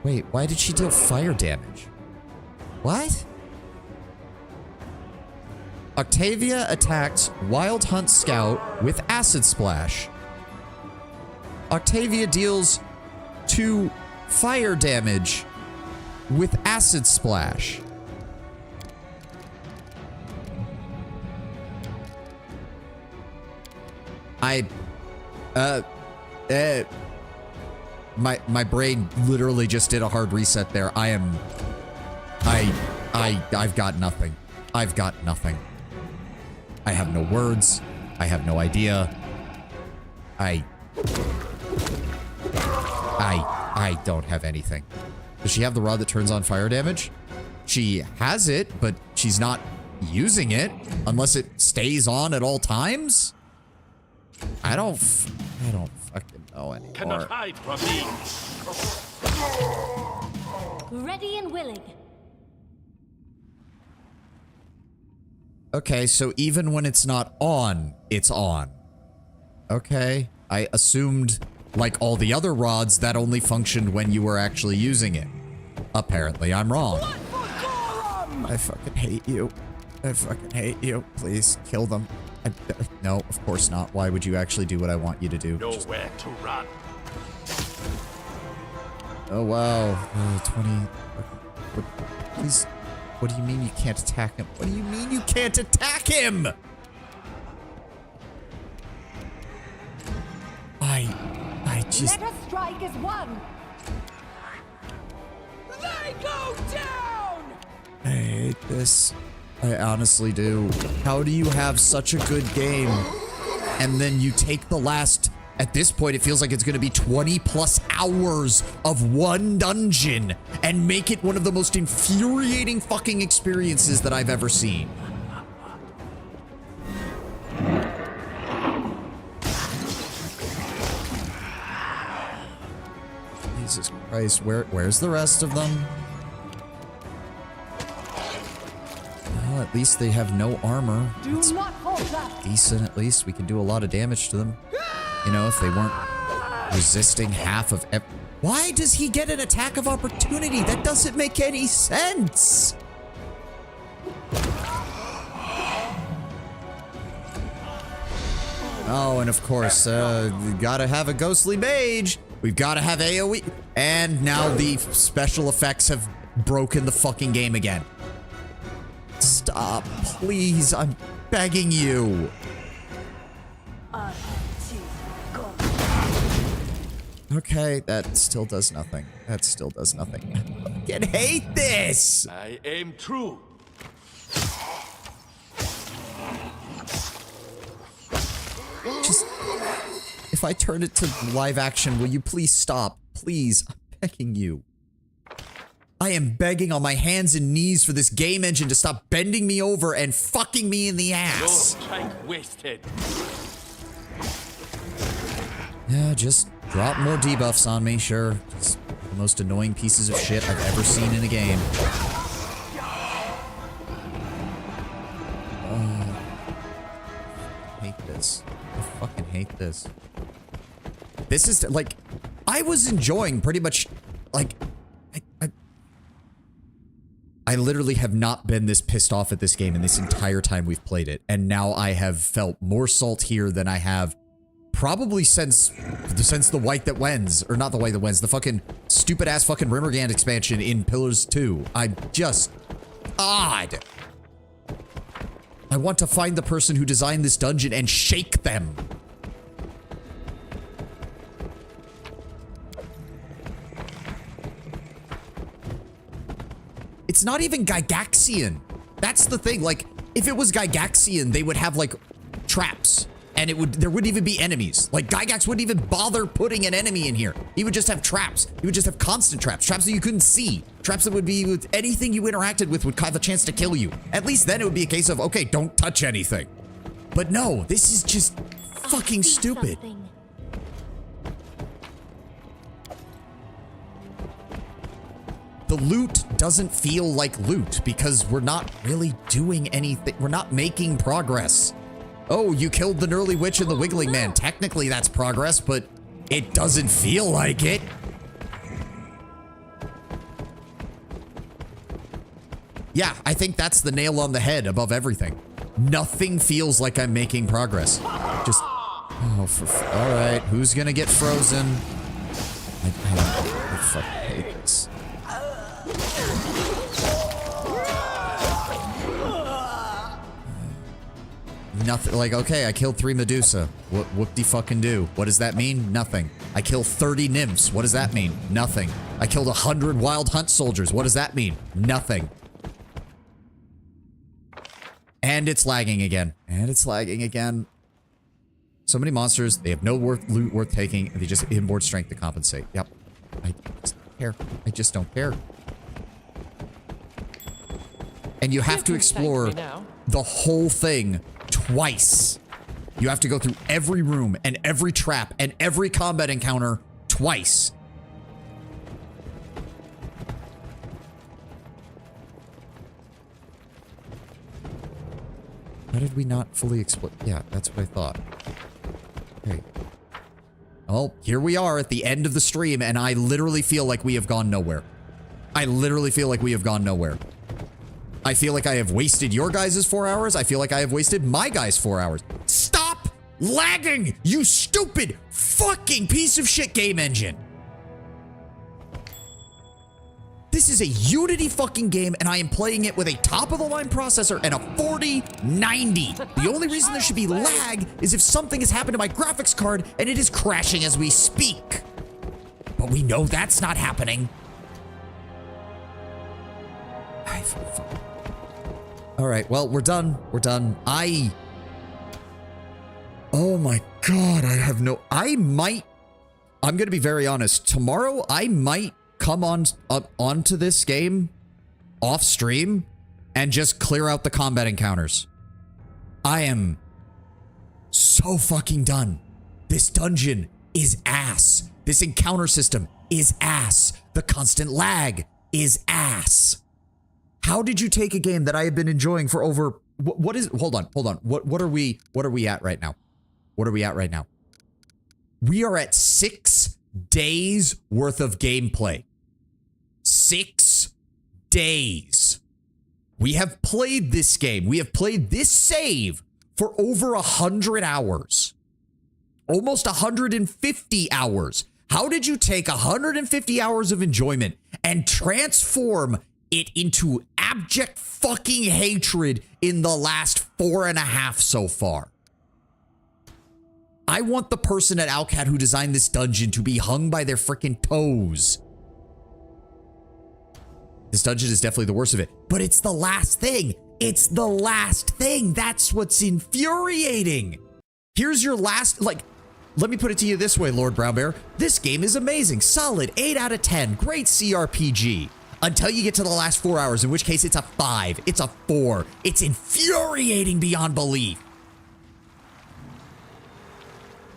Wait, why did she deal fire damage? What? Octavia attacked Wild Hunt Scout with Acid Splash. Octavia deals 2 fire damage with Acid Splash. My brain literally just did a hard reset there. I've got nothing. I've got nothing. I have no words. I have no idea. I don't have anything. Does she have the rod that turns on fire damage? She has it, but she's not using it unless it stays on at all times. I don't fucking know anymore. Cannot hide from me. Ready and willing. Okay, so even when it's not on, it's on. Okay, I assumed, like all the other rods, that only functioned when you were actually using it. Apparently, I'm wrong. I fucking hate you. I fucking hate you. Please, kill them. No, of course not. Why would you actually do what I want you to do? Nowhere to run. Oh, wow. 20... Please... What do you mean you can't attack him? What do you mean you can't attack him? I just... Let us strike as one. They go down! I hate this. I honestly do. How do you have such a good game and then you take the last... At this point, it feels like it's going to be 20 plus hours of one dungeon and make it one of the most infuriating fucking experiences that I've ever seen. Jesus Christ, where's the rest of them? Well, at least they have no armor. It's decent, at least. We can do a lot of damage to them. You know, if they weren't resisting half of why does he get an attack of opportunity? That doesn't make any sense. Oh, and of course, we gotta have a ghostly mage. We've gotta have AoE. And now the special effects have broken the fucking game again. stop. Please, I'm begging you. Okay, that still does nothing. That still does nothing. I fucking hate this! I aim true. Just, if I turn it to live action, will you please stop? Please, I'm begging you. I am begging on my hands and knees for this game engine to stop bending me over and fucking me in the ass. Your strength wasted. Yeah, just drop more debuffs on me, sure. Just the most annoying pieces of shit I've ever seen in a game. I hate this. I fucking hate this. This is, like, I was enjoying pretty much, like, I literally have not been this pissed off at this game in this entire time we've played it. And now I have felt more salt here than I have probably since the White That Wends, or not the White That Wends, the fucking stupid ass fucking Rimmergand expansion in Pillars 2. I'm just odd. I want to find the person who designed this dungeon and shake them. It's not even Gygaxian. That's the thing. Like, if it was Gygaxian, they would have like traps. And there wouldn't even be enemies. Like, Gygax wouldn't even bother putting an enemy in here. He would just have traps. He would just have constant traps. Traps that you couldn't see. Traps that would be with anything you interacted with would have a chance to kill you. At least then it would be a case of, okay, don't touch anything. But no, this is just fucking stupid. The loot doesn't feel like loot because we're not really doing anything. We're not making progress. Oh, you killed the Gnurly Witch and the Wiggling Man. Technically, that's progress, but it doesn't feel like it. Yeah, I think that's the nail on the head above everything. Nothing feels like I'm making progress. Just, oh, all right, who's gonna get frozen? I fucking hate this. Nothing, like, okay, I killed 3 Medusa. What whoop-de-fucking do? What does that mean? Nothing. I killed 30 nymphs. What does that mean? Nothing. I killed 100 wild hunt soldiers. What does that mean? Nothing. And it's lagging again. And it's lagging again. So many monsters, they have no loot worth taking, and they just have inboard strength to compensate. Yep. I just don't care. I just don't care. And you have to explore the whole thing twice. You have to go through every room and every trap and every combat encounter twice. How did we not fully explore? Yeah, that's what I thought. Okay. Well, here we are at the end of the stream, and I literally feel like we have gone nowhere. I literally feel like we have gone nowhere. I feel like I have wasted your guys' 4 hours. I feel like I have wasted my guys' 4 hours. Stop lagging, you stupid fucking piece of shit game engine. This is a Unity fucking game, and I am playing it with a top-of-the-line processor and a 4090. The only reason there should be lag is if something has happened to my graphics card and it is crashing as we speak. But we know that's not happening. All right, well, we're done. We're done. Oh my God, I'm going to be very honest. Tomorrow, I might come onto this game off stream and just clear out the combat encounters. I am so fucking done. This dungeon is ass. This encounter system is ass. The constant lag is ass. How did you take a game that I have been enjoying for over, hold on. What are we at right now? What are we at right now? We are at 6 days worth of gameplay. 6 days. We have played this game. We have played this save for over 100 hours. Almost 150 hours. How did you take 150 hours of enjoyment and transform it into abject fucking hatred in the last 4.5 so far. I want the person at Alcat who designed this dungeon to be hung by their freaking toes. This dungeon is definitely the worst of it, but it's the last thing. It's the last thing. That's what's infuriating. Here's your last, like, let me put it to you this way, Lord Brown Bear. This game is amazing. Solid 8 out of 10. Great CRPG. Until you get to the last 4 hours, in which case it's a 5. It's a 4. It's infuriating beyond belief.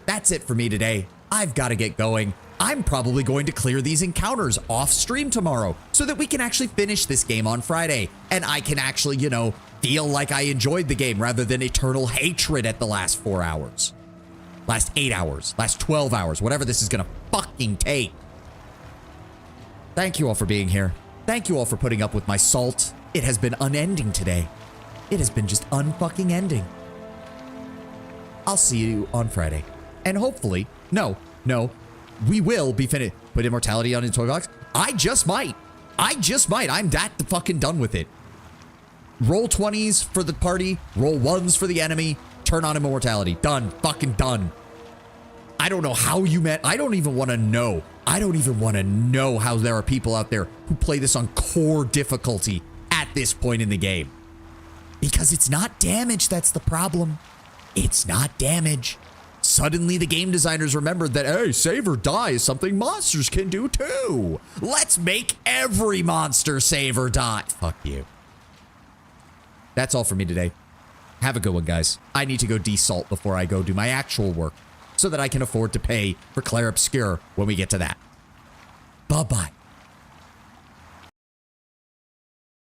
That's it for me today. I've got to get going. I'm probably going to clear these encounters off stream tomorrow so that we can actually finish this game on Friday. And I can actually, you know, feel like I enjoyed the game rather than eternal hatred at the last 4 hours. Last 8 hours. Last 12 hours. Whatever this is going to fucking take. Thank you all for being here. Thank you all for putting up with my salt. It has been unending today. It has been just unfucking ending. I'll see you on Friday. And hopefully, no, we will be finished. Put immortality on a toy box? I just might. I'm that fucking done with it. Roll 20s for the party. Roll 1s for the enemy. Turn on immortality. Done. Fucking done. I don't know how you met. I don't even want to know. I don't even want to know how there are people out there who play this on core difficulty at this point in the game. Because it's not damage that's the problem. It's not damage. Suddenly the game designers remembered that, hey, save or die is something monsters can do too. Let's make every monster save or die. Fuck you. That's all for me today. Have a good one, guys. I need to go desalt before I go do my actual work so that I can afford to pay for Claire Obscure when we get to that. Bye-bye.